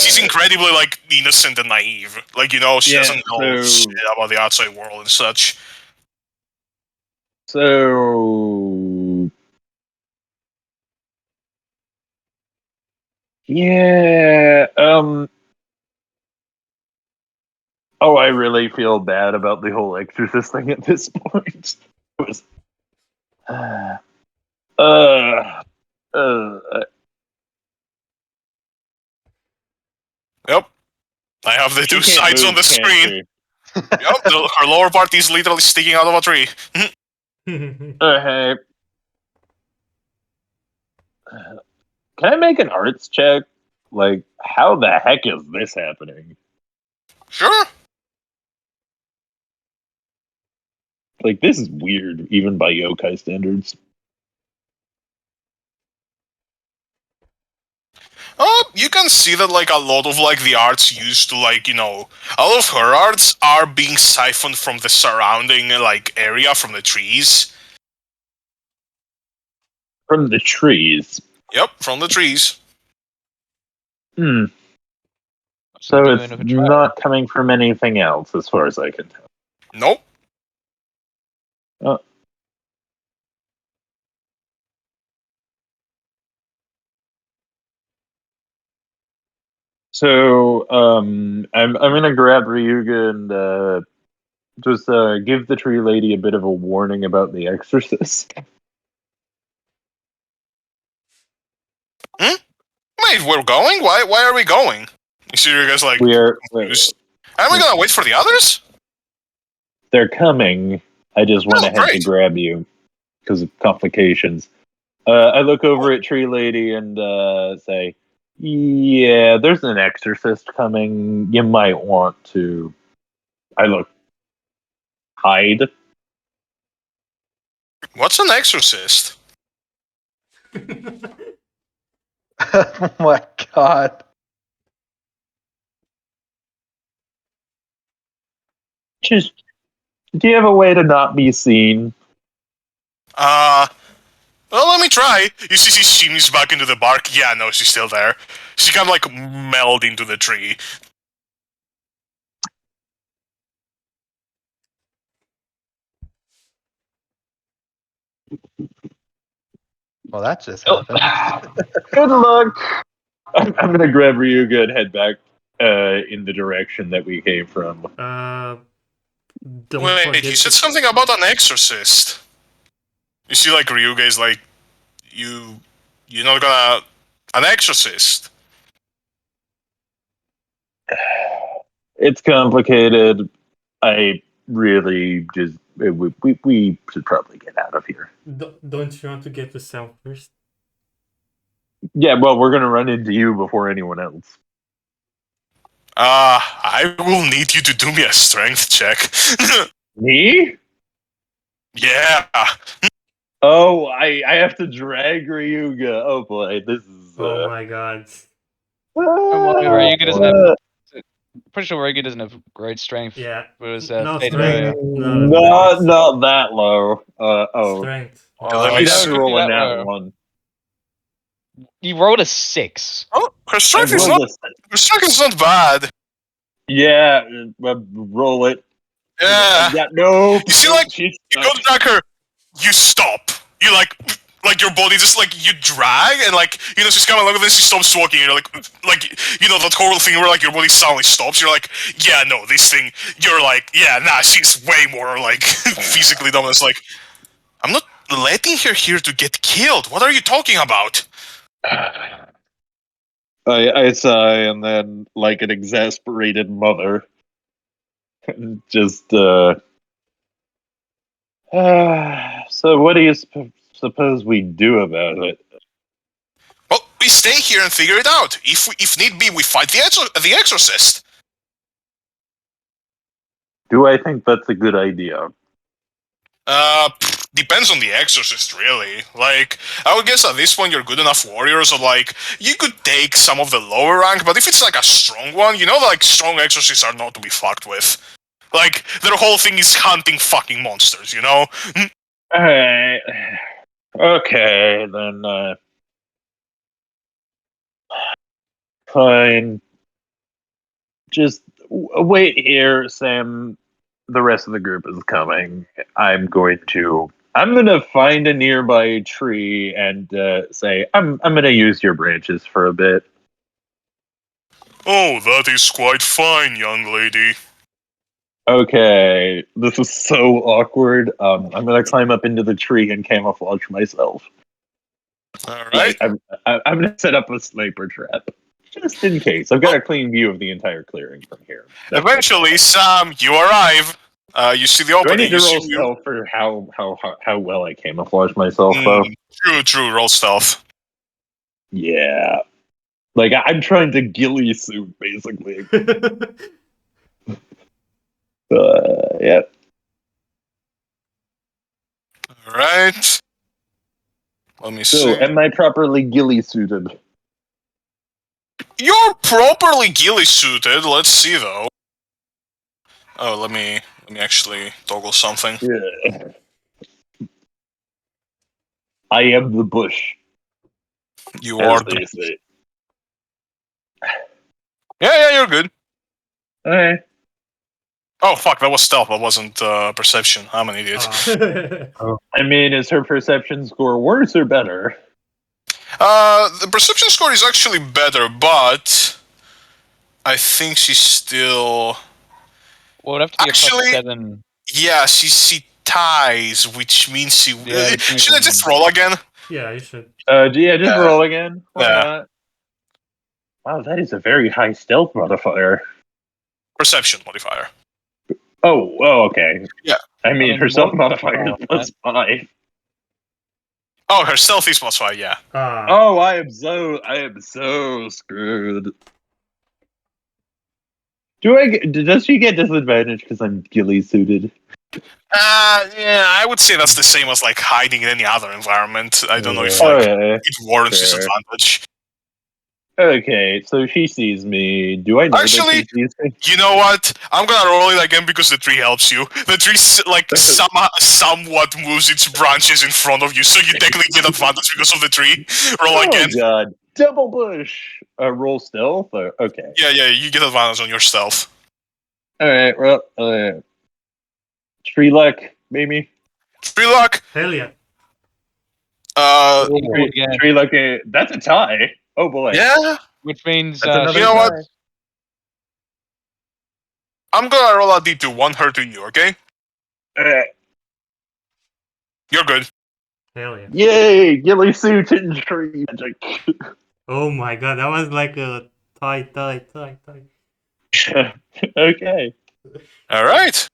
she's incredibly, like, innocent and naive. Like, she Yeah, doesn't know so- shit about the outside world and such. So. Yeah, Oh, I really feel bad about the whole exorcist thing at this point. It was. Yep. I have the two She can't sides on move, the can screen. she? Yep, her lower part is literally sticking out of a tree. Hey. Can I make an arts check? Like, how the heck is this happening? Sure. Like, this is weird, even by yokai standards. You can see that, like, a lot of, like, the arts used to, like, a lot of her arts are being siphoned from the surrounding, like, area, from the trees. From the trees. Yep, from the trees. Hmm. What's So the it's doing of a trial? not coming from anything else, as far as I can tell. Nope. So, I'm gonna grab Ryuga and just give the tree lady a bit of a warning about the exorcist. Wait, we're going? Why are we going? You see you guys, like, We are. confused. Aren't we gonna wait for the others? They're coming. I just went Oh, ahead to great. grab you because of complications. I look over at Tree Lady and say, "Yeah, there's an exorcist coming. You might want to." I look. Hide. What's an exorcist? Oh my god. Just. Do you have a way to not be seen? Well, let me try. You see, she shimmies back into the bark. Yeah, no, she's still there. She kind of like meld into the tree. Well, that just happened. Good luck. I'm gonna grab Ryuga and head back in the direction that we came from. Don't Wait, forget you said to- something about an exorcist. You see, like, Ryuga is like, you're not gonna... An exorcist? It's complicated. I really just we should probably get out of here. Don't you want to get the sound first? Yeah, well, we're gonna run into you before anyone else. I will need you to do me a strength check. Me? Yeah. Oh, I have to drag Ryuga. Oh boy, this is. Oh my god. Ryuga doesn't have. Pretty sure Ryuga doesn't have great strength. Yeah. It was No Fate strength. earlier. Not that low. Strength. Let me She'd have see. to roll a That nat low. one. You rolled a 6. Oh, her strength I is rolled not. a- Her strength is not bad. Yeah, roll it. Yeah. No. You see, like, she's you go to drag her, you stop. You like your body just like you drag and like she's kind of like then she stops walking. You're like that horrible thing where like your body suddenly stops. You're like, yeah, no, this thing. You're like, yeah, nah, she's way more like physically dominant. It's like, I'm not letting her here to get killed. What are you talking about? I sigh, and then, like an exasperated mother, just, so what do you suppose we do about it? Well, we stay here and figure it out. If need be, we fight the exorcist. Do I think that's a good idea? Depends on the exorcist, really. Like, I would guess at this point you're good enough warriors, so like, you could take some of the lower rank, but if it's like a strong one, like, strong exorcists are not to be fucked with. Like, their whole thing is hunting fucking monsters, you know? Alright. Okay, then, fine. Just wait here, Sam. The rest of the group is coming. I'm gonna find a nearby tree and say, I'm gonna use your branches for a bit. Oh, that is quite fine, young lady. Okay, this is so awkward. I'm gonna climb up into the tree and camouflage myself. Alright. I'm gonna set up a sniper trap. Just in case. I've got a clean view of the entire clearing from here. Eventually, Sam, you arrive. You see the Do I opening. need to You roll see stealth for how well I camouflage myself, though? True, roll stealth. Yeah. Like, I'm trying to ghillie suit, basically. Yeah. Alright. Let me So, see. am I properly ghillie suited? You're properly ghillie suited. Let's see though. Oh, let me actually toggle something. Yeah. I am the bush, You as are. they say. Yeah, you're good. Alright. Oh fuck, that was stealth. That wasn't perception. I'm an idiot. I mean, is her perception score worse or better? The perception score is actually better, but I think she's still. Well, it'd have to be Actually- a +7. Yeah, she ties, which means she. Yeah, which means Should I just roll again? Yeah, you should. Yeah, just roll again. Why Yeah. not? Wow, that is a very high stealth modifier. Perception modifier. Oh, okay. Yeah. I mean, her stealth modifier is Oh, +5. Oh, her stealth is +5. Yeah. Oh, I am so screwed. Does she get disadvantage because I'm ghillie suited? Yeah, I would say that's the same as like hiding in any other environment. I don't know if Oh, like, yeah. it warrants Fair. disadvantage. Okay, so she sees me. Do I know Actually, that she sees me? You know what? I'm gonna roll it again because the tree helps you. The tree somewhat moves its branches in front of you, so you technically get advantage because of the tree. Roll Oh again. god. Double bush! Roll stealth? Okay. Yeah, you get advantage on your stealth. Alright, well, tree luck, maybe? Tree luck. Hell yeah. Tree luck, that's a tie. Oh boy. Yeah. Which means That's another You know what? tie. I'm gonna roll a d2. One hurt to you, okay? Alright. You're good. Hell yeah. Yay! Ghillie suit and tree magic. Oh my god, that was like a tie. Okay. All right.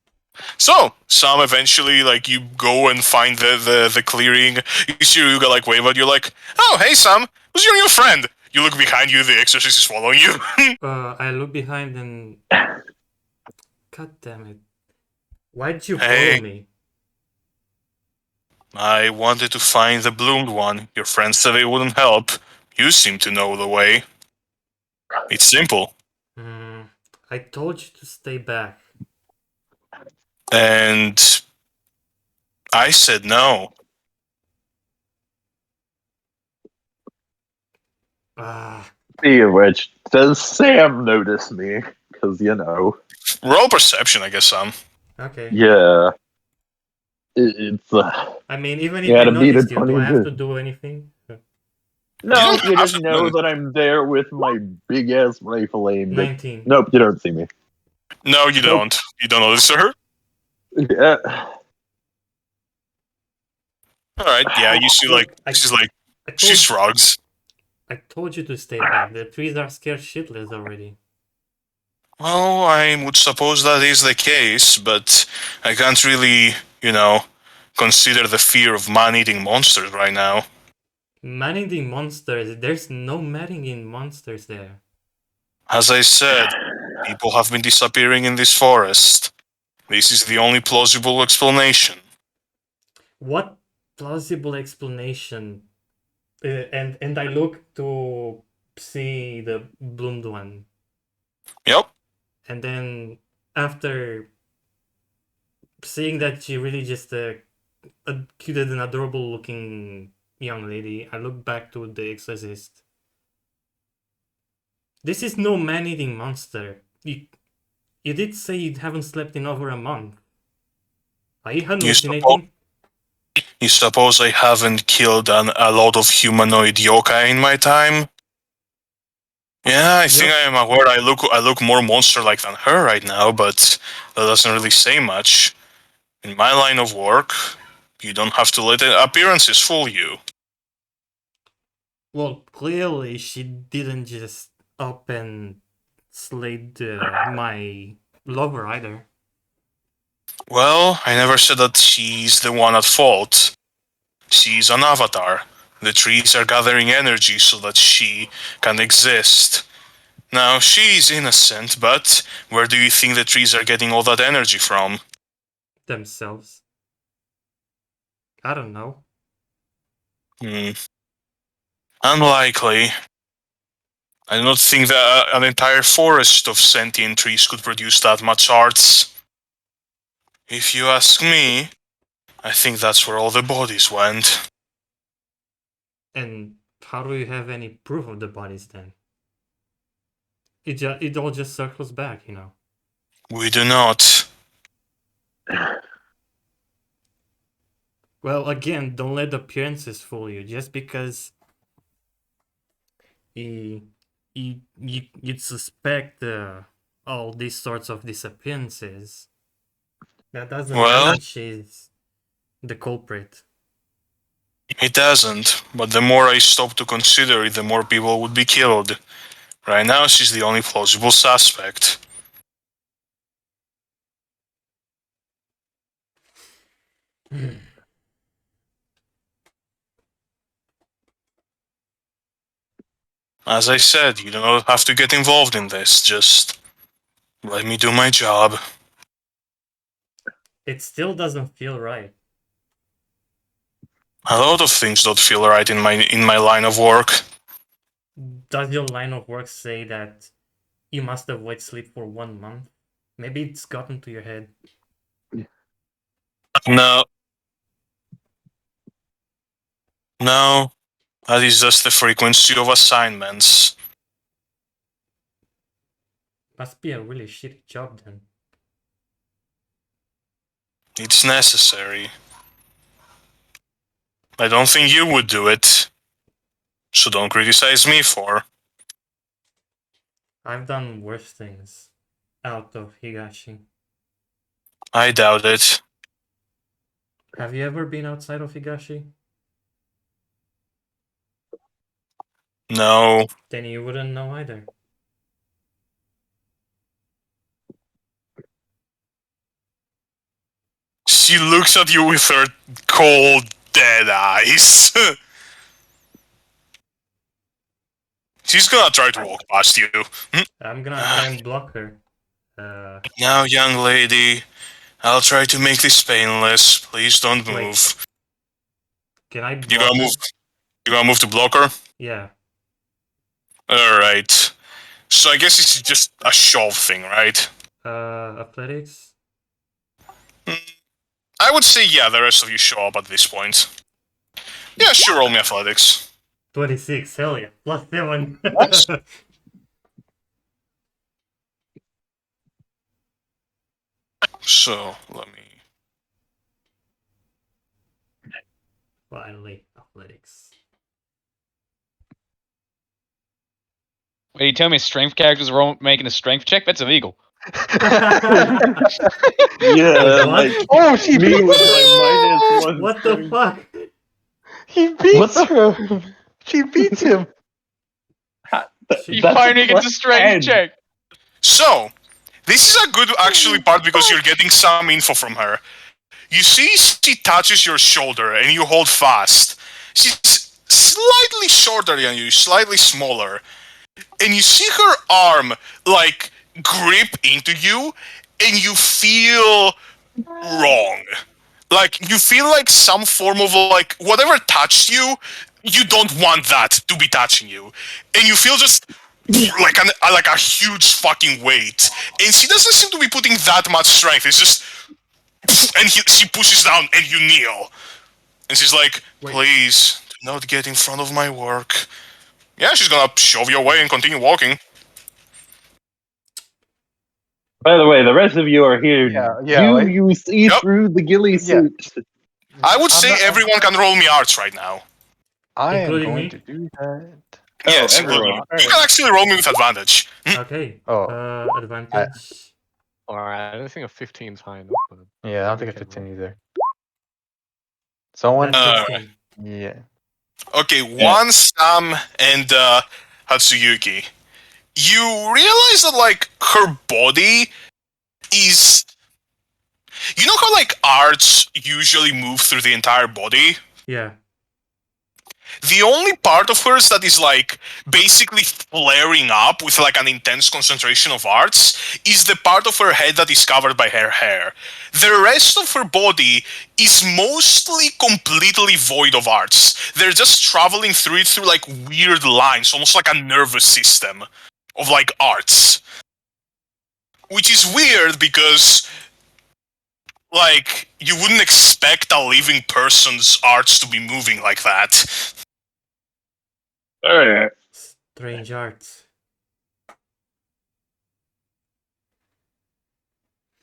So, Sam, eventually, like, you go and find the clearing. You see Ryuga, like, wave at you, like, oh, hey, Sam, who's your new friend? You look behind you, the exorcist is following you. I look behind and... God damn it. Why'd you Hey. follow me? I wanted to find the bloomed one. Your friends said it wouldn't help. You seem to know the way. It's simple. I told you to stay back. And I said no. Ah, Speaking of which, does Sam notice me? Because, you know. Roll perception, I guess, Sam. okay. Yeah. It's, I mean, even if Yeah, I to beat noticed it, you, do I have 22. to do anything? No, don't you have just to know do- that I'm there with my big ass rifle aimed at. 19. Nope, you don't see me. No, you Nope. don't. You don't notice her? Yeah. Alright, yeah, you see, like, she's like, she shrugs. I told you to stay back. The trees are scared shitless already. Well, I would suppose that is the case, but I can't really, consider the fear of man-eating monsters right now. Man-eating monsters. There's no man-eating monsters there. As I said, people have been disappearing in this forest. This is the only plausible explanation. What plausible explanation? And I look to see the bloomed one. Yep. And then after seeing that she really just a cute and adorable looking young lady, I look back to the exorcist. This is no man-eating monster. You did say you haven't slept in over a month. Are you hallucinating? You suppose I haven't killed a lot of humanoid yokai in my time? Yeah, I think I am aware I look more monster-like than her right now, but that doesn't really say much. In my line of work, you don't have to let the appearances fool you. Well, clearly she didn't just up and slay my lover either. Well, I never said that she's the one at fault. She's an avatar. The trees are gathering energy so that she can exist. Now, she's innocent, but where do you think the trees are getting all that energy from? Themselves. I don't know. Unlikely. I do not think that an entire forest of sentient trees could produce that much arts. If you ask me, I think that's where all the bodies went. And how do you have any proof of the bodies then? It all just circles back, you know. We do not. Well, again, don't let appearances fool you. Just because you'd suspect all these sorts of disappearances, that doesn't mean she's the culprit. It doesn't, but the more I stop to consider it, the more people would be killed. Right now, she's the only plausible suspect. As I said, you don't have to get involved in this, just let me do my job. It still doesn't feel right. A lot of things don't feel right in my line of work. does your line of work say that you must avoid sleep for 1 month? Maybe it's gotten to your head. No. No. That is just the frequency of assignments. Must be a really shitty job then. It's necessary. I don't think you would do it. So don't criticize me for. I've done worse things out of Higashi. I doubt it. Have you ever been outside of Higashi? No. Then you wouldn't know either. She looks at you with her cold, dead eyes. She's gonna try to walk past you. I'm gonna try and block her. Now, young lady, I'll try to make this painless. Please don't Wait. move. Can I block You gotta her? move. You gotta move to block her? Yeah. Alright. So I guess it's just a shove thing, right? Athletics? I would say, yeah, the rest of you show up at this point. Yeah, sure, roll me athletics. 26, hell yeah. +7. Nice. So, let me... Finally, athletics. Wait, you tell me strength characters are making a strength check? That's illegal. Yeah, What? like Oh, she me beat with him! my -1. What the fuck? He beats him! She beats him! He That's finally gets a +10. strength check. So, this is a good actually part because you're getting some info from her. You see she touches your shoulder and you hold fast. She's slightly shorter than you, slightly smaller. And you see her arm, like, grip into you, and you feel wrong. Like, you feel like some form of, like, whatever touched you, you don't want that to be touching you. And you feel just like a huge fucking weight. And she doesn't seem to be putting that much strength. It's just... And she pushes down and you kneel. And she's like, please, do not get in front of my work. Yeah, she's gonna shove you away and continue walking. By the way, the rest of you are here. Yeah, You see Yep. through the ghillie suit. I would say everyone can roll me arts right now. I am Including going me? to do that. Yes, everyone. including you can actually roll me with advantage. Okay. Oh. Advantage. Alright, I don't think a 15 is high enough. But Yeah, I don't think I 15 either. Someone? That's 16. Yeah. Okay, one, Sam, and Hatsuyuki. You realize that, like, her body is... You know how, like, arts usually move through the entire body? Yeah. The only part of hers that is, like, basically flaring up with, like, an intense concentration of arts is the part of her head that is covered by her hair. The rest of her body is mostly completely void of arts. They're just traveling through it through, like, weird lines, almost like a nervous system of, like, arts. Which is weird because... like, you wouldn't expect a living person's arts to be moving like that. Alright. Strange arts.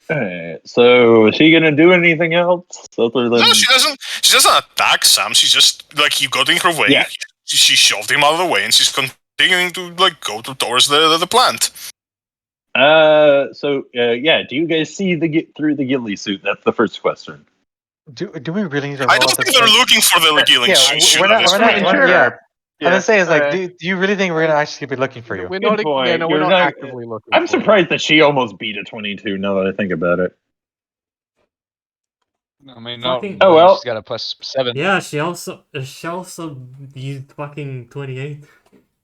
Alright. So is she gonna do anything else other than? No, she doesn't. She doesn't attack Sam. She's just like you got in her way. Yeah. She shoved him out of the way, and she's continuing to like go towards the plant. Yeah. Do you guys see through the ghillie suit? That's the first question. Do we really need to I roll don't at think this they're point? looking for the killing. Yeah, we're not, yeah. I'm gonna say is like, do you really think we're gonna actually be looking for you? We're Good not, point. yeah, no, we're You're not not- actively looking. I'm for surprised that she almost beat a 22. Now that I think about it. I mean, no. Fucking- Oh, well. She's got a +7. Yeah, she also used fucking 28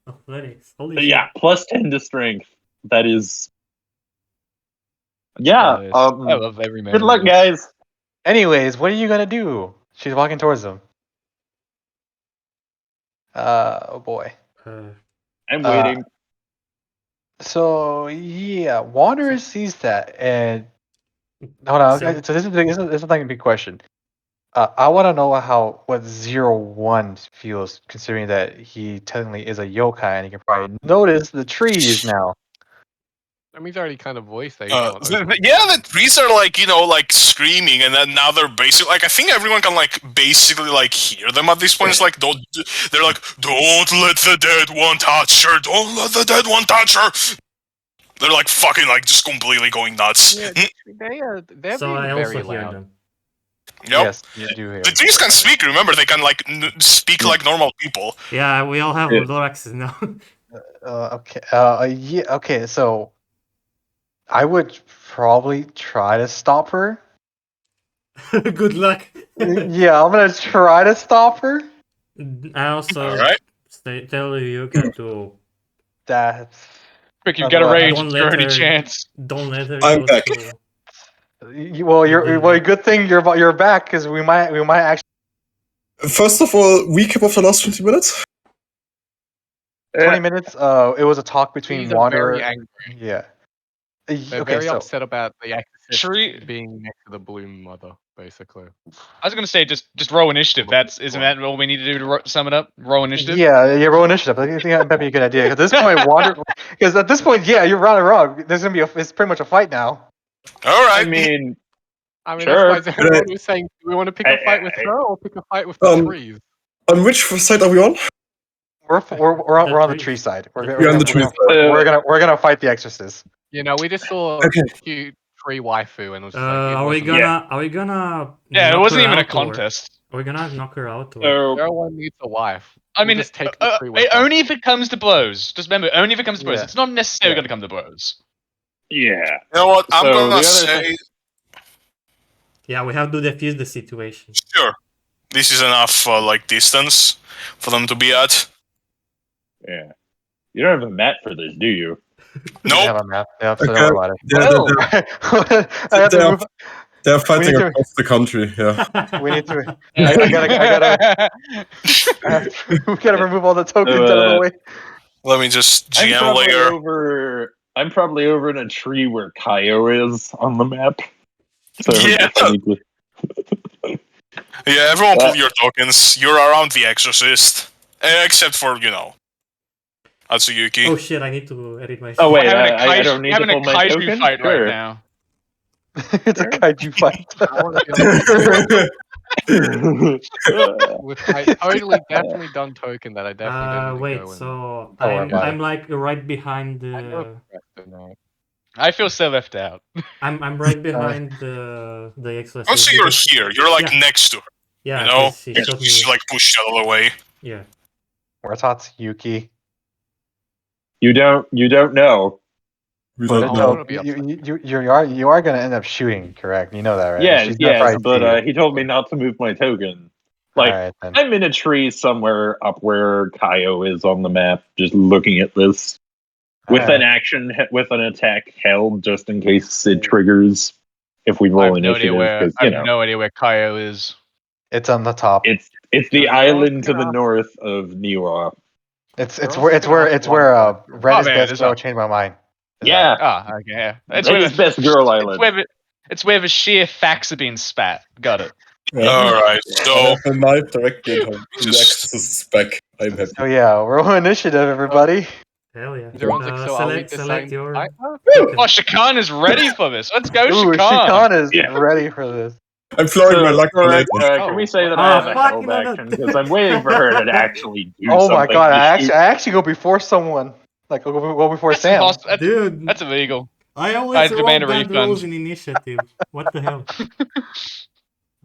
athletics. Holy But shit. yeah, +10 to strength. That is. Yeah. Nice. I love every man. Good luck, guys. Anyways, what are you gonna do? She's walking towards them. Oh boy. I'm waiting. So yeah, Wanderer sees that, and hold on. So- So this is like a big question. I want to know what 01 feels, considering that he technically is a yokai, and he can probably notice the trees now. I mean, he's already kind of voiced that. He can't Yeah, the trees are like, like screaming, and then now they're basically like, I think everyone can like basically like hear them at this point. It's like they're like, don't let the dead one touch her, don't let the dead one touch her. They're like fucking like just completely going nuts. Yeah, they're So being I also very hear loud. them. Yep. Yes, you do hear. The trees can speak. Remember, they can like speak like normal people. Yeah, we all have Yeah. Loraxes now. Okay. Yeah. Okay. So I would probably try to stop her. Good luck. Yeah, I'm gonna try to stop her. I also All right. tell Yuka to That's Quick, you've got a Well, rage. don't It's let your only her- chance. don't let her I'm go back. to. good thing you're back, because we might actually First of all, recap of the last 20 minutes. 20 minutes. It was a talk between Trees are Wanderer. very angry. Yeah. They're Okay, very so upset about the exorcist Tree- being next to the Bloom Mother, basically. I was gonna say just roll initiative. Isn't that what we need to do to sum it up? Roll initiative. yeah, roll initiative. I think that might be a good idea. At this point, because at this point, yeah, you're wrong. There's gonna be it's pretty much a fight now. All right. I mean, That's Sure. why everyone was saying, do we want to pick a fight with her or pick a fight with the trees? On which side are we on? We're on the trees. tree side. The We're on the tree side. We're gonna fight the exorcist. You know, we just saw Okay. a cute tree waifu and it was just like, it Are we wasn't- gonna? Are we gonna? Yeah, it knock wasn't her even a out, or- contest. Are we gonna knock her out? Or... so No one needs a wife. I We'll mean, just take the tree with us. only if it comes to blows. Just remember, only if it comes to blows. Yeah. It's not necessarily Yeah. going to come to blows. yeah. You know what? I'm So, the gonna other say thing- Yeah, we have to defuse the situation. sure. This is enough like distance for them to be at. Yeah. You don't have a map for this, do you? We Nope. have a map. Yeah, so Okay. don't worry about it. They're, I have to move. they're fighting to- across the country. Yeah. We need to. I gotta. We gotta remove all the tokens out of the way. Let me just I'm GM probably layer. over. I'm probably over in a tree where Kaio is on the map. So Yeah. I need to- Yeah, everyone pull your tokens. You're around the exorcist. Except for, Atsuyuki. Oh shit! I need to edit my. Oh, wait, We're having I don't need to having a pull my kaiju token? fight Sure. right now. It's a kaiju fight. I wanna be on with my totally definitely done token that I definitely didn't Wait. go in. So Don't worry about I'm like right behind I know the. it's no. I feel so left out. I'm right behind the exorcist. Don't say you're because- here. You're like Yeah. next to her. Yeah, You know? 'cause she showed me. She's like pushed out of the way. Yeah. Where's Hatsuyuki? You don't know. We But don't I know. wanna be upset. you are gonna end up shooting, correct? You know that, right? Yes, She's gonna yes, probably see but you. he told me not to move my token. Like, Alright, then. I'm in a tree somewhere up where Kaio is on the map, just looking at this. With Alright. an action, with an attack held, just in case it triggers. If we I roll have no idea initiative, where. 'cause, I you have know, no idea where Kaio is. It's on the top. it's the Yeah, you're island to the gonna- north of Niwa. It's They're where also gonna ask Red Oh, is man, best. it's So up. changed my mind. Yeah, Ah, okay. Yeah. Red is best girl island. It's where the sheer facts are being spat. Got it. Alright, I so have a knife directly into the Just- exorcist's back. I'm happy. So yeah, roll initiative, everybody. Hell yeah. Everyone's like, so are we select deciding your. to fight her? Oh, Shakan is ready for this. Let's go, Ooh, Shakan. Shikan is Yeah. ready for this. I'm flooring my luck Skorak, later. can we say that Oh, I have a fuck, held you know action? that- Because I'm waiting for her to actually do Oh something. my god, to shoot. I actually go before someone. Like go before That's Sam. impossible. Dude, That's illegal. I I always roll demand a bad refund. rolls in initiative. What the hell?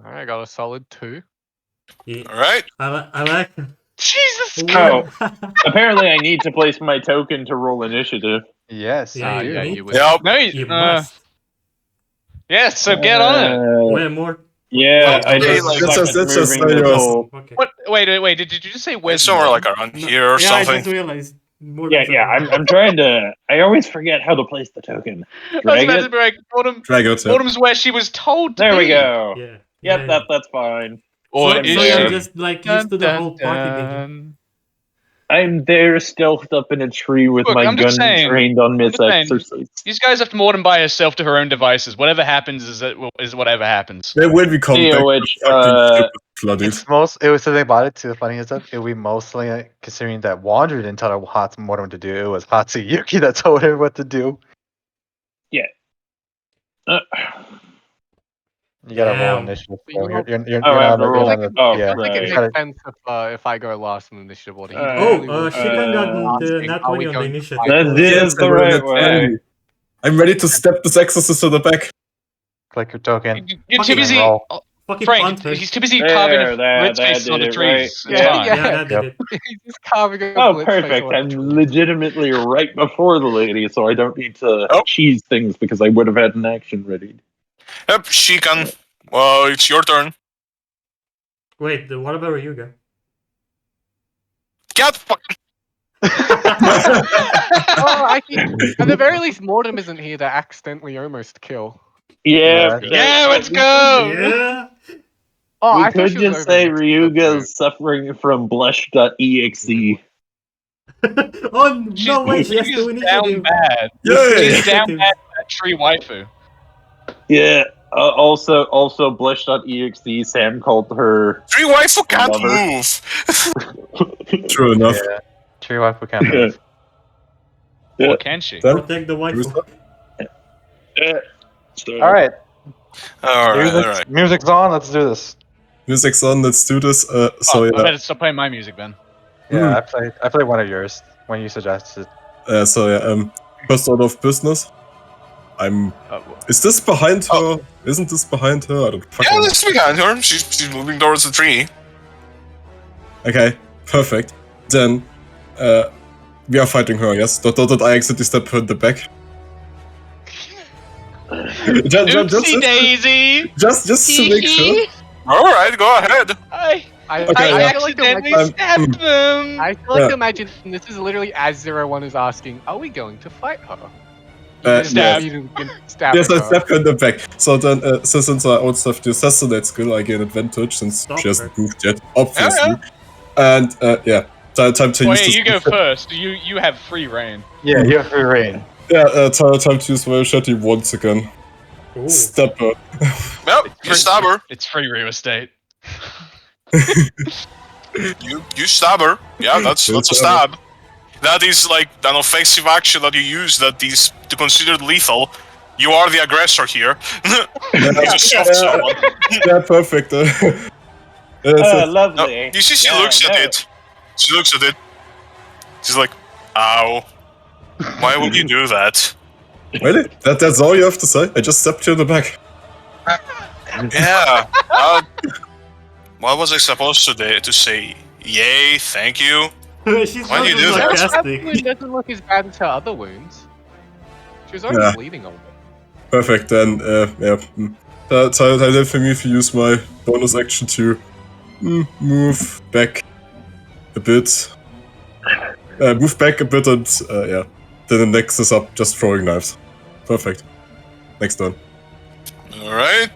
Alright, I got a solid 2. Yeah, alright. I like. Jesus. Oh. Apparently, I need to place my token to roll initiative. Yes, Yeah, you you do. need you would. Yep. No, You must. yeah. So get on it. Where more? Yeah, I Okay, just like, fucking let's just moving say this yours. whole. Okay. What? Wait. Did you just say where's It's somewhere more? like around here or Yeah, I something. just realized. More Yeah. I'm trying to. I always forget how to place the token. I was Drag about it. to be like, Autumn. Drag out. Yeah. Autumn's where she was told to There we be. go. Yeah. Yep, yeah. that's fine. Or so is you're she? just like used to the whole party being. I'm there, stealthed up in a tree with Look, my I'm gun just saying- trained on I'm just saying, mis-exercise. These guys left Morden by herself to her own devices. Whatever happens is whatever happens. Then when we come Yeah, back, which, the fucking ship is flooded. It's most. It was the thing about it too. The funny is that it would be mostly considering that Wander didn't tell Mortem what to do. It was Hatsuyuki that told her what to do. You gotta roll Damn. initiative. You So know- you're Oh, I have to you're roll. on the- Oh, yeah. I think it right. makes sense if I go last in the initiative order. He Oh, really was Shikan got the asking, nat are 20 we on the going to initiative. fight? That is the I rolled right a way. 20. I'm ready to step this exorcist to the back. Click your token. You're too Fucking busy. roll. Fucking Frank, punt her. he's too busy There, carving a that red face did on the it, trees. right? It's Yeah, fine. Yeah, that did it. He's just carving a Oh, blitz face perfect. on a I'm tree. legitimately right before the lady, so I don't need to Oh. cheese things because I would have had an action ready. Yep, she can. Well, it's your turn. Wait, what about Ryuga? Get fucking. Oh, I think, at the very least, Mortem isn't here to accidentally almost kill. Yeah, Yeah, let's go. Yeah. Oh, We I thought could she was just say over. Ryuga's suffering from blush.exe. Oh, She's, no way, she has she's to down initiative. bad. Yay! She's down bad for that tree waifu. Yeah. Also, blush.exe. Sam called her. Tree waifu can't Lover. move. True enough. Yeah. True wife we can't move. Yeah. Or can she? Then, Protect the waifu. All right. Alright. Music's on. Let's do this. music's on, let's do this. I So yeah, better stop playing my music, Ben. Yeah, I played one of yours when you suggested. first order of business. Is this behind her? Isn't this behind her? I don't fucking Yeah, know. let's behind her. She's moving towards the tree. Okay, perfect. Then, we are fighting her, yes? Did I accidentally step her in the back? Oopsie daisy! Just to make sure. Alright, go ahead. I Okay, I yeah. accidentally I'm- stabbed them! I feel like Yeah. to imagine this is literally as 01 is asking, are we going to fight her? Stab. Stab Yes, I her. stabbed her in the back. So then, since I also have the assassinate skill, I gain advantage since Stop she hasn't her. moved yet, obviously. Yeah, And, time to Oh use yeah, this. you go first. You have free reign. Yeah, you have free reign. Yeah, time to use my machete once again. Ooh. Stab her. Yep, you stab her. It's free real estate. You stab her. Yeah, that's a stab. That is like an offensive action that you use that is considered lethal. You are the aggressor here. You just shot someone. Yeah, perfect. Oh, No, lovely. you see, she Yeah, looks at no. it. She looks at it. She's like, "Ow! Why would you do that?" Really? That's all you have to say? I just stabbed you in the back. Yeah. What was I supposed to say? Yay! Thank you. She's Why do you fucking do that? That sarcastic. wound doesn't look as bad as her other wounds. She was already Yeah. bleeding a little. Perfect, then, time for me to use my bonus action to move back a bit. Move back a bit and, Then the next is up, just throwing knives. Perfect. Next one. Alright.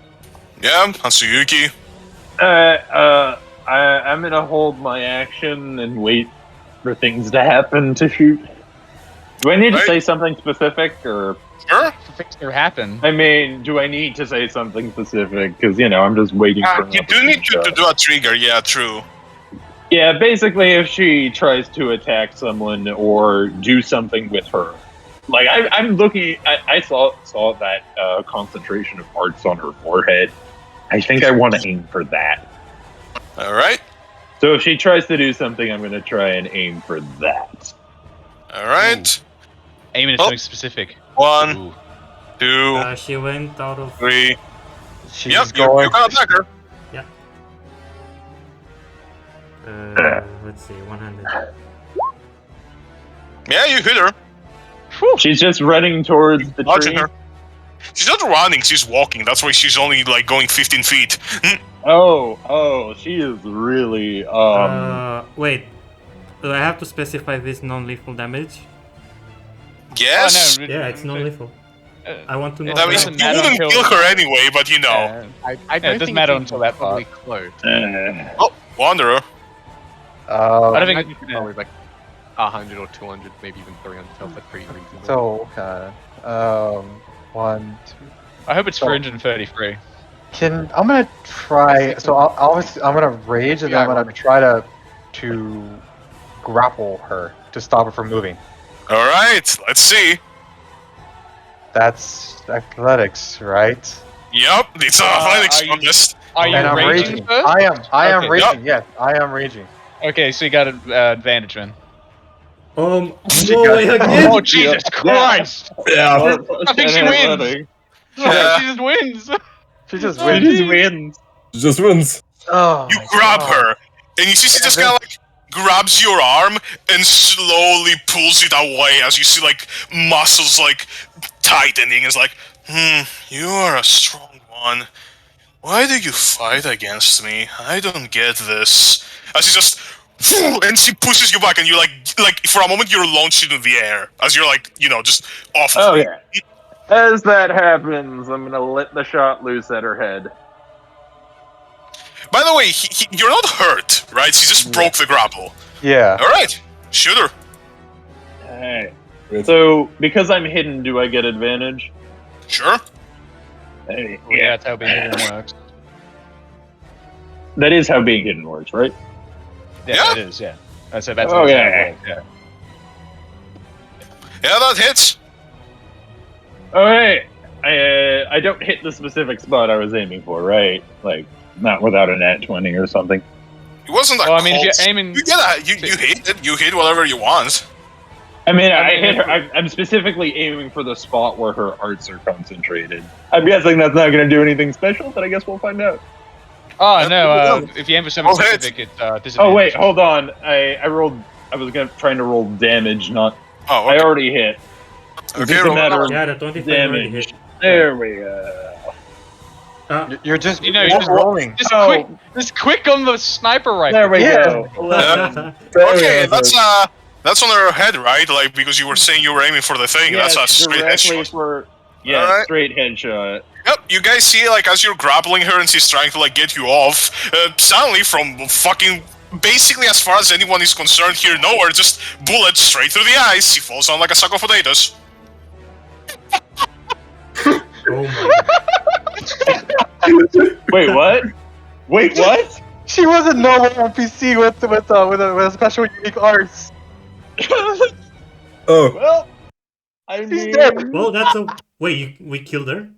Yeah, Hatsuyuki. I'm gonna hold my action and wait for things to happen to shoot. Do I need to Right. say something specific, or Sure. Things can happen. I mean, do I need to say something specific? Because I'm just waiting for. You do need to do a trigger, yeah, true. Yeah, basically, if she tries to attack someone or do something with her, like I'm looking, I saw that concentration of hearts on her forehead. I think I want to aim for that. Alright. So if she tries to do something, I'm going to try and aim for that. Alright. Aiming at Oh. something specific. 1, Ooh. 2, She went out of. 3. She's Yep, you going. can attack her. Let's see, 100. Yeah, you hit her. She's just running towards the Dodging tree. her. She's not running, she's walking. That's why she's only like going 15 feet. Oh, she is really. Wait. Do I have to specify this non-lethal damage? Yes. Oh, no, Yeah, it's non-lethal. I want to know. It I mean, doesn't you matter wouldn't until- kill her anyway, but you know. I Yeah, don't it doesn't think matter she's until that part. fully clothed. Wanderer. I don't think Imagine she's probably like 100 or 200, maybe even 300 health. That's pretty reasonable. So, 1, 2. I hope it's So- 333. I'm gonna try. So I'm gonna rage, and then I'm gonna ironic. try to grapple her to stop her from moving. All right, let's see. That's athletics, right? Yep, it's an athletics are you- contest. Are you And I'm raging raging. first? I am Okay. raging. Yes, I am raging. Okay, so you got an advantage then. No got- way again! Oh, Jesus Christ! Yeah. I think she wins. Yeah. She just wins. She just Oh, wins. geez. wins. She just wins. Oh, You my grab God. her, and you see she just kind of like grabs your arm and slowly pulls it away as you see like muscles like tightening. It's like, you are a strong one. Why do you fight against me? I don't get this. As she just, and she pushes you back, and you like for a moment you're launched into the air as you're like, just off. Of Oh me. yeah. As that happens, I'm gonna let the shot loose at her head. By the way, you're not hurt, right? She just broke the grapple. Yeah. All right, shoot her. Hey. Wait. So, because I'm hidden, do I get advantage? Sure. Hey, Yeah, that's how being hidden works. That is how being hidden works, right? Yeah, it is. Yeah. So that's Oh, how yeah. it works, yeah. Yeah, that hits. Oh, hey. I don't hit the specific spot I was aiming for, right? Like, not without a nat 20 or something. It wasn't that. Well, I mean, if cold. you're aiming, You hit it. You hit whatever you want. I mean, I I mean, hit her. I'm specifically aiming for the spot where her arts are concentrated. I'm guessing that's not going to do anything special, but I guess we'll find out. oh no, if you aim for something Well, hit. specific, it's disadvantage. Oh wait, hold on. I rolled. I was trying to roll damage, not. Oh, I okay. already hit. It's Okay, just a roll matter of Yeah, the 25 already damage. hit. There we go. You're just You know, you're you're just just- rolling. Just quick on the sniper rifle. There we Yeah. go. 11. Okay, that's on her head, right? Like because you were saying you were aiming for the thing. Yes, That's a straight directly headshot. for. Yeah, Alright. straight headshot. Yep, you guys see like as you're grappling her and she's trying to like get you off. Suddenly, from fucking basically as far as anyone is concerned here, nowhere, just bullet straight through the eyes. She falls down like a sack of potatoes. Oh my god. Wait, what? Wait, what? She was a normal NPC with a special unique arts. Oh, Well, I She's mean, dead. Well, that's a. Wait, we killed her?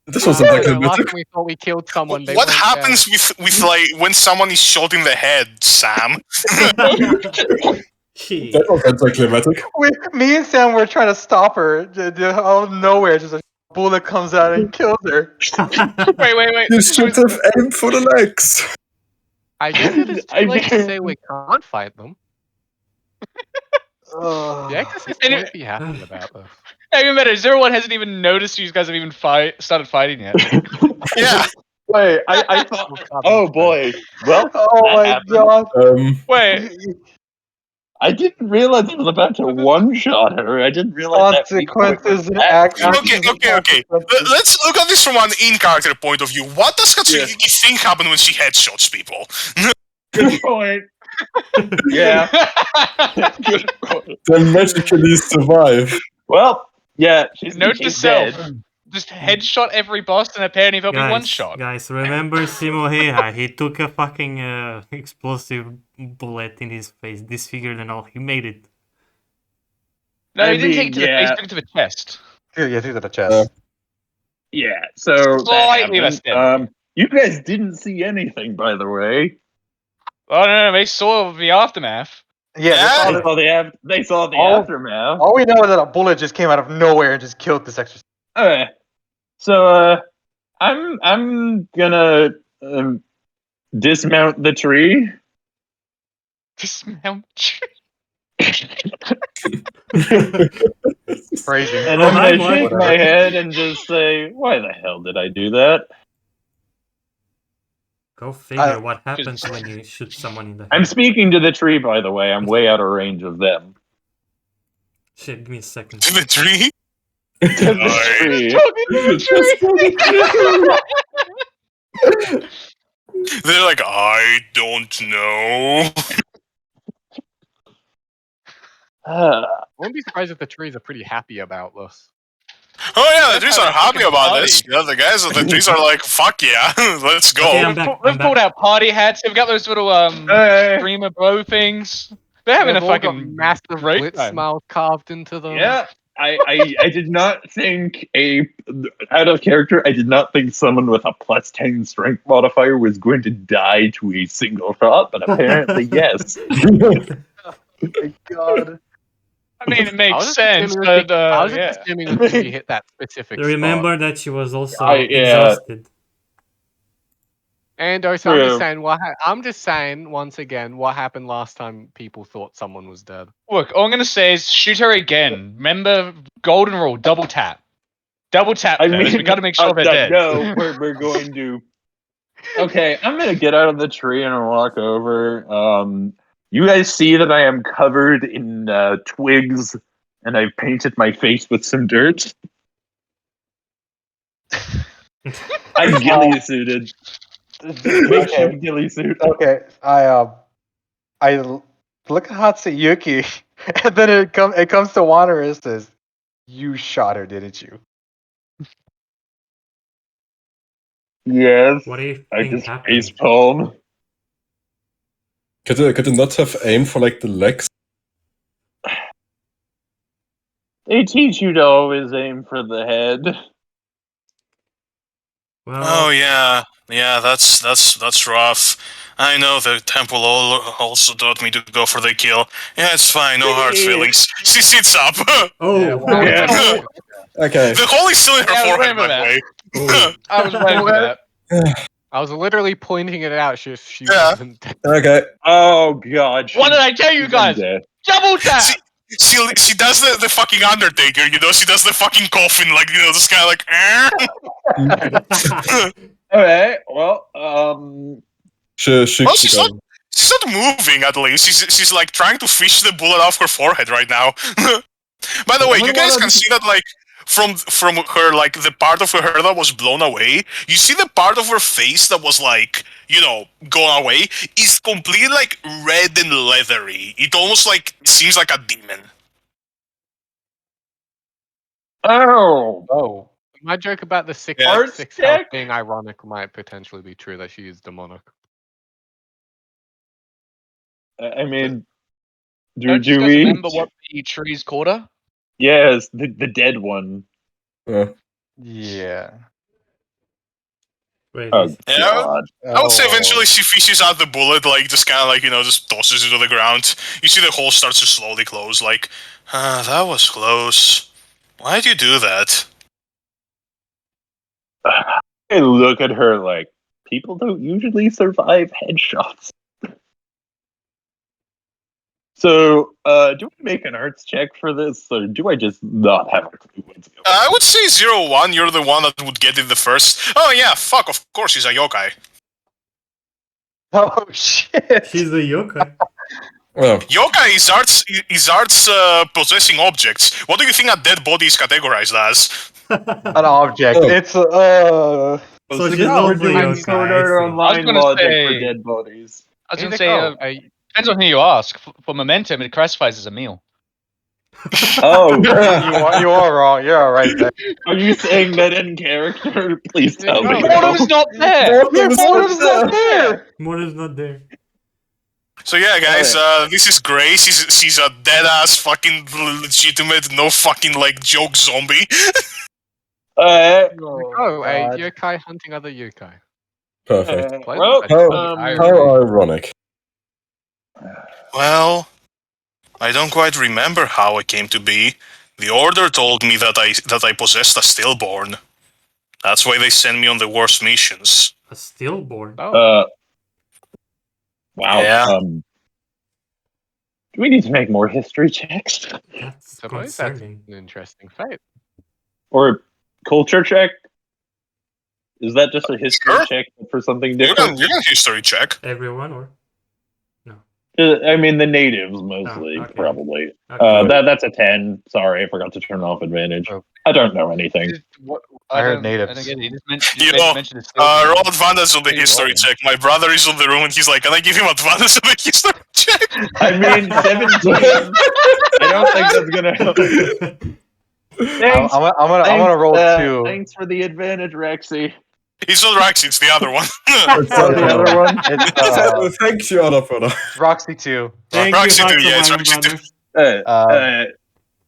this wasn't that Last climatic. time we thought we killed someone. They What went happens with like when someone is shot in the head, Sam? Shit. That was anticlimactic. Me and Sam were trying to stop her. Out of nowhere, just a bullet comes out and kills her. Wait. You should have aimed for the legs. I guess it is I too late to mean- say we can't fight them. The Exorcist Anyway- won't be happy about this. Hey, even better, everyone hasn't even noticed you guys have even started fighting yet. Yeah. wait, I thought. Oh boy. Well, Oh that my happened. god. Wait, I didn't realize I was about to one-shot her. I didn't realize that. Consequences and Act- actions. Okay. Let's look at this from an in-character point of view. What does Katsuki think happened when she headshots people? Good point. Yeah. Good point. They magically survive. Well, yeah. She's note to she's self: dead. just headshot every boss, and apparently they'll be one shot. Guys, remember Simo Heiha? He took a fucking explosive bullet in his face, disfigured and all. He made it. No, I he didn't take mean, it to the face, yeah. he took it to the chest. Yeah, through the chest. Yeah. So that Slightly less happened. You guys didn't see anything, by the way. Oh no, they saw the aftermath. Yeah, Yeah. They saw the Oh. aftermath. all we know is that a bullet just came out of nowhere and just killed this exorcist. Okay. So I'm gonna dismount the tree. Dismount. Crazy. And I'm Hi, gonna Mark. shake my head and just say, "Why the hell did I do that?" Go figure what happens when you shoot someone in the head. I'm speaking to the tree, by the way. I'm way out of range of them. Shit, give me a second. To the tree? To the tree. They're like, I don't know. I wouldn't be surprised if the trees are pretty happy about this. Oh yeah, the Let's trees have are a happy fucking about party. this. Yeah, the guys at the trees are like, fuck yeah, let's go. Okay, I'm back. They've I'm pulled back. out party hats. They've got those little streamer bow things. They're having They've a all got fucking massive great blitz time. smiles carved into them. Yeah, I did not think out of character. I did not think someone with a +10 strength modifier was going to die to a single shot, but apparently yes. Oh my god. I mean, it I makes was sense, assuming but I was yeah. assuming that she hit that specific Remember spot. that she was also Yeah. exhausted. And also, I'm just True. saying I'm just saying once again what happened last time people thought someone was dead. Look, all I'm gonna say is shoot her again. Remember, golden rule: double tap. Double tap I first. mean, We gotta make sure they're dead. No, we're going to. Okay, I'm gonna get out of the tree and walk over. You guys see that I am covered in twigs, and I've painted my face with some dirt. I'm ghillie suited. Makeshift ghillie suit. Okay, I look at Hatsuyuki, and then it comes to Wanderer and says, "You shot her, didn't you?" Yes, What do you I think just happened? face palm. Could you not have aim for like the legs? They teach you to always aim for the head. Well, Oh yeah, that's rough. I know the temple also taught me to go for the kill. Yeah, it's fine, no hard feelings. She sits up. oh, wow. Yeah. Okay. The hole is still in her Yeah, I was forehead, waiting by for the that. way. oh. I was ready for that. I was literally pointing it out. She Yeah. wasn't dead. Okay. Oh god. What did I tell you guys? Double tap. She does the fucking Undertaker, you know. She does the fucking coffin, like just kind of like. Alright, well, She Well, she's not moving. At least she's like trying to fish the bullet off her forehead right now. By the way, you guys can see that like from her like the part of her hair that was blown away. You see the part of her face that was like gone away is completely like red and leathery. It almost like seems like a demon. oh. My joke about the six Yeah. health Check. being ironic might potentially be true that she is demonic. I mean, Don't do you guys we? remember what the trees called her? Yes, the dead one. Yeah. Wait, Oh Yeah. god. I would say Oh. eventually she fishes out the bullet, like just kind of like just tosses it to the ground. You see the hole starts to slowly close. Like, that was close. Why'd you do that? I look at her like, people don't usually survive headshots. So, do we make an arts check for this, or do I just not have a clue what's going on? I would say 0-1. You're the one that would get it the first. Oh yeah, fuck. Of course, he's a yokai. Oh shit! she's a yokai. Well, Yokai is arts possessing objects. What do you think a dead body is categorized as? An object. Oh. It's So she's we're also a doing yokai, Sword I Art see. Online gonna logic say- for dead bodies. I was Here gonna they say, go. depends on who you ask. For momentum, it classifies as a meal. Oh, you are wrong. You're all right there. are you saying that in character? Please tell me. No. Mortem's not there. Mortem's not there. Mortem's not there. So yeah, guys, this is Grace. She's a dead ass fucking legitimate, no fucking like joke zombie. Uh, Oh, a God. yokai hunting other yokai. perfect. well, How ironic. Well, I don't quite remember how it came to be. The order told me that I possessed a stillborn. That's why they send me on the worst missions. A stillborn. Oh, wow. Yeah. Do we need to make more history checks That's suppose that's concerning. an interesting fate. or culture check? Is that just a history Sure. check for something You different? can history check. Everyone or? I mean, the natives mostly, okay. probably. Okay. That's a 10. Sorry, I forgot to turn off advantage. Oh. I don't know anything. I heard don't- natives. I don't get it. You You know, mentioned it's Roll advantage on the Hey, history rolling. check. My brother is on the room and he's like, can I give him advantage on the history check? I mean, 17. I don't think that's gonna help. Thanks. I'm gonna roll 2. Thanks for the advantage, Rexy. It's not Rax, it's the other one. It's Oh, the other one. It's Thank you, other brother. Roxy 2. Thank Roxy you, too, yeah, it's Hatsumaya Roxy too. brothers.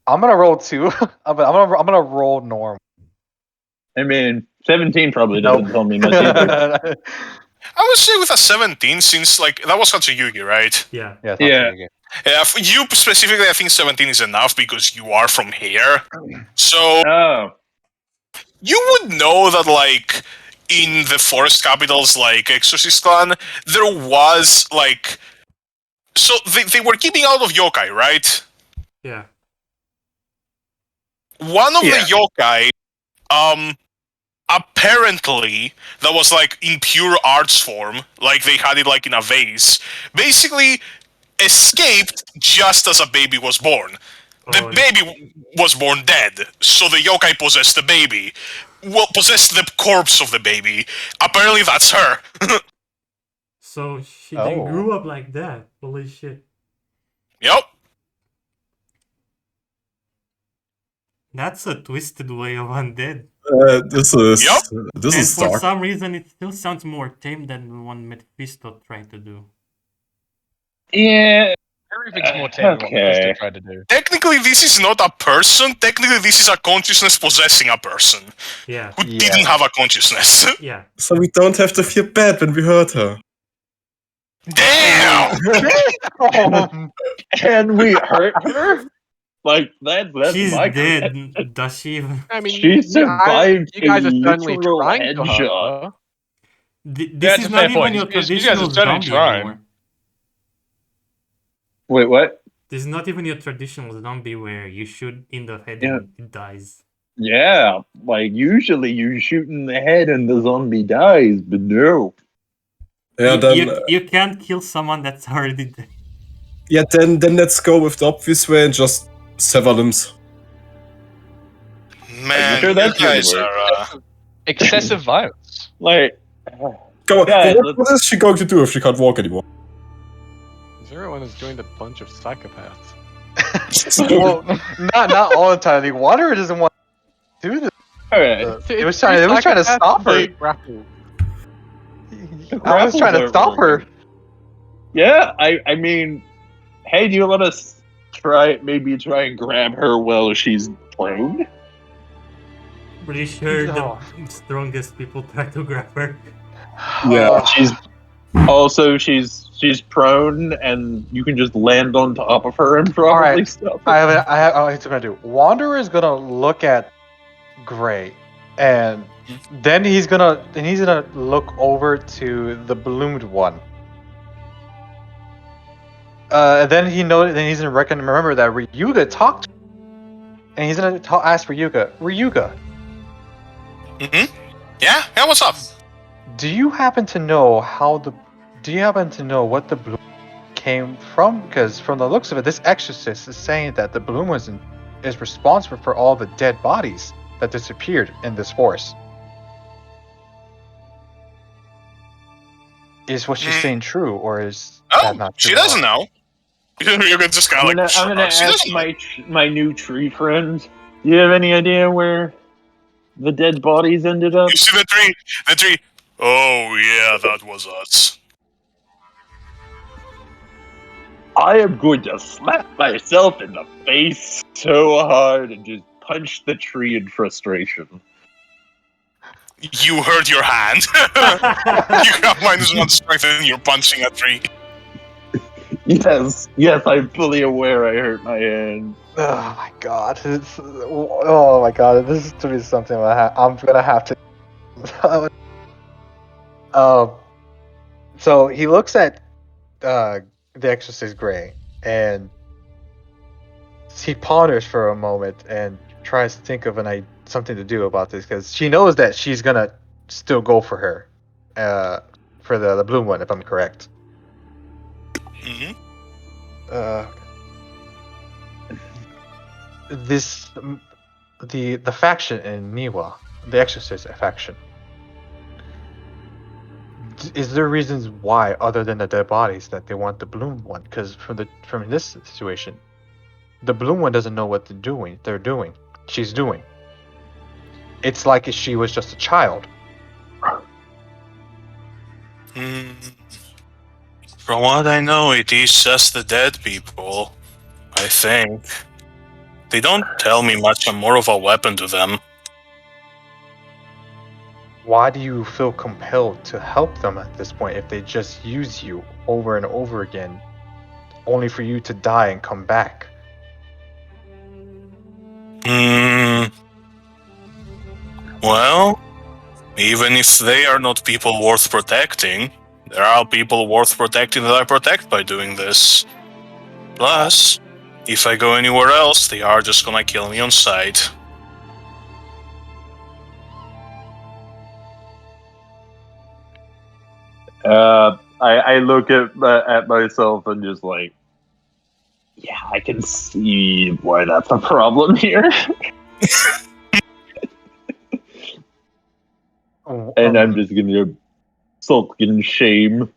I'm gonna roll 2. I'm gonna roll normal. I mean, 17 probably doesn't tell me much either. I would say with a 17, since like that was Hatsuyuki, right? Yeah. Yeah. Yeah. Yeah, for you specifically, I think 17 is enough because you are from here. So Oh. you would know that, like, in the forest capitals, like Exorcist Clan, there was like, so they were keeping out of yokai, right? Yeah. One of Yeah. the yokai, apparently that was like in pure arts form, like they had it like in a vase, basically escaped just as a baby was born. The Oh, baby was born dead, so the yokai possessed the baby. Well, possessed the corpse of the baby. Apparently that's her. so she then Oh. grew up like that. Holy shit. Yep. That's a twisted way of undead. This is Yep. this And is for dark. some reason, it still sounds more tame than what Mephisto tried to do. Yeah. Everything's more tame than what Mephisto Okay. tried to do. Technically, this is not a person. Technically, this is a consciousness possessing a person Yeah. who Yeah. didn't have a consciousness. Yeah. So we don't have to feel bad when we hurt her. Damn! And we hurt her? Like, that's She's my dead. Does she even? I mean, She survived you guys a are certainly literal trying to hurt headshot. her. This That's is a not fair even point. your You guys are traditional certainly zombie trying. anymore. Wait, what? This is not even your traditional zombie where you shoot in the head Yeah. and it dies. Yeah, like usually you shoot in the head and the zombie dies, but no. Yeah, You can't kill someone that's already dead. then let's go with the obvious way and just sever limbs. Man, sure you that's gonna guys work? are. Excessive violence. Like, Go. Guys, What is she going to do if she can't walk anymore? Everyone has joined a bunch of psychopaths. Well, not all the time. The Wanderer doesn't want to do this. alright. It was trying to stop her. Grapple. I was trying to stop her. Yeah, I mean, hey, do you let us maybe try and grab her while she's prone? Pretty sure No. the strongest people try to grab her. Yeah. She's prone, and you can just land on top of her and probably Alright. stop I her. have what I'm gonna do. Wanderer is gonna look at Gray, and then he's gonna look over to the ballooned one. Then he's gonna remember that Ryuga talked, to him, and he's gonna ask Ryuga. Mm-hmm. Yeah, what's up? Do you happen to know what the balloon came from? Because from the looks of it, this exorcist is saying that the balloon is responsible for all the dead bodies that disappeared in this forest. Is what she's saying true, or is that Oh, not true? she doesn't know. You can just kind I'm of like. gonna she ask doesn't know. my new tree friend. Do you have any idea where the dead bodies ended up? You see the tree? The tree. Oh yeah, that was us. I am going to slap myself in the face so hard and just punch the tree in frustration. You hurt your hand. You have -1 strength and you're punching a tree. Yes, I'm fully aware I hurt my hand. Oh my god! Oh my god! This is to be something I'm gonna have to. So he looks at the Exorcist Gray, and he ponders for a moment and tries to think of something to do about this, because she knows that she's gonna still go for her, for the blue one, if I'm correct. Mm-hmm. The faction in Niwa, the Exorcist faction. Is there reasons why, other than the dead bodies, that they want the bloom one? Because from this situation, The blue one doesn't know what she's doing. It's like if she was just a child. From what I know, it is just the dead people, I think. They don't tell me much. I'm more of a weapon to them. Why do you feel compelled to help them at this point if they just use you over and over again, only for you to die and come back? Well, even if they are not people worth protecting, there are people worth protecting that I protect by doing this. Plus, if I go anywhere else, they are just gonna kill me on sight. I look at myself and just like, yeah, I can see why that's a problem here. And I'm just gonna sulk in shame.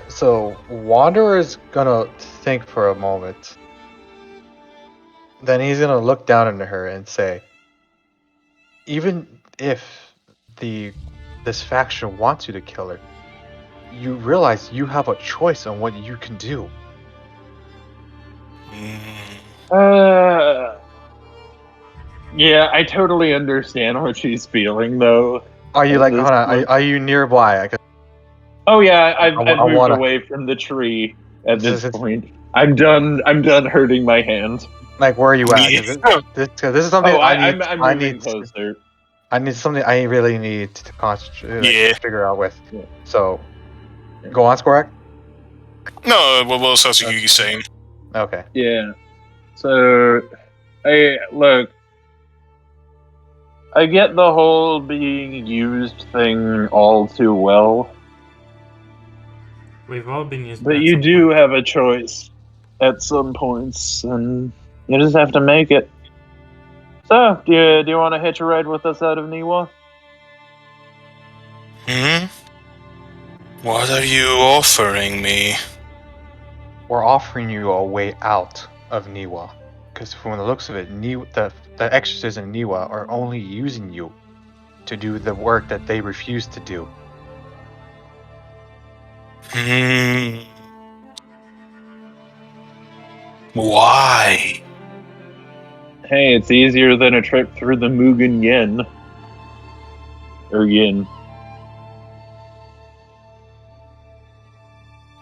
So Wanderer is gonna think for a moment. Then he's gonna look down into her and say, even if this faction wants you to kill her, you realize you have a choice on what you can do. Yeah, I totally understand what she's feeling, though. Are you like, hold on, are you nearby? Oh yeah, I've moved wanna- away from the tree at this point. I'm done hurting my hand. Like, where are you at? This is something I'm I moving need closer. I need something I really need to concentrate, Yeah. figure out with. Yeah. So, go on, Skorak. No, what else are you saying? Okay. Yeah. So, I get the whole being used thing all too well, We've all been used. but you do have a choice at some points, and you just have to make it. So, do you want to hitch a ride with us out of Niwa? What are you offering me? We're offering you a way out of Niwa. Because from the looks of it, the exorcists in Niwa are only using you to do the work that they refuse to do. Why? Hey, it's easier than a trip through the Mugen Yin. Or Yin.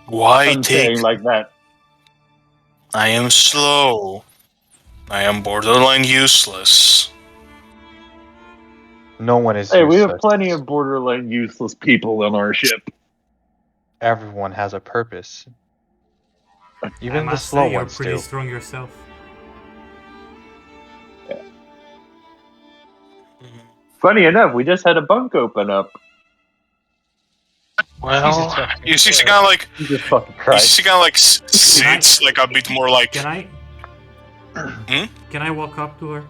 Why I'm saying like that. I am slow. I am borderline useless. No one is Hey, useless. we have plenty of borderline useless people on our ship. Everyone has a purpose. Even I the must slow say, you're ones pretty do. strong yourself. Funny enough, we just had a bunk open up. Well, you see, she kind of like, Jesus fucking you Christ. see, kind of like sits like a bit more like. Can I? Can I walk up to her?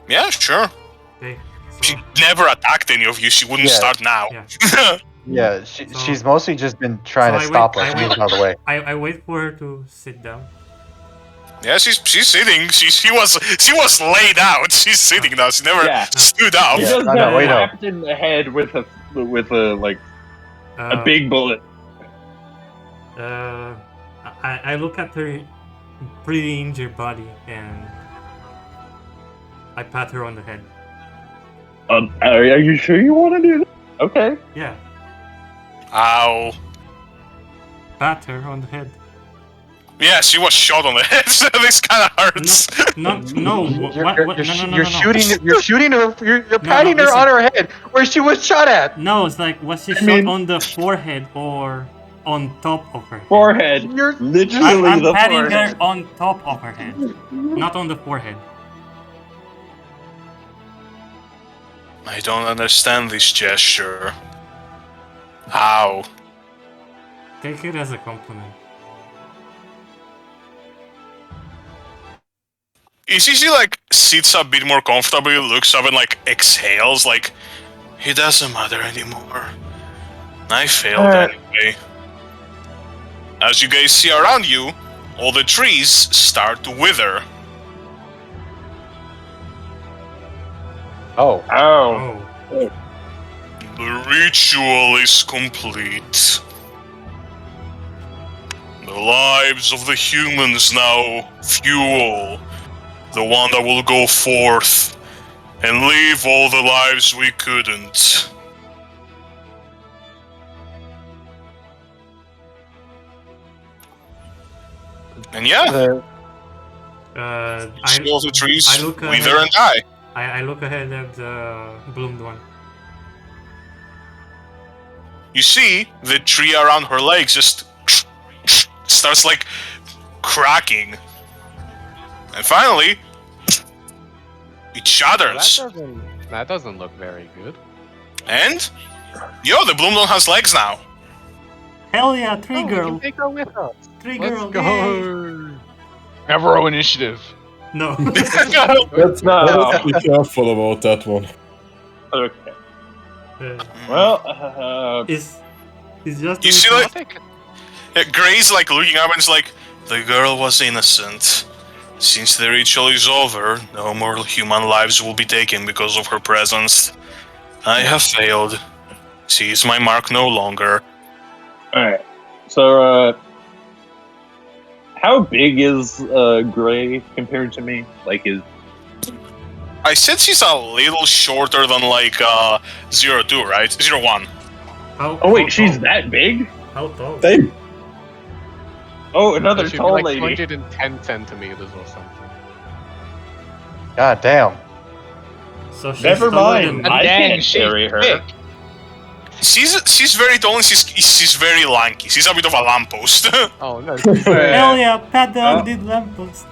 Yeah, sure. Okay. She never attacked any of you. She wouldn't Yeah. start now. Yeah. Yeah, she's mostly just been trying So to I stop wait- us I and wait- move out of the way. I wait for her to sit down. Yeah, she's sitting. She was laid out. She's sitting now. She never Yeah. stood up. He Yeah. just No, got wait, no. whacked in the head with a a big bullet. I look at her pretty injured body and I pat her on the head. Are you sure you want to do that? Okay. Yeah, Ow. pat her on the head. Yeah, she was shot on the head. So this kind of hurts. No. You're shooting her. You're patting her listen. on her head where she was shot at. No, it's like was she shot mean- on the forehead or on top of her head? Forehead. You're Literally I'm the patting forehead. her on top of her head, not on the forehead. I don't understand this gesture. How? Take it as a compliment. You see, she like sits a bit more comfortably, looks up and like exhales, like it doesn't matter anymore. I failed anyway. As you guys see around you, all the trees start to wither. Oh, Oh. Oh. The ritual is complete. The lives of the humans now fuel the one that will go forth and live all the lives we couldn't. And yeah, all the trees I look wither ahead. and die. I look ahead at the bloomed one. You see the tree around her legs just starts like cracking. And finally, it shatters. That doesn't look very good. And, the bloom one has legs now. Hell yeah, tree We girl. can take her with us. Tree Let's girl. go. Ever initiative. No. That's not Let's how. be careful about that one. Okay. Uh, Well, it's just. You see, I'll like, take it. Gray's like looking up and it's like, the girl was innocent. Since the ritual is over, no more human lives will be taken because of her presence. I have failed. She is my mark no longer. alright. So, how big is Gray compared to me? Like, is I said she's a little shorter than like 02, right? 01. oh wait, she's that big? How tall? Same. Oh, another She'd be tall like lady. 210 centimeters or something. god damn. So she's Never taller mind. than- I Dang, can't she's carry her. thick. She's very tall and she's very lanky. She's a bit of a lamppost. Oh no. Hell yeah, Pat the Oh. Ugly Lamppost.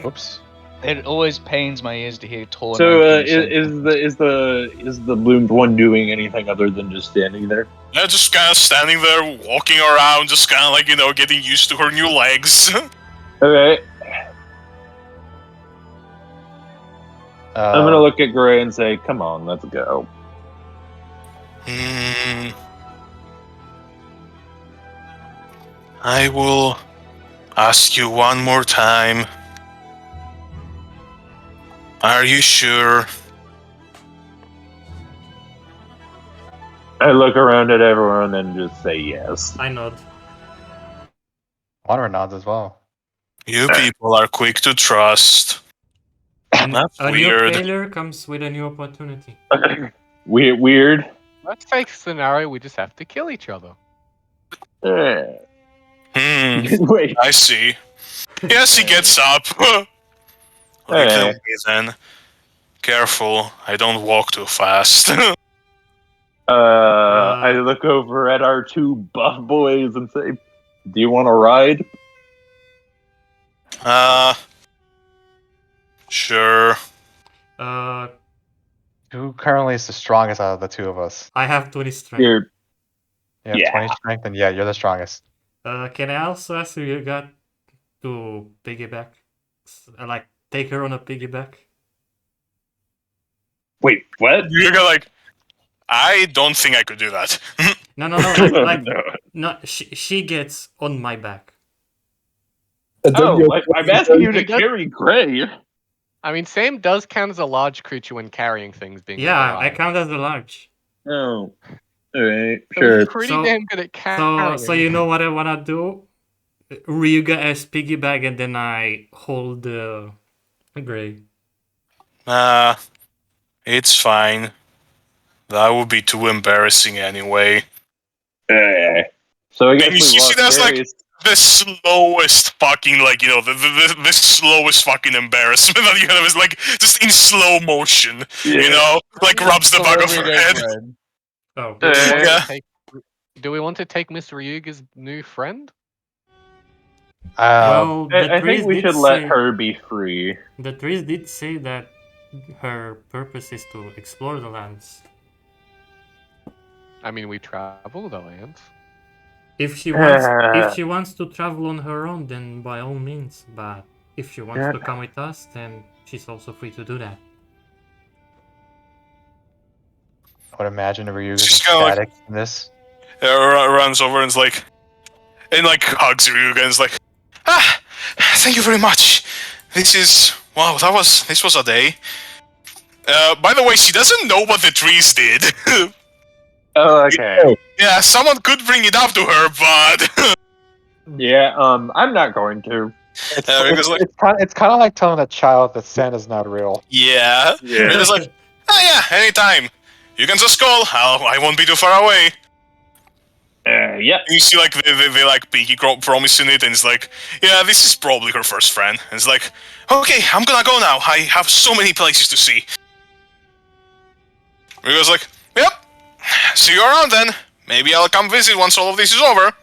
Oops. It always pains my ears to hear tall. So, and lanky is the bloomed one doing anything other than just standing there? Yeah, just kind of standing there, walking around, just kind of like, getting used to her new legs. Okay, I'm gonna look at Gray and say, "Come on, let's go." I will ask you one more time. Are you sure? I look around at everyone and just say yes. I nod. Wanderer nods as well. You people are quick to trust. That's A new weird. failure comes with a new opportunity. Weird. Let's take a scenario we just have to kill each other. Eh. Wait. I see. Yes, he gets up. Okay, then. Careful, I don't walk too fast. I look over at our two buff boys and say, "Do you want to ride?" Sure. Who currently is the strongest out of the two of us? I have 20 strength. Here, You have Yeah. 20 strength, and yeah, you're the strongest. Can I also ask you got to piggyback? Like, take her on a piggyback? wait, what? You're like, I don't think I could do that. No, like No. no, she gets on my back. And then Oh, you're- I'm asking you to You got- carry Gray. I mean, same does count as a large creature when carrying things. Being Yeah, I alive. count as a large. Oh, alright, So sure. he's pretty So- damn good at carrying. So you know what I wanna do? Ryuga as piggyback, and then I hold the Gray. It's fine. That would be too embarrassing anyway. So I guess And we you see lost that's like- Gary's- The slowest fucking, the slowest fucking embarrassment that you have is like just in slow motion, like rubs the back of her head. Oh, Yeah. Do we want to take Miss Ryuga's new friend? well, the I trees think we did should let say- her be free. The trees did say that her purpose is to explore the lands. I mean, we travel the lands. If she wants to travel on her own, then by all means. But if she wants to come with us, then she's also free to do that. I would imagine Ryuga is She's kinda like- ecstatic in this. Runs over and is like, and like hugs you again. It's like, thank you very much. This was a day. By the way, she doesn't know what the trees did. Oh, okay. Yeah, someone could bring it up to her, but Yeah, I'm not going to. It's kind of like telling a child that Santa's not real. yeah. Yeah. And it's like, yeah, anytime. You can just call. I won't be too far away. Yeah. And you see, like, they like Pinky promising it, and it's like, yeah, this is probably her first friend. And it's like, okay, I'm gonna go now. I have so many places to see. He was like, yep, see you around then. Maybe I'll come visit once all of this is over.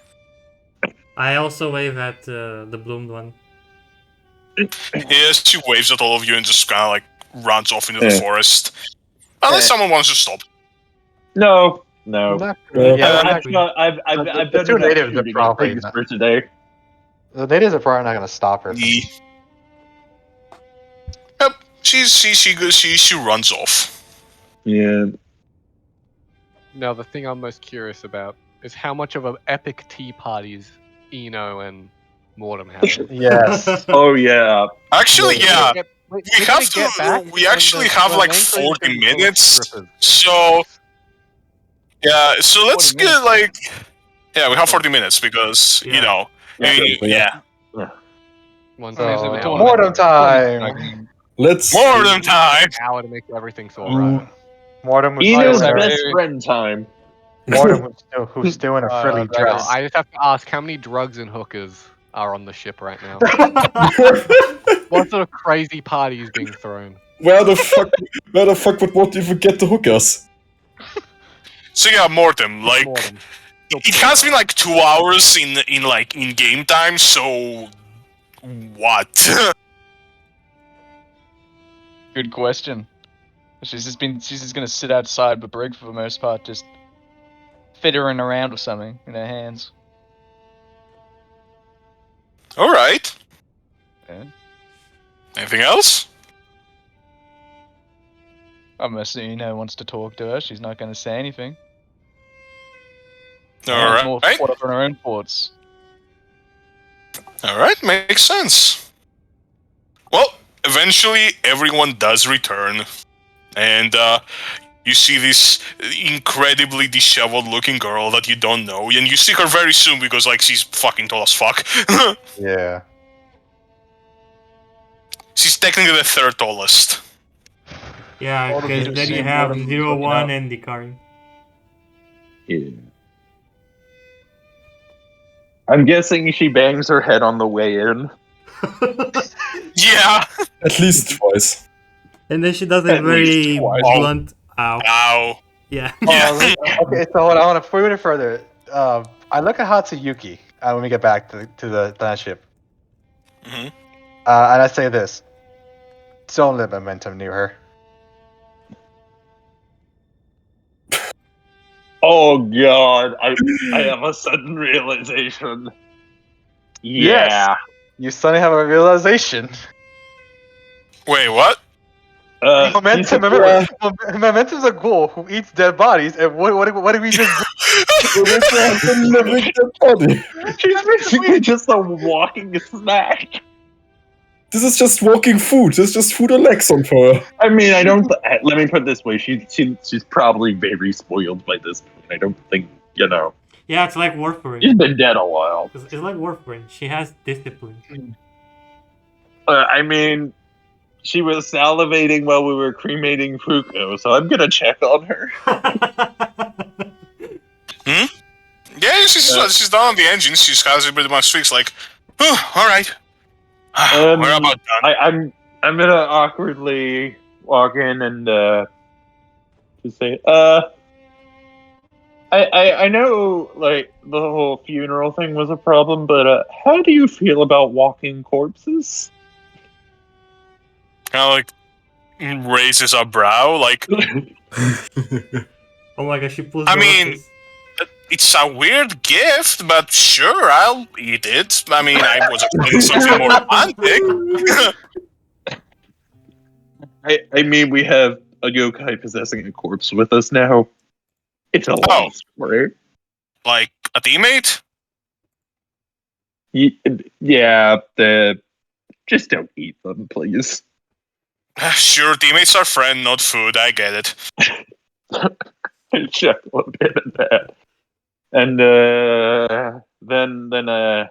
I also wave at the bloomed one. Yes, she waves at all of you and just kind of like runs off into the forest. Unless someone wants to stop. No. Yeah, I've done the two enough natives are shooting probably things not- for today. The natives are probably not going to stop her. Yep, she runs off. Yeah. Now, the thing I'm most curious about is how much of an epic tea parties Eno and Mortem have. Yes. Oh yeah. Actually, yeah. We We actually have like 40 minutes. So yeah, so let's 40 get like we have 40 minutes because you know yeah. One So, Mortem time. Let's More than time. hour to make everything so right. Mortem was Eno's still there. best friend time. Mortem who's still in a frilly Now, dress. I just have to ask, how many drugs and hookers are on the ship right now? What sort of crazy party is being thrown? Where the fuck would Mortem even get the hookers? So yeah, Mortem, like Mortem. it has been like 2 hours in game time. So what? Good question. She's just gonna sit outside with Brig for the most part, just fiddling around with something in her hands. All right. Yeah. Anything else? Unless wants to talk to her, she's not gonna say anything. All right. More caught up in her own thoughts. All right, makes sense. Well, eventually everyone does return, and you see this incredibly disheveled-looking girl that you don't know, and you see her very soon because like she's fucking tall as fuck. Yeah. She's technically the third tallest. Yeah, All the because videos then you seen have Mortem 0, looking 1 up. and Dikari. Yeah. I'm guessing she bangs her head on the way in. Yeah. At least twice. And then she does a At very least twice. blunt ow. Ow. Yeah. Yeah. Okay, so hold on, I want to put it further. I look at Hatsuyuki when we get back to the ship. Mhm. And I say this. Don't let momentum near her. Oh god, I have a sudden realization. Yeah. Yes. You suddenly have a realization. Wait, what? Momentum, remember, Momentum's a ghoul who eats dead bodies, and what did we just Living dead body. She's basically just a walking snack. This is just walking food. There's just food on legs on her. I mean, I don't. Let me put it this way: she's probably very spoiled by this point. I don't think Yeah, it's like warfarin. she's been dead a while. It's like warfarin. She has discipline. I mean, she was salivating while we were cremating Fuko, so I'm gonna check on her. Yeah, she's done on the engine. She's has it pretty much fixed. Like, all right. We're about done. I'm gonna awkwardly walk in and just say, I know like the whole funeral thing was a problem, but how do you feel about walking corpses? Kind of like raises a brow. Like, Oh my gosh, she pulls I the mean- horses. it's a weird gift, but sure, I'll eat it. I mean, I was expecting something more romantic. I mean, we have a yokai possessing a corpse with us now. It's a long story. Like a teammate? Yeah, just don't eat them, please. Sure, teammates are friend, not food. I get it. I chuckle a bit at that. And then I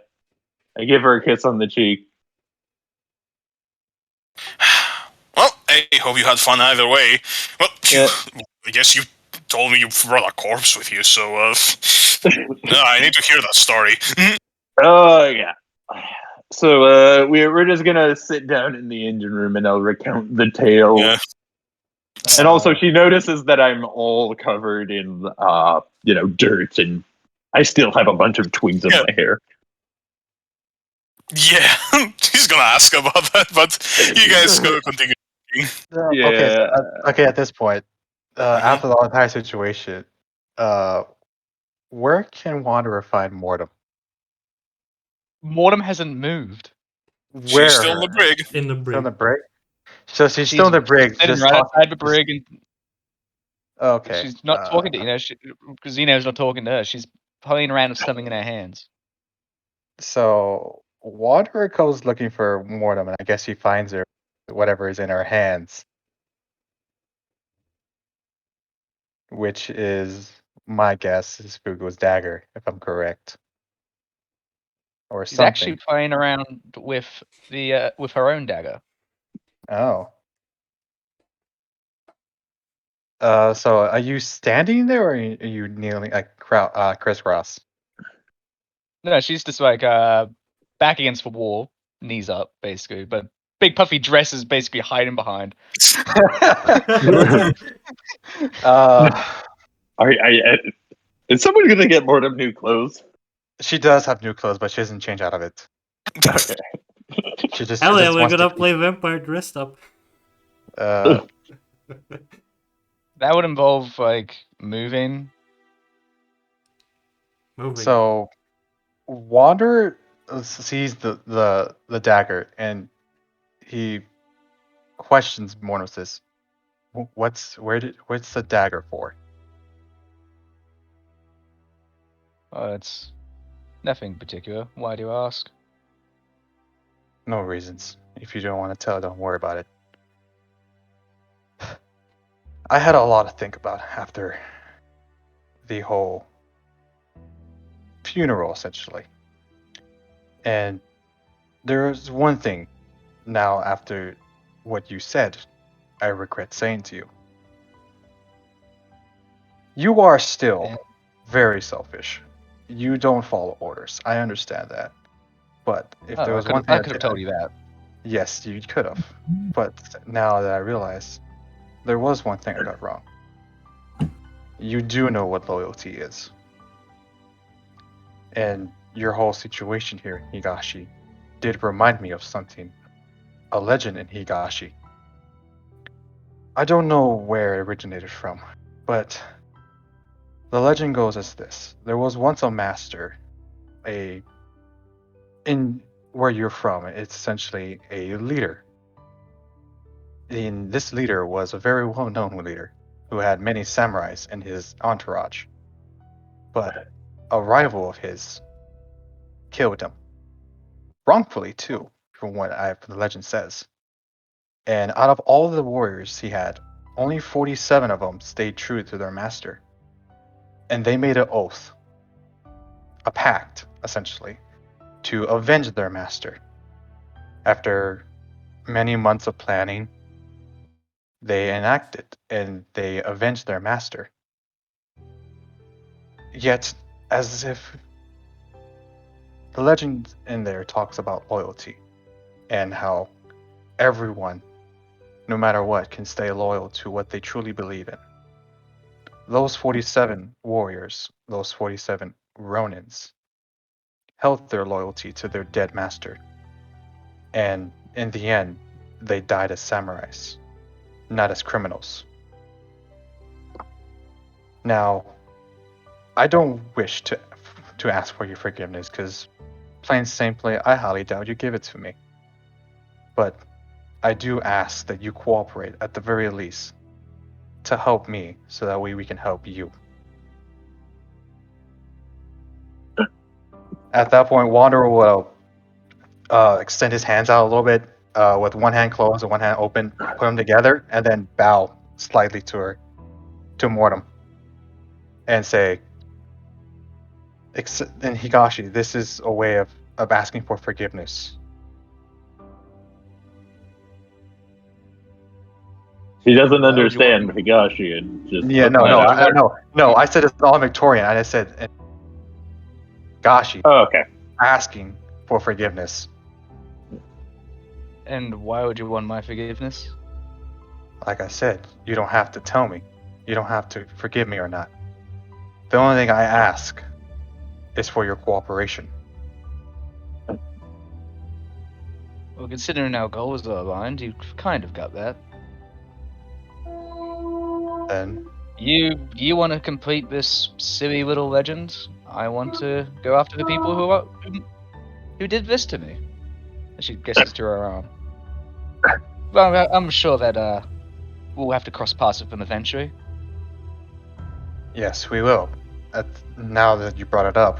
give her a kiss on the cheek. Well, I hope you had fun either way. Well, Yeah. I guess you told me you brought a corpse with you, so no, I need to hear that story. Oh yeah. So we're just gonna sit down in the engine room and I'll recount the tale. Yeah. And also, she notices that I'm all covered in dirt, and I still have a bunch of twigs in my hair. Yeah, he's gonna ask about that, but you guys go continue. Yeah. Okay, at this point, after the entire situation, where can Wanderer find Mortem? Mortem hasn't moved. Where? She's still in the brig. In the Still in the brig. brig? So she's still in the brig. Sitting Just right talking. outside the brig, and Okay. she's not talking to because Zeno's not talking to her. She's playing around with something in her hands. So Wanderer goes looking for Mortem, and I guess he finds her, whatever is in her hands, which is my guess is Fugo's dagger, if I'm correct, or She's something. actually playing around with with her own dagger. Oh. So are you standing there, or are you kneeling, like crisscross? No, she's just like back against the wall, knees up, basically. But big puffy dress is basically hiding behind. Is someone gonna get Mortem new clothes? She does have new clothes, but she doesn't change out of it. Okay. She just Hell she yeah, just we're wants gonna to play vampire dressed up. That would involve like moving. Moving. So Wander sees the dagger, and he questions Mortem. Says, what's the dagger for? It's nothing particular. Why do you ask? No reasons. If you don't want to tell, don't worry about it. I had a lot to think about after the whole funeral, essentially. And there's one thing now, after what you said, I regret saying to you. You are still very selfish. You don't follow orders. I understand that. But if there was one thing I could have told you that. yes, you could have. But now that I realize, there was one thing I got wrong. You do know what loyalty is. And your whole situation here in Higashi did remind me of something. A legend in Higashi. I don't know where it originated from, but the legend goes as this. There was once a master, in where you're from, it's essentially a leader. And this leader was a very well-known leader who had many samurais in his entourage. But a rival of his killed him. Wrongfully, too, from what the legend says. And out of all the warriors he had, only 47 of them stayed true to their master. And they made an oath, a pact, essentially, to avenge their master. After many months of planning, they enacted and they avenged their master. Yet, as if the legend in there talks about loyalty and how everyone, no matter what, can stay loyal to what they truly believe in. Those 47 warriors, those 47 Ronins, held their loyalty to their dead master. And in the end, they died as samurais, not as criminals. Now, I don't wish to ask for your forgiveness, because plain simply, I highly doubt you give it to me. But I do ask that you cooperate at the very least to help me, so that way we can help you. At that point, Wanderer will extend his hands out a little bit, with one hand closed and one hand open, put them together, and then bow slightly to Mortem, and say, "And Higashi, this is a way of asking for forgiveness." He doesn't Why would you want understand Higashi and just Yeah, no. I said it's all Victorian. I just said Higashi Oh, okay. asking for forgiveness. And why would you want my forgiveness? Like I said, you don't have to tell me. You don't have to forgive me or not. The only thing I ask is for your cooperation. Well, considering our goals are aligned, you kind of got that. Then You want to complete this silly little legend. I want to go after the people who did this to me. And she gestures to her arm. Well, I'm sure that we'll have to cross paths with them eventually. yes, we will. Now that you brought it up,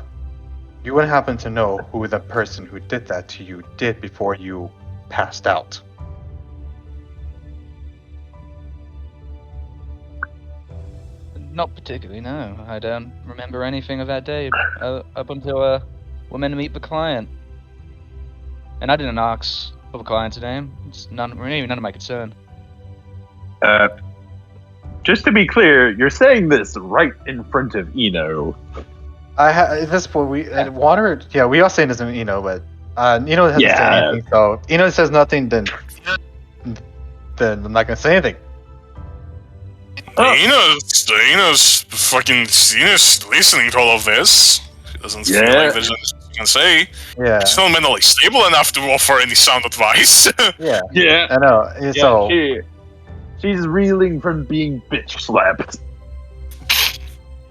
you wouldn't happen to know who the person who did that to you did before you passed out. Not particularly, no. I don't remember anything of that day up until we're meant to meet the client. And I didn't ask for the client's name. It's really none of my concern. Just to be clear, you're saying this right in front of Eno. At this point, Water. Yeah, we all say this, but Eno hasn't said anything. So if Eno says nothing, then I'm not gonna say anything. Ina's listening to all of this. She doesn't feel like there's anything she can say. Yeah. She's not mentally stable enough to offer any sound advice. Yeah. Yeah. I know. Yeah, So she's reeling from being bitch slapped.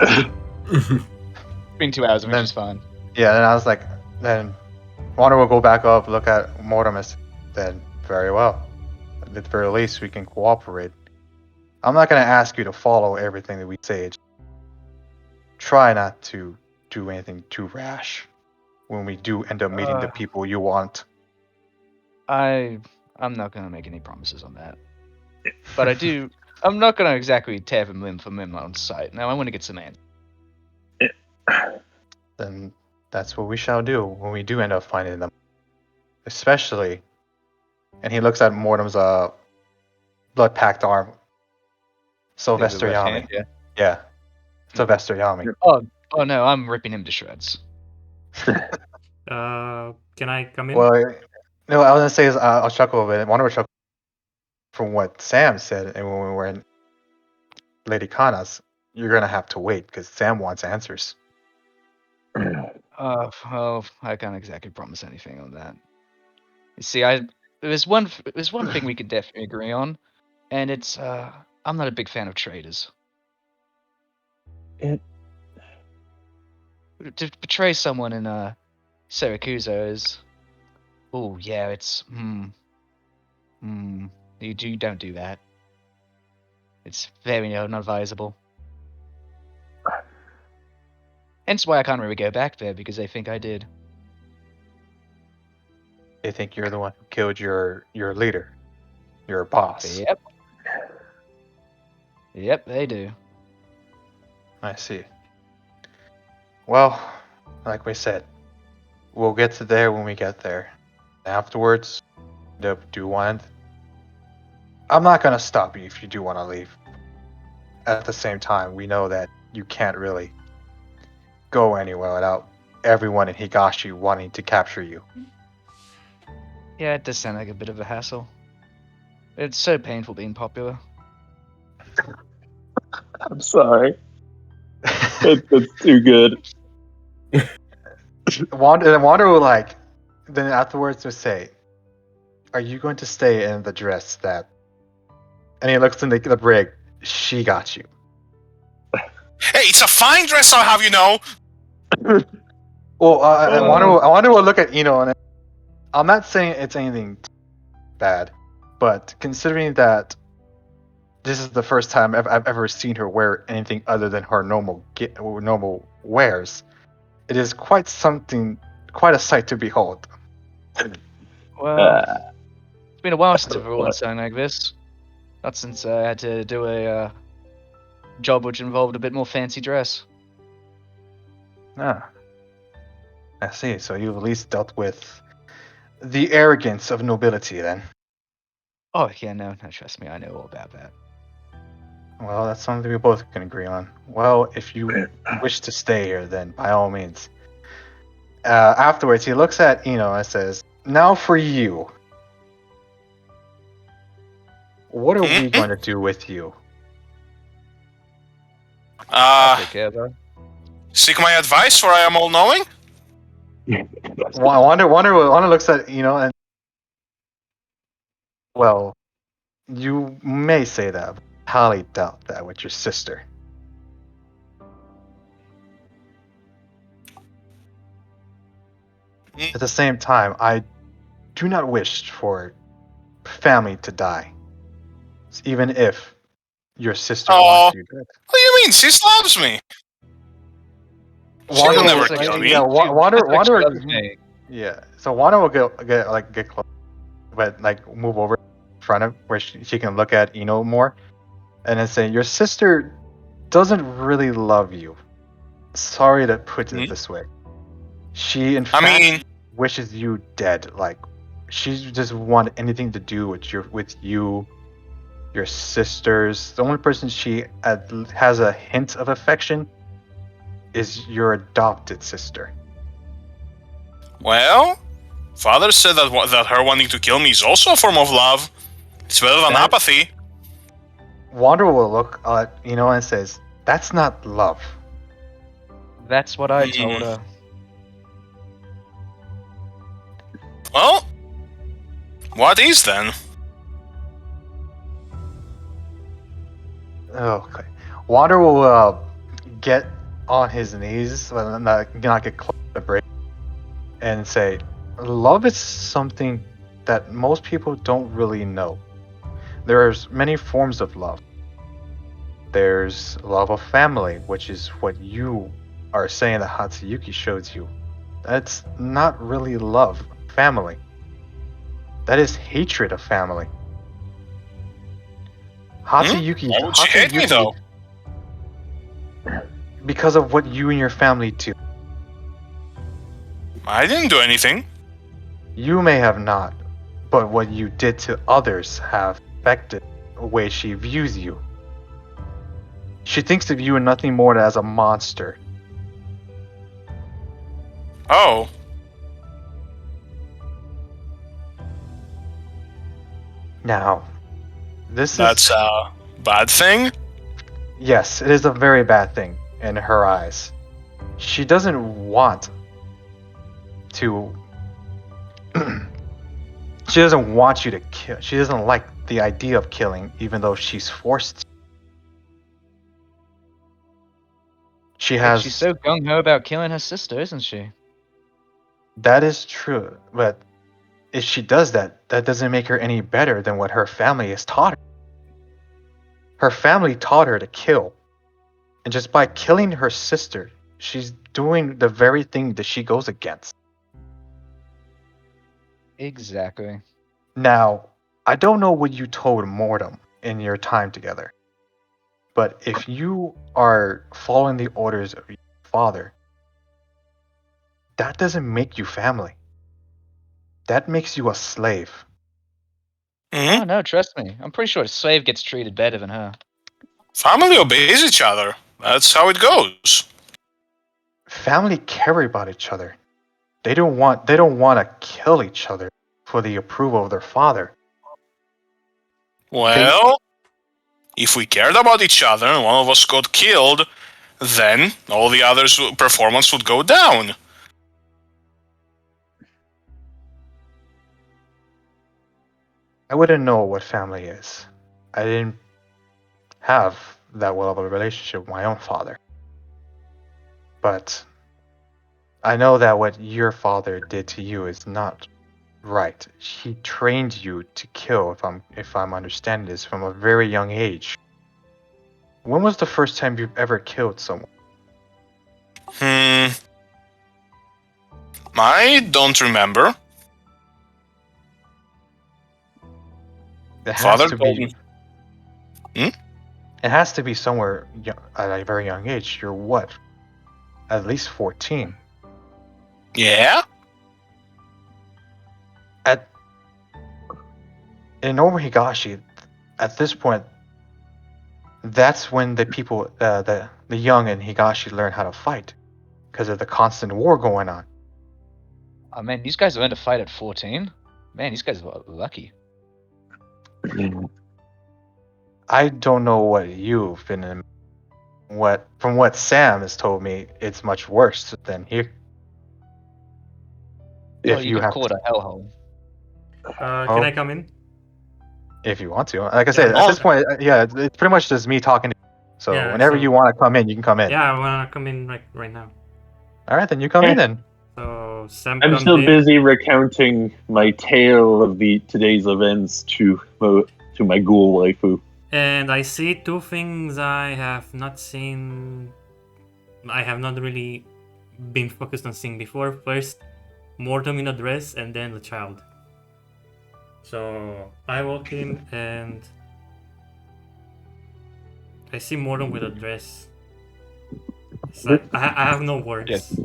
It's been 2 hours, which is fine. yeah, and I was like, then Water will go back up, look at Mortimus. Then very well. At the very least, we can cooperate. I'm not gonna ask you to follow everything that we say. Just try not to do anything too rash when we do end up meeting the people you want. I'm not gonna make any promises on that. But I'm not gonna exactly tear them limb from limb on sight. Now I want to get some answers. Then that's what we shall do when we do end up finding them. Especially, and he looks at Mortem's blood-packed arm. Sylvester The left Yami. hand, yeah. Yeah. Sylvester Yami. Oh no, I'm ripping him to shreds. Can I come in? Well, no, I was gonna say is I'll chuckle a bit. One of chuckle from what Sam said, and when we were in Lady Kana's, you're gonna have to wait because Sam wants answers. Well, I can't exactly promise anything on that. You see, there's one thing we could definitely agree on, and it's I'm not a big fan of traders. To betray someone in Syracuse is, oh yeah, it's you don't do that. It's very not advisable. Hence why I can't really go back there, because they think I did. They think you're the one who killed your leader, your boss. Yep, they do. I see. Well, like we said, we'll get to there when we get there. Afterwards, I'm not gonna stop you if you do want to leave. At the same time, we know that you can't really go anywhere without everyone in Higashi wanting to capture you. Yeah, it does sound like a bit of a hassle. It's so painful being popular. I'm sorry. That's too good. Wander will then afterwards will say, "Are you going to stay in the dress that?" And he looks in the brig. She got you. Hey, it's a fine dress, I'll have you know. Well, I Wander will look at Eno, and I'm not saying it's anything bad, but considering that this is the first time I've ever seen her wear anything other than her normal wares, it is quite something quite a sight to behold. Well, it's been a while since I've rolled something like this. Not since I had to do a job which involved a bit more fancy dress. Ah, I see. So you've at least dealt with the arrogance of nobility, then. Oh, yeah, no, trust me, I know all about that. Well, that's something we both can agree on. Well, if you wish to stay here, then by all means. Afterwards, he looks at Eno and says, "Now for you. What are we going to do with you?" I'll take care of that. Seek my advice, for I am all knowing. Wanda looks at Eno and, well, you may say that, but I highly doubt that with your sister. At the same time, I do not wish for family to die, even if your sister wants you dead. What do you mean? Sis loves me. She'll never It's like kill she- me. Yeah, Wander. it's like she loves me. Yeah, so Wander will get close, but like move over in front of where she can look at Eno more, and then say, "Your sister doesn't really love you. Sorry to put it this way. She, in fact, wishes you dead. Like, she just want anything to do with you, your sisters. The only person she has a hint of affection is your adopted sister." Well, father said that her wanting to kill me is also a form of love. It's better than apathy. Wander will look at Eno and says, "That's not love." That's what I told her. Well, what is then? Okay. Wander will get on his knees, well, not get close to the break, and say, "Love is something that most people don't really know. There's many forms of love. There's love of family, which is what you are saying that Hatsuyuki showed you. That's not really love of family. That is hatred of family. Hatsuyuki, Why would she hate me, though? Because of what you and your family do. I didn't do anything. You may have not, but what you did to others have affected the way she views you. She thinks of you and nothing more than as a monster." Oh. Now, That's a bad thing? Yes, it is a very bad thing in her eyes. She doesn't want to. She doesn't want you to kill. She doesn't like the idea of killing, even though she's forced to. She's so gung-ho about killing her sister, isn't she? That is true, but if she does that, that doesn't make her any better than what her family has taught her. Her family taught her to kill. And just by killing her sister, she's doing the very thing that she goes against. Exactly. Now, I don't know what you told Mortem in your time together, but if you are following the orders of your father, that doesn't make you family. That makes you a slave. Oh, no, trust me. I'm pretty sure a slave gets treated better than her. Family obeys each other. That's how it goes. Family care about each other. They don't want to kill each other for the approval of their father. Well, if we cared about each other and one of us got killed, then all the others' performance would go down. I wouldn't know what family is. I didn't have that well of a relationship with my own father. But I know that what your father did to you is not right. He trained you to kill, if I'm understanding this, from a very young age. When was the first time you've ever killed someone? I don't remember. It has Father to told be. me. Hmm? It has to be somewhere at a very young age. You're what? At least 14. Yeah? In normal Higashi, at this point, that's when the people, the young in Higashi learn how to fight, because of the constant war going on. Oh man, these guys learned to fight at 14. Man, these guys are lucky. I don't know what you've been in. From what Sam has told me, it's much worse than here. Well, If you you could have call it a hellhole. Can I come in? if you want to, like I said, Yeah, at this point, yeah, it's pretty much just me talking. So Yeah, whenever so- you want to come in, you can come in. Yeah, I wanna come in right now. All right, then you come in then. So Sam I'm comes still in. busy recounting my tale of today's events to my ghoul waifu. And I see two things I have not seen. I have not really been focused on seeing before. First, Mortem in a dress, and then the child. So I walk in and I see Mortem with a dress. So I have no words. Yes.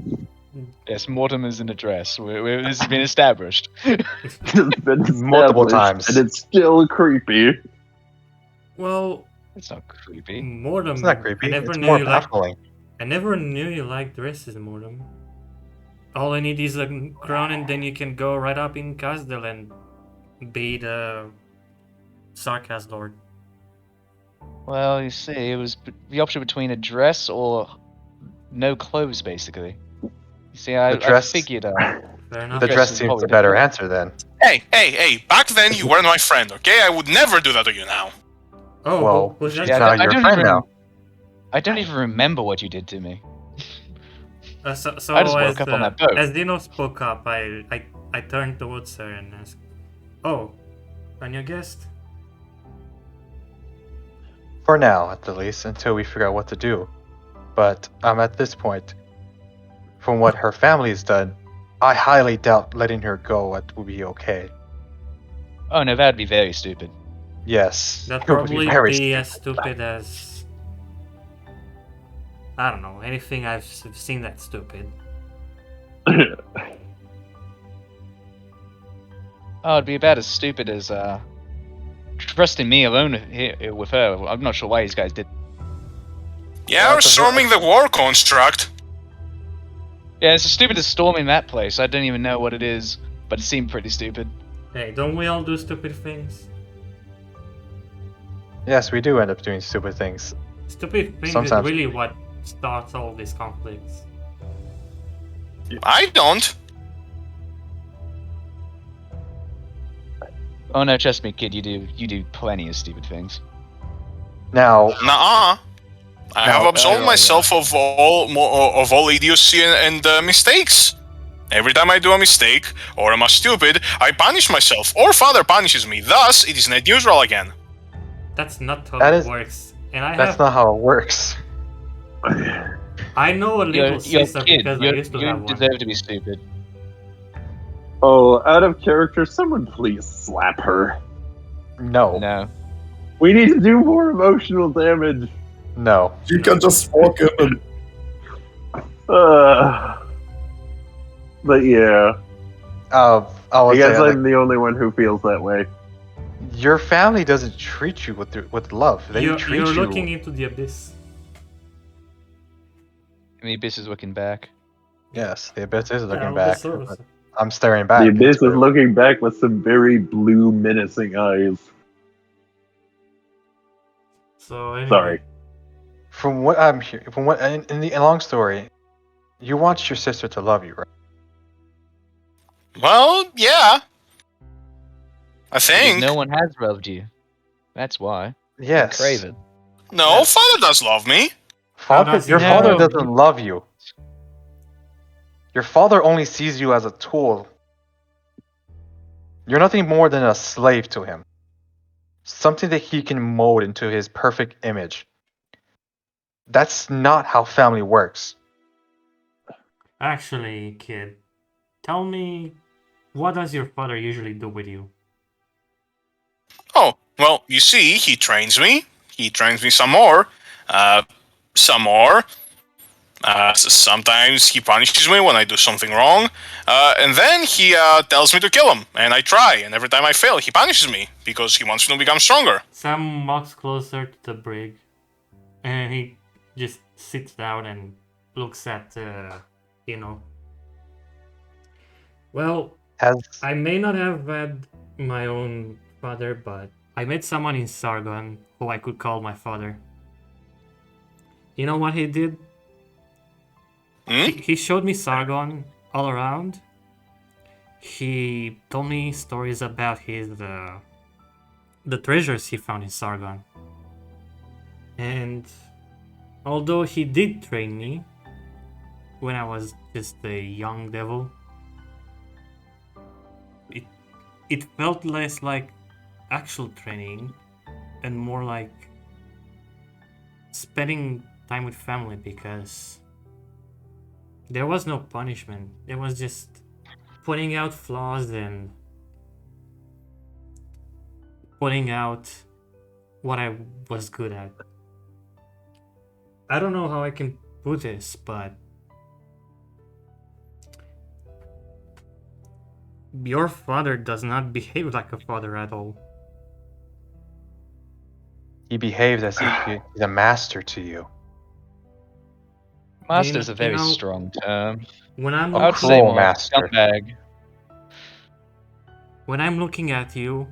Yes, Mortem is in a dress. This has been established. It's been Multiple established, times. and it's still creepy. Well, It's not creepy. Mortem. It's not creepy. I never It's knew more you liked. baffling. I never knew you liked dresses, Mortem. All I need is a crown, and then you can go right up in Castle and be the Sarkaz Lord. Well, you see, it was the option between a dress or no clothes, basically. You see, I figured Fair enough. The dress dress is seems probably the better good. answer then. Hey, back then you weren't my friend, okay? I would never do that to you now. Oh, Well, who's that? she's now your friend now. I don't even remember what you did to me. So I just woke up on that boat. As Dino spoke up, I turned towards her and asked, "Oh, a new guest?" For now, at the least, until we figure out what to do. But at this point, from what her family has done, I highly doubt letting her go will be okay. Oh no, that'd be very stupid. Yes, That'd it would probably very be as stupid as I don't know anything I've seen that's stupid. Oh, it'd be about as stupid as trusting me alone here with her. I'm not sure why these guys did. Yeah, Well, we're it's a- storming the war construct. Yeah, it's as stupid as storming that place. I don't even know what it is, but it seemed pretty stupid. Hey, don't we all do stupid things? Yes, we do end up doing stupid things. Stupid things Sometimes. is really what starts all these conflicts. I don't. Oh no, trust me, kid. You do plenty of stupid things. Now, Nuh-uh. I have No, absolved myself of all idiocy and mistakes. Every time I do a mistake or am a stupid, I punish myself, or father punishes me. Thus, it is net neutral again. That's not how That it is- works. And I that's have not how it works. I know a You're little a sister kid. because I used to You have one. deserve to be stupid. Oh, out of character, someone please slap her. No, No. We need to do more emotional damage. no. You can just walk in and But yeah, I I would guess say I'm the only one who feels that way. your family doesn't treat you with love. They You're treat you. looking into the abyss. And the abyss is looking back. Yes, the abyss is looking Yeah, back. Abyss but I'm staring back. The abyss into is it. looking back with some very blue, menacing eyes. So anyway, Sorry. From what I'm hearing, from what in the long story, you want your sister to love you, right? Well, yeah. I Because think. no one has loved you. That's why. Yes. Crave it. No, Yeah. father does love me. Father, How does your he father know? doesn't love you. Your father only sees you as a tool. You're nothing more than a slave to him. Something that he can mold into his perfect image. That's not how family works. actually, kid, tell me, what does your father usually do with you? Oh, well, you see, he trains me. He trains me some more. Some more. Sometimes he punishes me when I do something wrong. And then he tells me to kill him. And I try. And every time I fail, he punishes me. Because he wants me to become stronger. Sam walks closer to the brig. And he just sits down and looks at, Well, I may not have had my own father, but I met someone in Sargon who I could call my father. You know what he did? He showed me Sargon all around. He told me stories about the treasures he found in Sargon. And although he did train me when I was just a young devil, it felt less like actual training and more like spending time with family, because there was no punishment. There was just pointing out flaws and pointing out what I was good at. I don't know how I can put this, but your father does not behave like a father at all. He behaves as if he's a master to you. Master's a very strong term. When I'm I would say more master. scumbag. When I'm looking at you,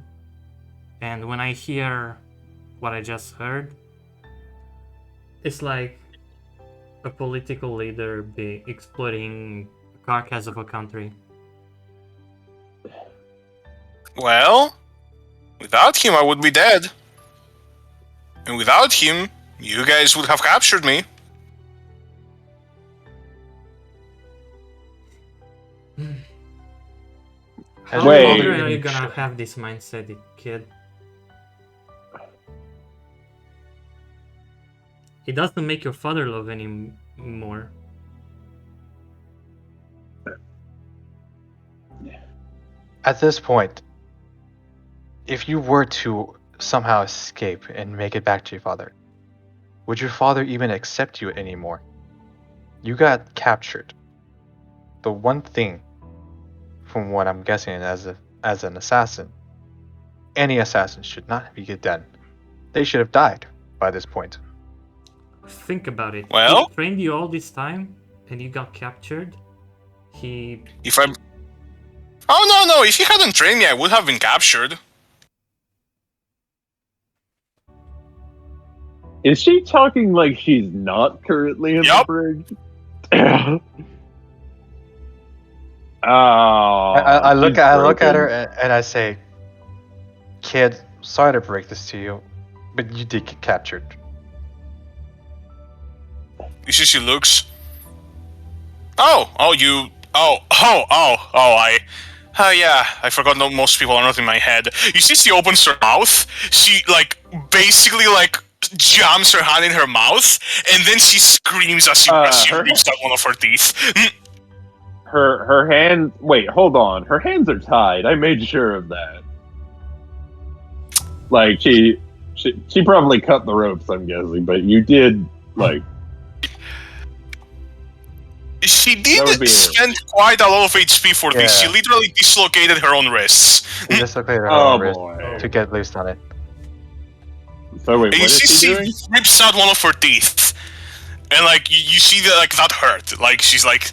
and when I hear what I just heard, it's like a political leader be exploiting the carcass of a country. Well, without him, I would be dead. And without him, you guys would have captured me. How Wait. long are you gonna have this mindset, kid? It doesn't make your father love anymore. At this point, if you were to somehow escape and make it back to your father, would your father even accept you anymore? You got captured. The one thing, from what I'm guessing as an assassin, any assassin should not be done. They should have died by this point. Think about it. Well? He trained you all this time, and you got captured. If I'm... Oh, no, if he hadn't trained me, I would have been captured. Is she talking like she's not currently in the brig? I look at her and I say, "Kid, sorry to break this to you, but you did get captured." You see, she looks. Yeah, I forgot that most people are not in my head. You see, she opens her mouth. She, basically, jams her hand in her mouth, and then she screams as she rips out one of her teeth. Her hand. Wait, hold on. Her hands are tied. I made sure of that. She probably cut the ropes, I'm guessing, but you did She did spend quite a lot of HP for this. She literally dislocated her own wrists. She dislocated her own wrist to get loose on it. So wait, what is she doing? She rips out one of her teeth, and you see that that hurt. She's like,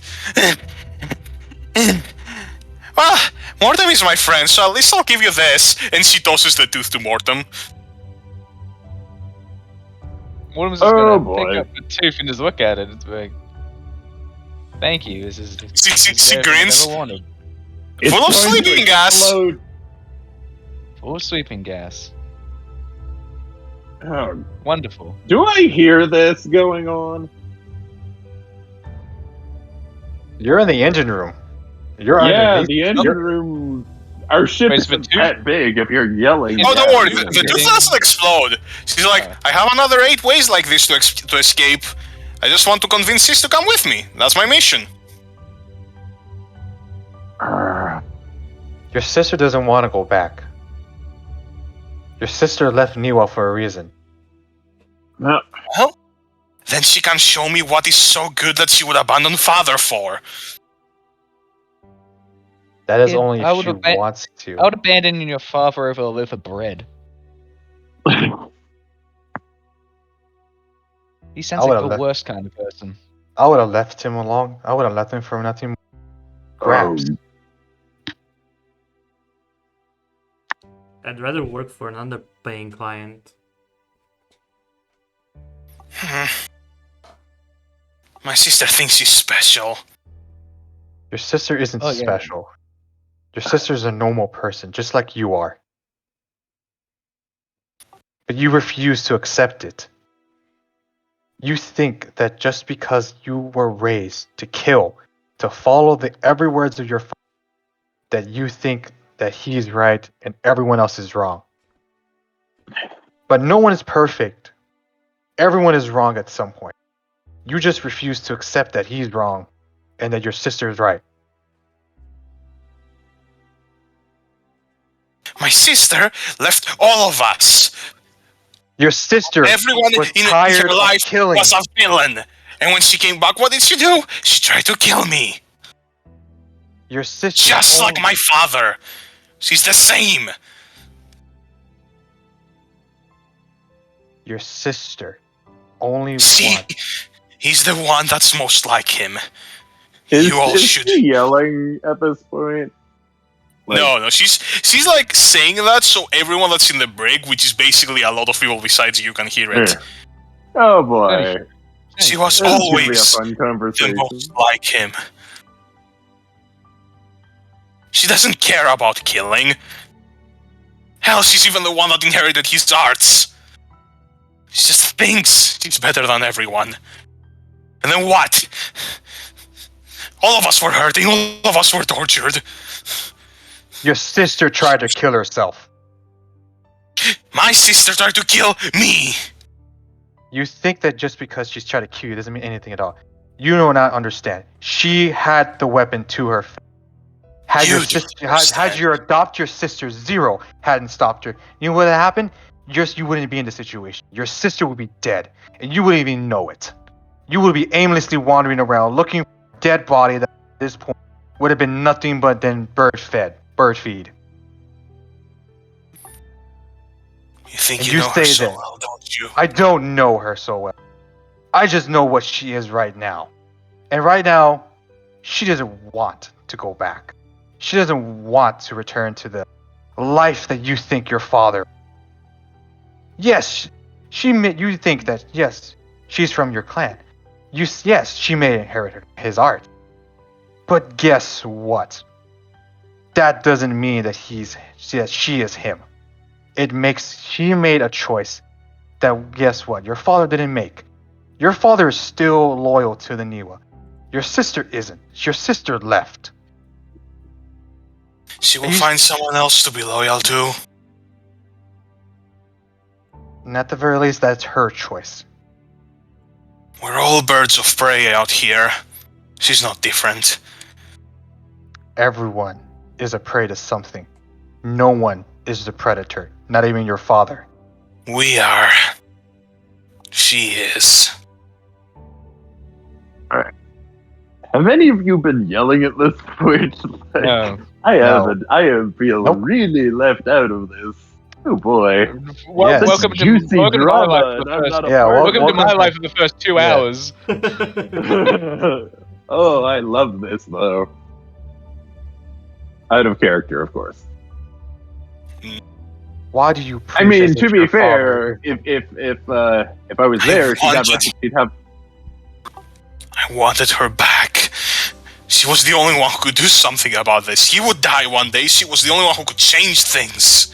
well, Mortem is my friend, so at least I'll give you this. And she tosses the tooth to Mortem. Mortem's just gonna pick up the tooth and just look at it. It's like, thank you. This is she grins. Never wanted. Full of sleeping gas. Full of sleeping gas. Oh, wonderful. Do I hear this going on? You're in the engine room. You're the engine room. Our ship isn't that big if you're yelling. Oh, don't worry. The tooth doesn't explode. She's like, I have another 8 ways like this to escape. I just want to convince Sis to come with me. That's my mission. Your sister doesn't want to go back. Your sister left Niwa for a reason. No. Well, then she can show me what is so good that she would abandon father for. That is Kid, only I if would she aban- wants to. I would abandon your father over a loaf of bread. He sounds I like would've the left- worst kind of person. I would have left him along. I would have left him for nothing. Grabs. I'd rather work for an underpaying client. My sister thinks she's special. Your sister isn't Oh, yeah. special. Your sister's a normal person, just like you are. But you refuse to accept it. You think that just because you were raised to kill, to follow the every words of your father, that you think that he's right and everyone else is wrong. But no one is perfect. Everyone is wrong at some point. You just refuse to accept that he's wrong and that your sister is right. My sister left all of us. Your sister Everyone was in tired her of life killing. was a villain. And when she came back, what did she do? She tried to kill me. Your sister Just like my father. She's the same. Your sister only See? wants. He's the one that's most like him. Is You all should. she yelling at this point? Like- No, she's like saying that so everyone that's in the break, which is basically a lot of people besides you, can hear it. Oh boy. She was This is gonna be a always fun the conversation. most like him. She doesn't care about killing. Hell, she's even the one that inherited his arts. She just thinks she's better than everyone. And then what? All of us were hurting, all of us were tortured. Your sister tried to kill herself. My sister tried to kill me. You think that just because she's trying to kill you doesn't mean anything at all. You do not understand. She had the weapon to her face. Had You your don't sister, had understand. your adopt your sister Zero hadn't stopped her, you know what happened? You wouldn't be in the situation. Your sister would be dead, and you wouldn't even know it. You would be aimlessly wandering around looking for a dead body that at this point would have been nothing but then bird feed. You think And you you know her say so that. well, don't you? I don't know her so well. I just know what she is right now. And right now, she doesn't want to go back. She doesn't want to return to the life that you think your father. Yes, you think that, yes, she's from your clan. Yes, she may inherit his art. But guess what? That doesn't mean that she is him. She made a choice that, guess what, your father didn't make. Your father is still loyal to the Niwa. Your sister isn't. Your sister left. She will find someone else to be loyal to. And at the very least, that's her choice. We're all birds of prey out here. She's not different. Everyone is a prey to something. No one is the predator, not even your father. We are. She is. Have any of you been yelling at this point? Like, No. I No. haven't. I feel Nope. really left out of this. Oh boy. Well, Yes. welcome to Juicy welcome to my drama, life for and the I'm first. not a Yeah, part Welcome to my welcome- life for the first 2 Yeah. hours. Oh, I love this though. Out of character, of course. Why do you? I preach mean, as to if be your fair, father- if I was there, she'd have. I wanted her back. She was the only one who could do something about this. He would die one day. She was the only one who could change things.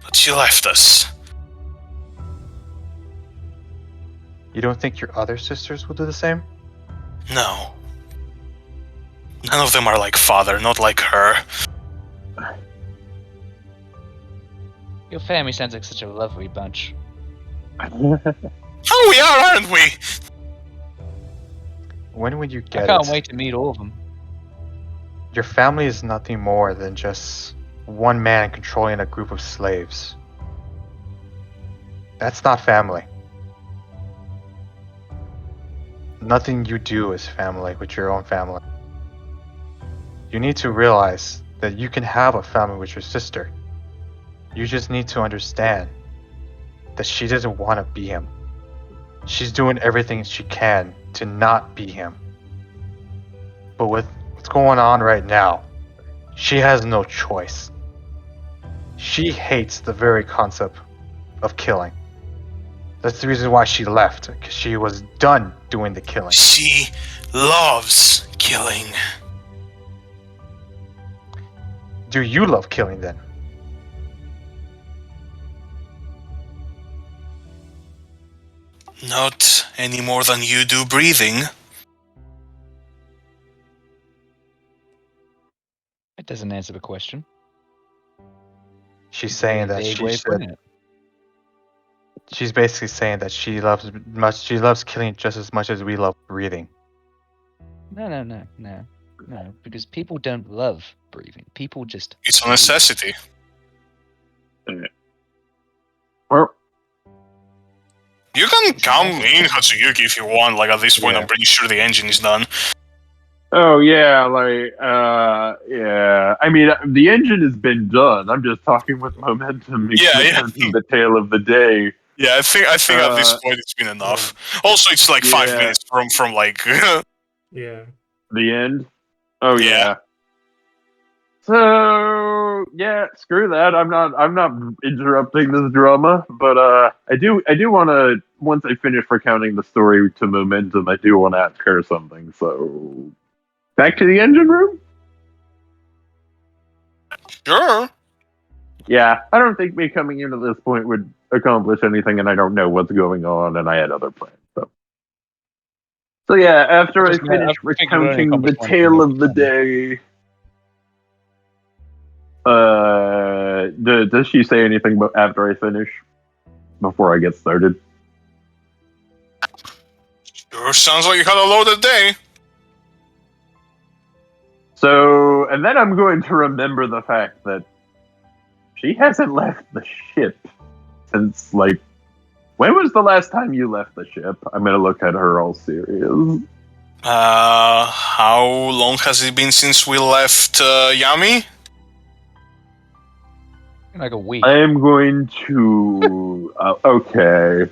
But she left us. You don't think your other sisters will do the same? No. None of them are like father, not like her. Your family sounds like such a lovely bunch. Oh, we are, aren't we? When would you I get can't it? wait to meet all of them. Your family is nothing more than just one man controlling a group of slaves. That's not family. Nothing you do is family with your own family. You need to realize that you can have a family with your sister. You just need to understand that she doesn't want to be him. She's doing everything she can to not be him. But with what's going on right now, she has no choice. She hates the very concept of killing. That's the reason why she left, because she was done doing the killing. She loves killing. Do you love killing then? Not any more than you do breathing. It doesn't answer the question. She's saying that Vague way of putting it. she's basically saying that she loves killing just as much as we love breathing. No. Because people don't love breathing. People just. It's a necessity. Well, You can come in, Hatsuyuki, if you want. Like, at this point, Yeah. I'm pretty sure the engine is done. oh yeah, like yeah. I mean, the engine has been done. I'm just talking with momentum. Yeah. The tale of the day. Yeah, I think at this point it's been enough. Also, it's like 5 Yeah. minutes from like. Yeah. The end. Oh Yeah. yeah. So yeah, screw that. I'm not interrupting this drama, but I do want to, once I finish recounting the story to momentum, I do want to ask her something. So back to the engine room. Sure. Yeah, I don't think me coming in at this point would accomplish anything, and I don't know what's going on, and I had other plans. So yeah, after I Just, finish I think we've only recounting the accomplished one tale thing of the at day, does she say anything after I finish? Before I get started? Sure sounds like you had a loaded day. So, and then I'm going to remember the fact that she hasn't left the ship since, like, when was the last time you left the ship? I'm going to look at her all serious. How long has it been since we left Yami? Like a week. I'm going to... okay.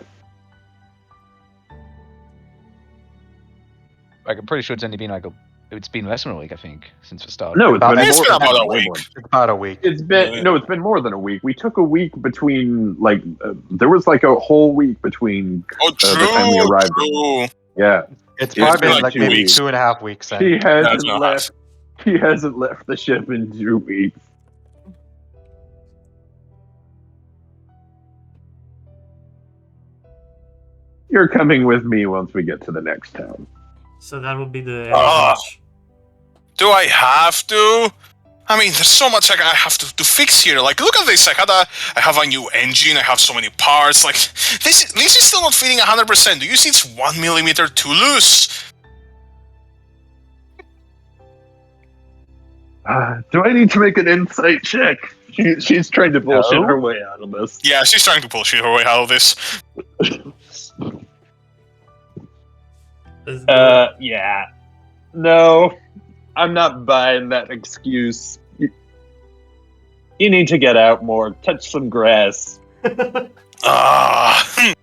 Like, I'm pretty sure it's only been it's been less than a week, I think, since the start. No, it's been It's more been than about a one. week. It's about a week. It's been no, it's been more than a week. We took a week between, like, there was like a whole week between Oh, the time we arrived. true. Yeah, It's It's probably been been like 2 maybe weeks. 2.5 weeks then. she hasn't not left. He hasn't left the ship in 2 weeks. You're coming with me once we get to the next town. So that would be the Ah. average. Do I have to? I mean, there's so much I have to fix here. Like, look at this. I have a new engine. I have so many parts. Like, this is still not fitting 100%. Do you see it's 1 millimeter too loose? Do I need to make an insight check? She's trying to bullshit No. her way out of this. Yeah, she's trying to bullshit her way out of this. Is the- Yeah. No, I'm not buying that excuse. You need to get out more, touch some grass. Ah.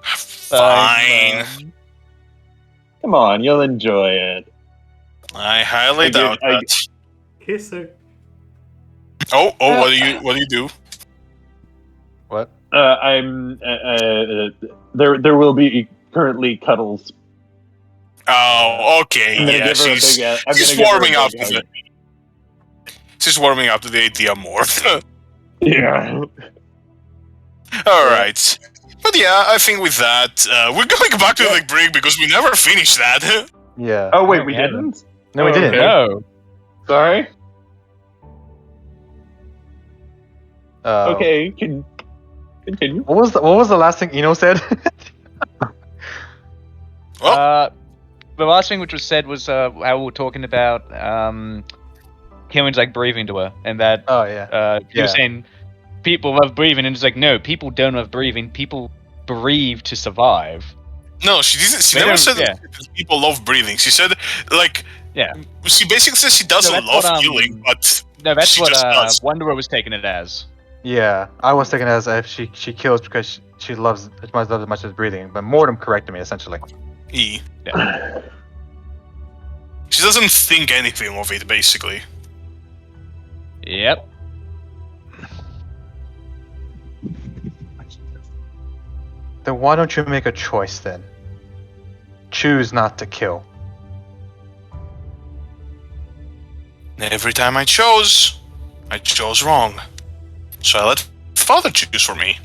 Fine. Come on, you'll enjoy it. I highly doubt I- that. Yes, sir. Oh, what do you do? What? I'm. There will be currently cuddles. Oh, okay. I'm gonna Yeah, give her a she's big. I'm she's gonna give her a warming up big to hug. the she's warming up to the idea more. Yeah. All right. But yeah, I think with that, we're going back to the brig because we never finished that. Yeah. Oh wait, No, we we haven't. didn't. No, we didn't. No. Sorry. Uh, Okay, continue. What was the last thing Eno said? Well, the last thing which was said was how we were talking about Killen's like breathing to her, and that Oh yeah. you were Yeah. saying people love breathing, and it's like no, people don't love breathing. People breathe to survive. No, she didn't. She They never don't- said yeah. that people love breathing. She said, like, Yeah. she basically says she doesn't that's love what, killing, but No, that's she what just does. Wanderer was taking it as. Yeah. I was thinking as if she kills because she loves as much as breathing, but Mortem corrected me essentially. E. Yeah. She doesn't think anything of it, basically. Yep. Then why don't you make a choice then? Choose not to kill. Every time I chose wrong. So I let Father choose for me.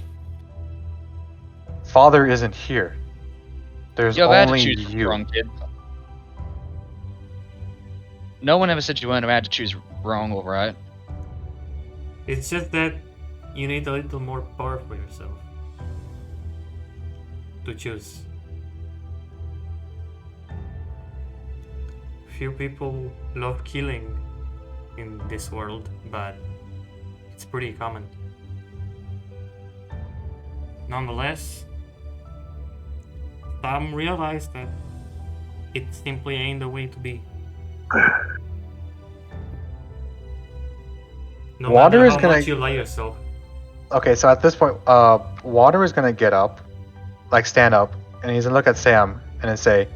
Father isn't here. There's Your only attitude's you. wrong, kid. No one ever said you weren't allowed to choose wrong or right. It's just that you need a little more power for yourself to choose. Few people love killing in this world, but it's pretty common. Nonetheless, some realize that it simply ain't the way to be. No Water matter is how gonna- much you lie yourself. Okay, so at this point, Water is gonna get up, like stand up, and he's gonna look at Sam and then say,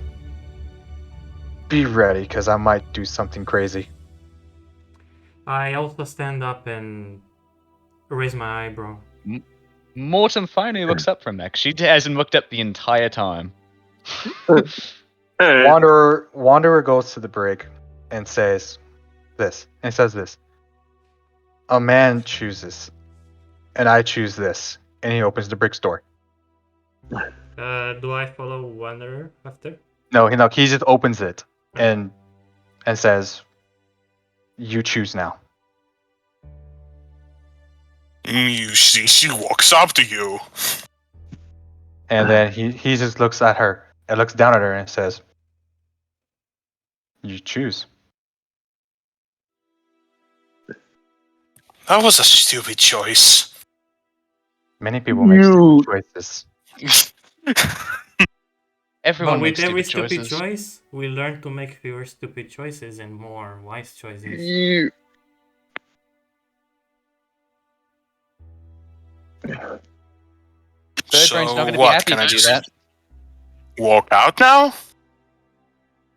"Be ready, because I might do something crazy." I also stand up and raise my eyebrow. Morton finally looks up from that. She hasn't looked up the entire time. Wanderer goes to the brig and says this. And he says this. A man chooses, and I choose this. And he opens the brig's door. Do I follow Wanderer after? No, he just opens it and says, "You choose now." You see, she walks up to you. And then he just looks at her and looks down at her and says, "You choose." That was a stupid choice. Many people make stupid choices. Everyone But with makes every stupid stupid choices. choice, we learn to make fewer stupid choices and more wise choices. Third Brain's not going to be what, happy can to I do just that. walk out now?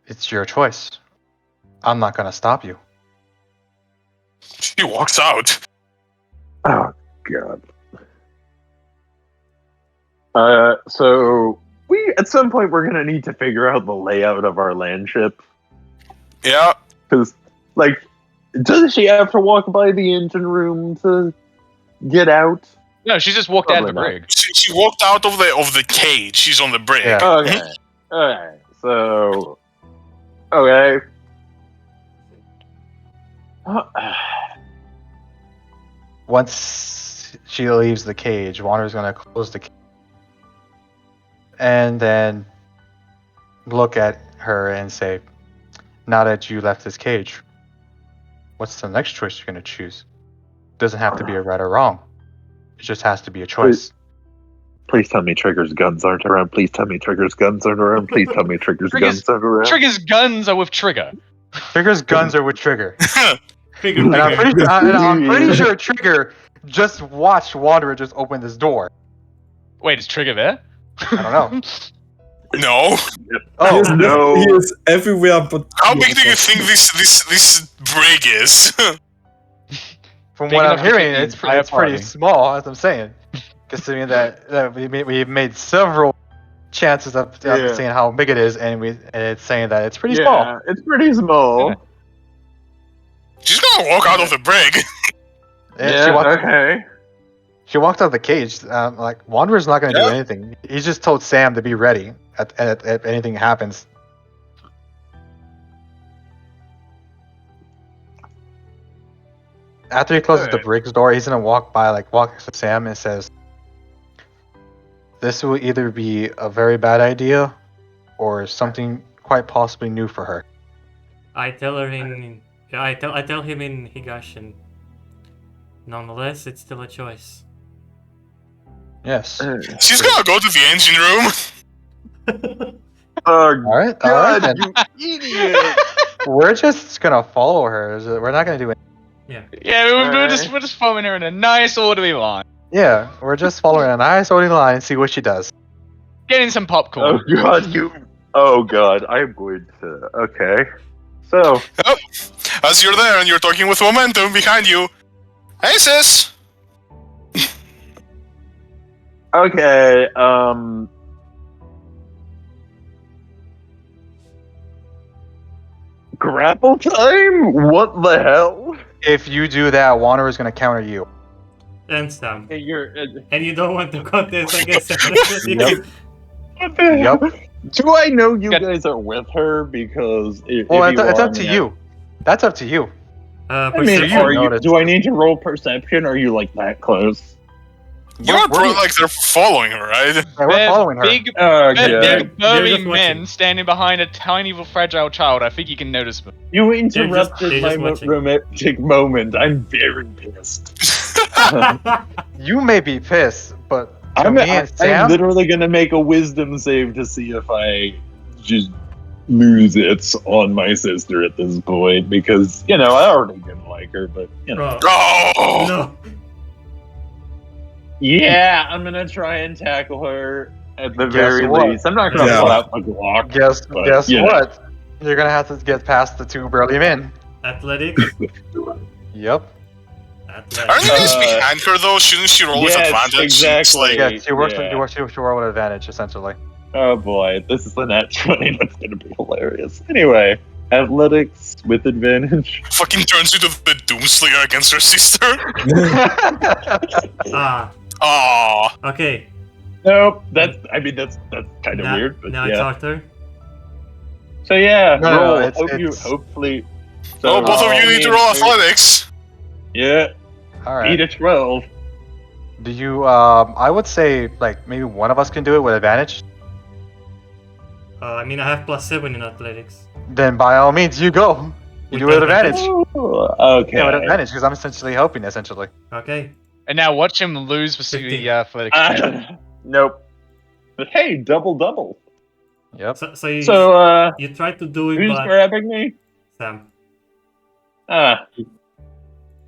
It's your choice. I'm not gonna stop you. She walks out. Oh god. So we at some point we're gonna need to figure out the layout of our land ship. Yeah. Because, like, does she have to walk by the engine room to get out? No, she just walked out of the Probably brig. She walked out of the cage. She's on the brig. Yeah. Okay. Okay. So. Okay. Once she leaves the cage, Wander's gonna close the cage and then look at her and say, "Now that you left this cage, what's the next choice you're gonna choose? Doesn't have to be a right or wrong. It just has to be a choice." Please tell me Trigger's guns aren't around. Please tell me Trigger's guns aren't around. Please tell me Trigger's Trigger's- guns aren't around. Trigger's guns are with Trigger. Trigger's guns are with Trigger. Figure, And I'm figure. pretty sure Trigger just watched Wanderer just open this door. Wait, is Trigger there? I don't know. No. Oh, no. He is everywhere, but How big do you think this brig is? from Big what I'm enough to fit hearing, the it's entire pretty party. small, as I'm saying. Considering that we've made several chances of Yeah. seeing how big it is, and it's saying that it's pretty small. Yeah, it's pretty small. She's gonna walk out of the brig. And Yeah, she walked out of the cage. Like Wanderer's not going to do Yeah. anything. He just told Sam to be ready if anything happens. After he closes the Alright. brig's door, he's gonna walk next to Sam and says, "This will either be a very bad idea, or something quite possibly new for her. I tell her I tell him in Higashi. Nonetheless, it's still a choice. Yes. She's gonna go to the engine room. All right, then. you idiot! We're just gonna follow her. We're not gonna do it. Yeah. Yeah, we're just following her in a nice orderly line. Yeah, we're just following a nice orderly line and see what she does. Getting some popcorn. Oh god, Oh god, I'm going to. Okay. So. As you're there and you're talking with momentum behind you. Hey, sis! Okay, grapple time? What the hell? If you do that, Wanderer is gonna counter you. And Sam. Hey, you're. And you don't want to contest against Yep. What the Yep. hell? Do I know you Got- guys are with her? Because Well, it's up to you. That's up to you. I mean, Perception. do I need to roll perception? Or are you like that close? You are like they're following her, right? Yeah, we're following her. Big, Okay. big burly just watching. men standing behind a tiny, fragile child. I think you can notice me. You They're interrupted my just watching. romantic moment. I'm very pissed. You may be pissed, but to I'm me and Sam, literally gonna make a wisdom save to see if I just lose it on my sister at this point, because I already didn't like her, but Oh! No. yeah, I'm gonna try and tackle her at the Guess very what? least. I'm not gonna Yeah. pull out the Glock. guess but, what? You're gonna have to get past the two burly men. Athletics. Yep. Aren't you Athletics. guys behind her though? Shouldn't she roll with Yes, advantage? It's exactly. like, Yeah, she works. Yeah. She roll with advantage essentially. Oh boy, this is the nat 20. That's gonna be hilarious. Anyway, athletics with advantage. fucking turns into the Doomslayer against her sister. Ah. Aww. Okay. Nope. That's kind of Now, weird, but now it's yeah. our turn. So yeah, No, roll. it's- Hopefully. Oh, both of you need to roll me- athletics. Yeah, All right. 8 to 12. Do you? I would say like maybe one of us can do it with advantage. I mean, I have +7 in athletics. Then by all means, you go. You With do it with advantage. Ooh, okay. Yeah, with advantage because I'm essentially helping. Essentially. Okay. And now watch him lose for 15. the athletics. Nope. But hey, double. Yep. So you So, you try to do it, who's but grabbing me? Sam.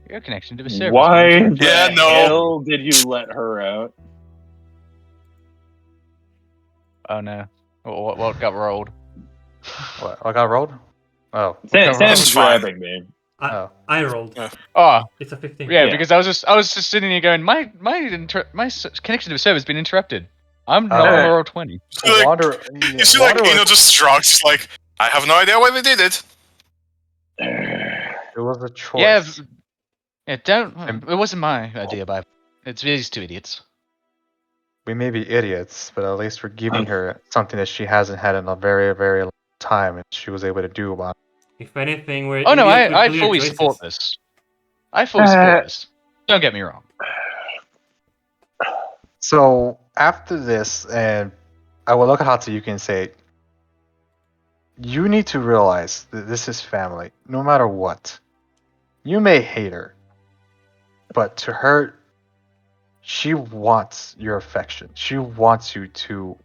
Your connection to the server. Why Yeah, the no. hell did you let her out? Oh no. What got rolled? What? I got rolled. Oh. Sam's That's fine. grabbing me. I rolled. Oh, It's a 15. yeah, Yeah. because I was just sitting here going, my connection to the server has been interrupted. I'm not Oh. on roll 20. Like, Wander. You see, like, just shrugs, like, I have no idea why they did it. It was a choice. Yeah, don't. It wasn't my idea, but it's these two idiots. We may be idiots, but at least we're giving her something that she hasn't had in a very, very long time, and she was able to do about it. If anything, we're Oh no, idiots with I clear fully choices. support this. I fully support this. Don't get me wrong. So after this, and I will look at Hatsuyuki and say, you need to realize that this is family, no matter what. You may hate her, but to her, she wants your affection. She wants you to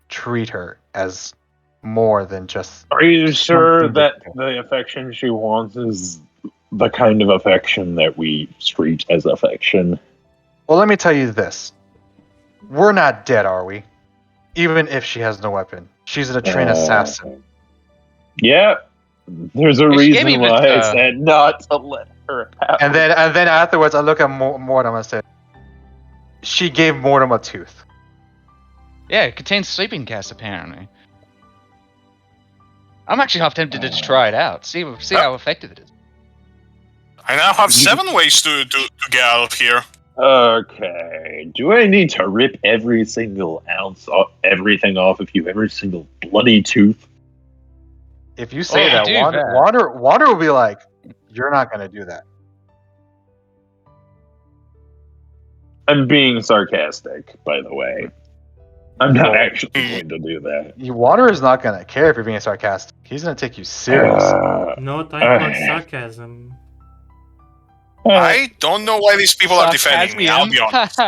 treat her as more than just. Are you sure Something that different. the affection she wants is the kind of affection that we treat as affection? Well, let me tell you this. We're not dead, are we? Even if she has no weapon. She's a trained assassin. Yeah. There's a She gave me reason why this, I said not to let her out. And then afterwards, I look at Mortem and said, she gave Mortem a tooth. Yeah, it contains sleeping gas apparently. I'm actually half tempted to just try it out. See how effective it is. I now have 7 ways to get out of here. Okay. Do I need to rip every single ounce of everything off of you, every single bloody tooth? If you say Oh, that, do Wander will be like, you're not going to do that. I'm being sarcastic, by the way. I'm not actually going to do that. Water is not gonna care if you're being sarcastic. He's gonna take you serious. No time for sarcasm. I don't know why these people are defending me. I'll be honest.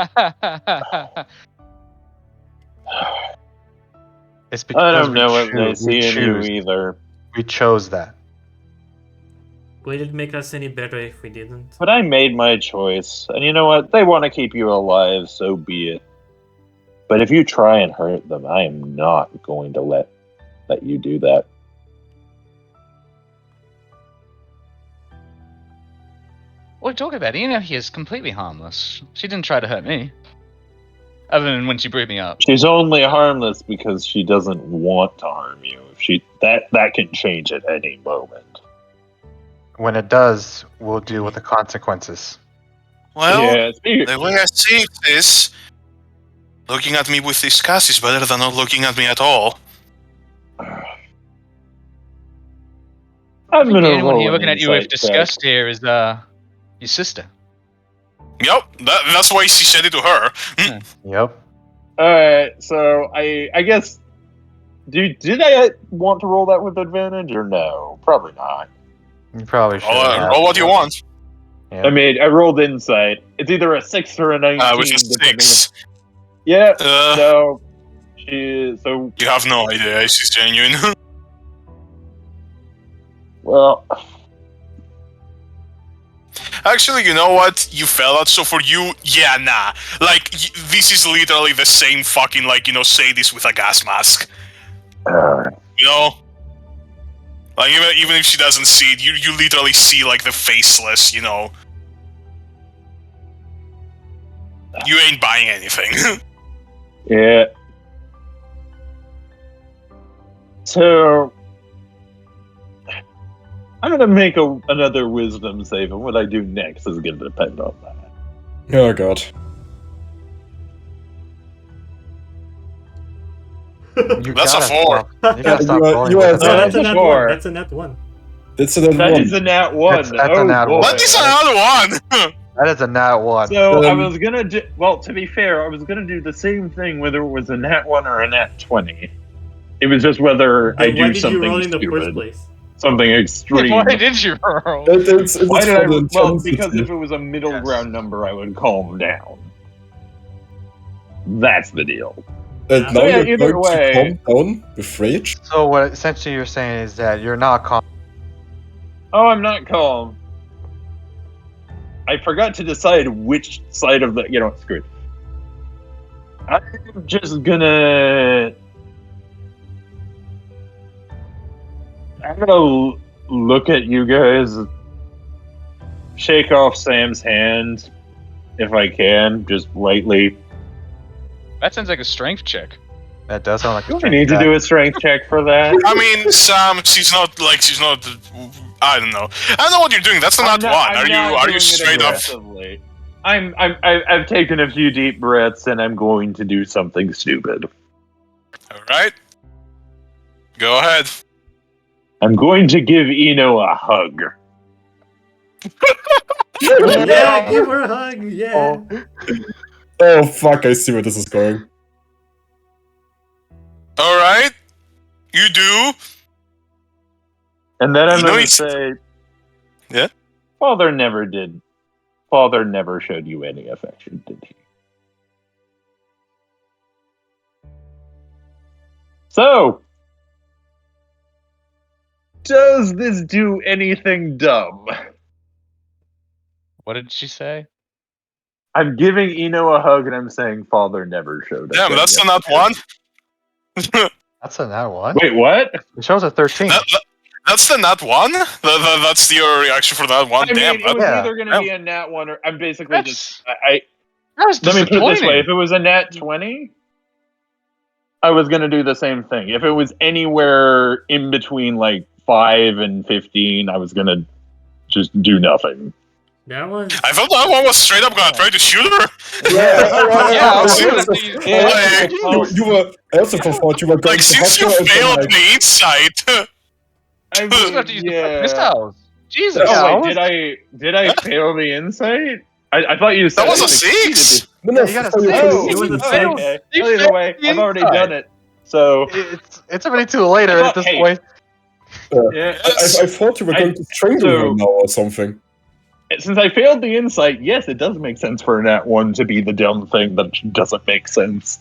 It's because I don't know what they we see in you choose. either. We chose that. Would it make us any better if we didn't? But I made my choice. And you know what? They want to keep you alive, so be it. But if you try and hurt them, I am not going to let you do that. What are you talking about? You know he is completely harmless. She didn't try to hurt me. Other than when she blew me up. She's only harmless because she doesn't want to harm you. That can change at any moment. When it does, we'll deal with the consequences. Well, yeah, the way I see it is, looking at me with disgust is better than not looking at me at all. I'm The gonna only one roll here an looking at you with insight check. disgust here is your sister. Yep, that's why she said it to her. Yep. Alright, so I guess did I want to roll that with advantage or no? Probably not. You probably should. Roll what you want. Yeah. I mean, I rolled insight. It's either a 6 or a 19. Which is depending 6. Yeah. Uh, So You have no idea, she's genuine. well, Actually, you know what? You fell out, so for you, yeah, nah. Like, this is literally the same fucking, like, say this with a gas mask. You know? Like, even if she doesn't see it, you literally see, like, the faceless, You ain't buying anything. yeah. So I'm gonna make another wisdom save, and what I do next is gonna depend on that. Oh god. That's a 4. You gotta stop You are- rolling you with are- No, that's a advantage. nat Four. one. That's a nat one. It's an That one. is a nat 1. That's a oh nat boy. one. What is another one? That is a nat 1. So I Um, was gonna do. Well, to be fair, I was gonna do the same thing whether it was a nat 1 or a nat 20. It was just whether I Then why do did you roll something in the first stupid, place? something extreme. Why did you roll? It's Why did I? for the Well, intensity. because if it was a middle Yes. ground number, I would calm down. That's the deal. And now yeah, you're either going way- to calm down with rage? So what essentially you're saying is that you're not calm. Oh, I'm not calm. I forgot to decide which side of the. Screw it. I'm just gonna. I'm gonna look at you guys, shake off Sam's hand, if I can, just lightly. That sounds like a strength check. That does sound like a Do I strength need to check. do a strength check for that? I mean, Sam, she's not. I don't know. I don't know what you're doing. That's not one. Are you straight up? I've taken a few deep breaths and I'm going to do something stupid. All right. Go ahead. I'm going to give Eno a hug. Yeah, give her a hug. Yeah. Oh fuck, I see where this is going. All right. You do. And then I'm You know going to he's- say, Yeah? Father never did. Father never showed you any affection, did he? So, does this do anything dumb? What did she say? I'm giving Eno a hug and I'm saying Father never showed us. Damn, any that's not affection. one. That's a nat 1. Wait, what? It shows a 13. That's the nat one. That's your reaction for that one. I Damn. mean, it was Yeah. either going to be a nat 1 or I'm basically That's I that was let me put it this way: disappointing. if it was a nat 20, I was gonna do the same thing. If it was anywhere in between like 5 and 15, I was gonna just do nothing. That was. I thought that one was straight up gonna try to shoot her. Yeah, I was Since- gonna do- Yeah. You were. I also thought you were going Like, to since you hug her and then, failed like, the insight. I I was gonna have to use the missiles. Jesus. Oh Yeah, wait, did I fail the insight? I thought you said That was I a succeeded 6. No, you gotta so say you- it was a Oh, 6. okay. You Either failed way, the I've already inside. done it. So It's already too late I thought- at this hey, point. yeah. I thought you were going to strangle her now or something. Since I failed the insight, yes, it does make sense for a nat 1 to be the dumb thing that doesn't make sense.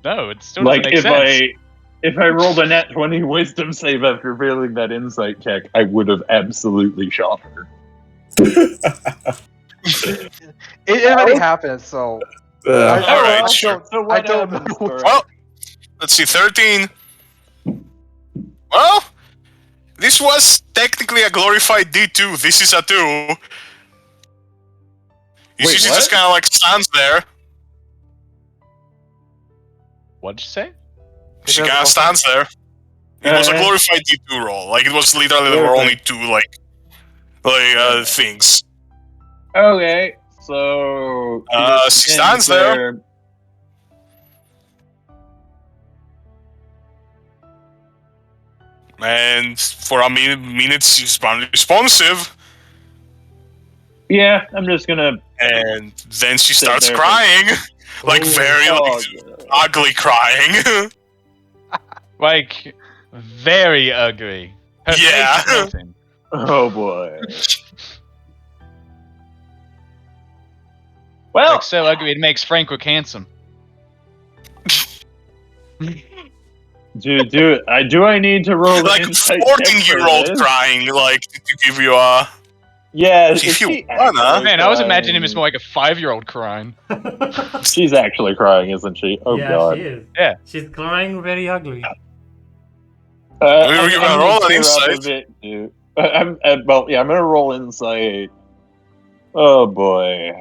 No, it still Like doesn't make sense. if I rolled a nat 20 wisdom save after failing that insight check, I would have absolutely shot her. It already happened, so Yeah. All right, sure. So I what don't happens, know. Skorak? Well, let's see, 13. Well, this was technically a glorified D2. This is a 2. You Wait, see, she what? just kind of like stands there. What'd you say? She kind of stands there. It was a glorified D2 roll. Like, it was literally, there were only 2, things. Okay, so She stands there. And for a minute, she's unresponsive. Yeah, I'm just gonna And then she starts there. crying. Like, Oh, very ugly crying. Like, very ugly. Her Yeah. face is melting. Oh boy. Well, Like, so ugly it makes Frank look handsome. do I need to roll Like, an insight check for 14-year-old this? crying, like, to give you a... Yeah, If is you she wanna. actually Man, I was crying? imagining him as more like a 5-year-old crying. She's actually crying, isn't she? Oh yeah, god. she is. Yeah. She's crying very ugly. You're gonna roll an tear up insight? a bit, dude. I'm gonna roll insight. Oh boy.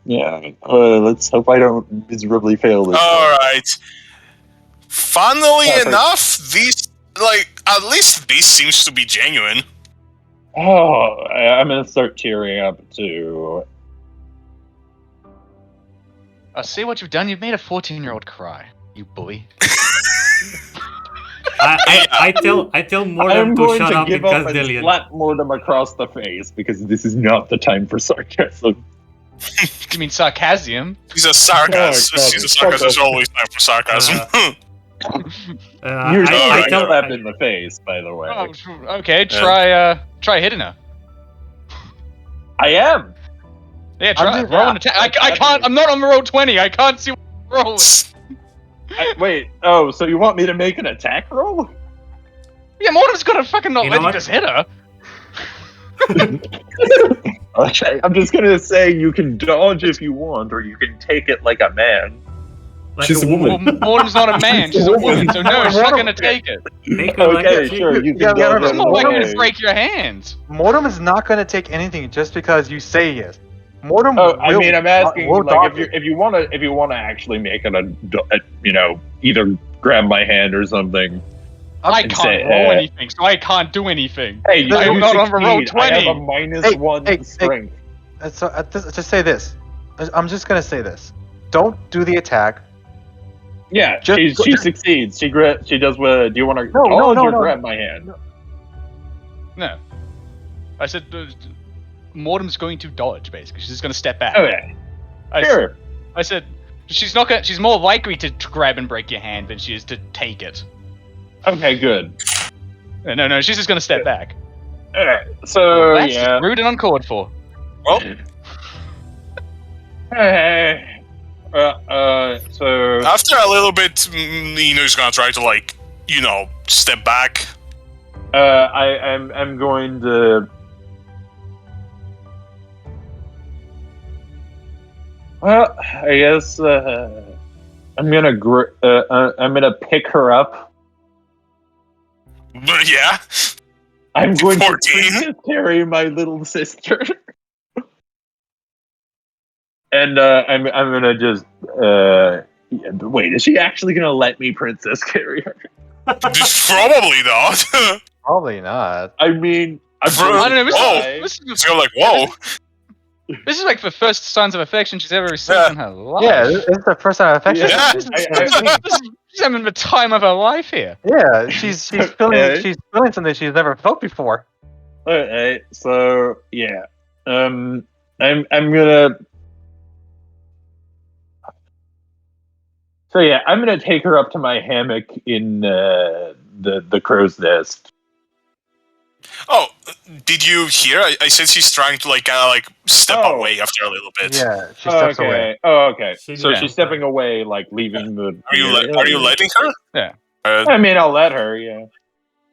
Yeah. Let's hope I don't miserably fail this. one. Alright. Funnily Perfect. enough, these, like, at least this seems to be genuine. Oh, I'm gonna start tearing up too. I see what you've done. You've made a 14-year-old cry. You bully. I tell I'm Mordem to going shut to up give because up and Dillian. slap Mordem across the face because this is not the time for sarcasm. You mean sarcasm? She's a sarcasm. Oh, God, She's a sarcasm. There's always time for sarcasm. You're I getting tell slapped in the face, by the way. Oh, okay. Try hitting her. I am. Yeah, try. just- Roll an attack. I can't. I'm not on the roll 20. I can't see what I'm rolling. Wait. Oh, so you want me to make an attack roll? Yeah, Mordem's gonna fucking not You let know you what? just hit her. Okay, I'm just gonna say you can dodge if you want, or you can take it like a man. Like She's a woman. Well, Mordem's not a man. She's a woman, so no, she's not gonna take it. Make her like Okay, a sure, you Yeah, can yeah, dodge remember, It's it more likely away. to break your hands. Mordem is not going to take anything just because you say yes. Mordem. Oh, I will- mean, I'm asking, will like, dodge if you want to actually make it either grab my hand or something. I and can't say, roll anything, so I can't do anything. Hey, you I'm not on a roll succeed. I have a 20. minus Hey, 1 hey, strength. So just say this. I'm just going to say this. Don't do the attack. Yeah, Just- she succeeds. She does what? Do you want to No, dodge no, or no. grab my hand? No. I said Mordem's going to dodge, basically. She's just going to step back. Okay, I sure. I said she's not gonna. She's more likely to grab and break your hand than she is to take it. Okay, good. No. She's just gonna step back. Alright, so That's yeah. just rude and uncalled for. Well, Hey. So after a little bit, Nino's gonna try to, like, step back. I'm going to. Well, I guess I'm gonna pick her up. But yeah. I'm going 14. to carry my little sister. And I'm gonna just wait. Is she actually gonna let me princess carry her? Probably not. Probably not. I mean, I'm Bro, going I don't know. to try. It's kind of like, whoa. This is like the first signs of affection she's ever received Yeah. in her life. Yeah, this is the first time affection. Yeah. She's having the time of her life here. Yeah, she's feeling Okay. she's feeling something she's never felt before. Alright, so yeah. I'm gonna. So yeah, I'm gonna take her up to my hammock in the crow's nest. Oh, did you hear? I said she's trying to like kind of like step Oh. away after a little bit. Yeah, she steps okay. away. Oh, okay. She So did. she's stepping away, like leaving the. Are you letting her? Yeah. I mean, I'll let her. Yeah.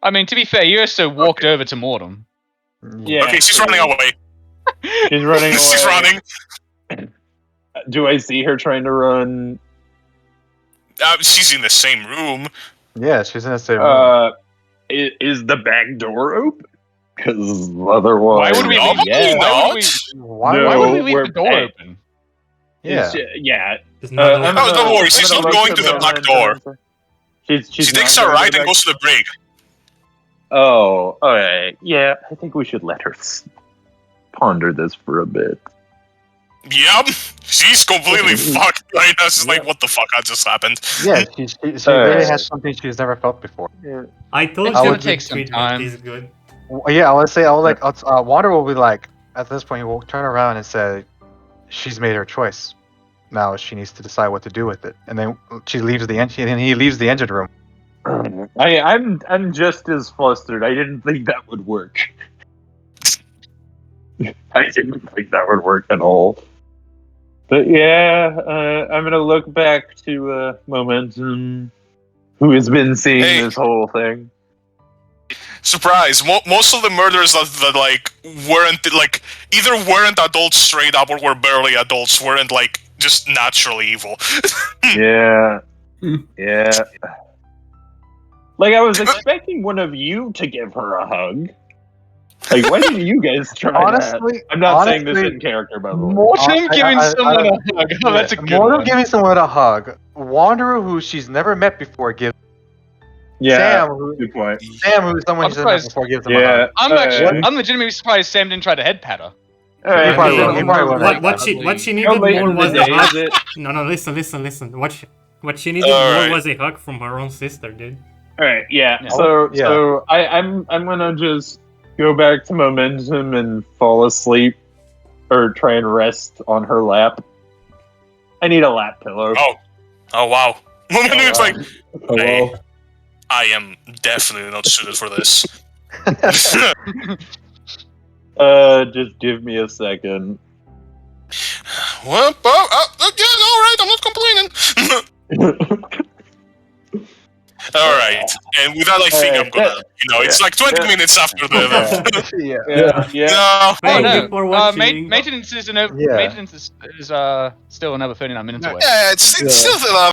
I mean, to be fair, you also walked over to Mortem. Yeah. Okay, she's running away. She's running away. She's running. Do I see her trying to run? She's in the same room. Yeah, she's in the same room. Is the back door open? Because otherwise, Why would we leave? Probably Why would we? Why would we leave we're- the door hey, open? Yeah. Yeah. It's not I'm Oh, gonna- don't worry, I'm she's gonna not look going to the the back door. She's She not takes a going to right the and back- goes to the brig. Oh, alright. Yeah, I think we should let her ponder this for a bit. Yep, she's completely fucked right now. She's like, what the fuck just happened? Yeah, she really has something she's never felt before. I told It's you gonna the take some treatment time. is good. Yeah, I would say, Wander will be like, at this point, he will turn around and say, she's made her choice. Now she needs to decide what to do with it. And then she leaves the engine, and he leaves the engine room. I'm just as flustered. I didn't think that would work. I didn't think that would work at all. But yeah, I'm gonna look back to Momentum, who has been seeing Hey. this whole thing. Surprise! Most of the murders that like weren't like either weren't adults straight up or were barely adults weren't like just naturally evil. Yeah. Hmm. Yeah. Like, I was expecting one of you to give her a hug. Like, why didn't you guys try that? Honestly, I'm not saying this in character, by the way. Mortem giving I- someone a hug. Oh, that's a good Mortem one. giving someone a hug. Wanderer, who she's never met before, gives Yeah, Sam, good point. who's someone I'm she's never met surprised. before, gives him a Yeah. hug. I'm legitimately surprised Sam didn't try to head pat her. Alright, probably will. so- He probably will. What she needed How late more in the was a day hug. is it? No, listen. What she needed Alright. more was a hug from her own sister, dude. Alright, yeah. Yeah. So I'm gonna just go back to Momentum and fall asleep, or try and rest on her lap. I need a lap pillow. Oh wow! It's like Oh, Hey. wow. I am definitely not suited for this. Just give me a second. Well, yeah, all right. I'm not complaining. All right, and with that, I think I'm gonna. It's like 20 minutes after the. Yeah. Yeah. No. Thank no. you for watching. Maintenance is Yeah. maintenance is still another 39 minutes away. Yeah, it's still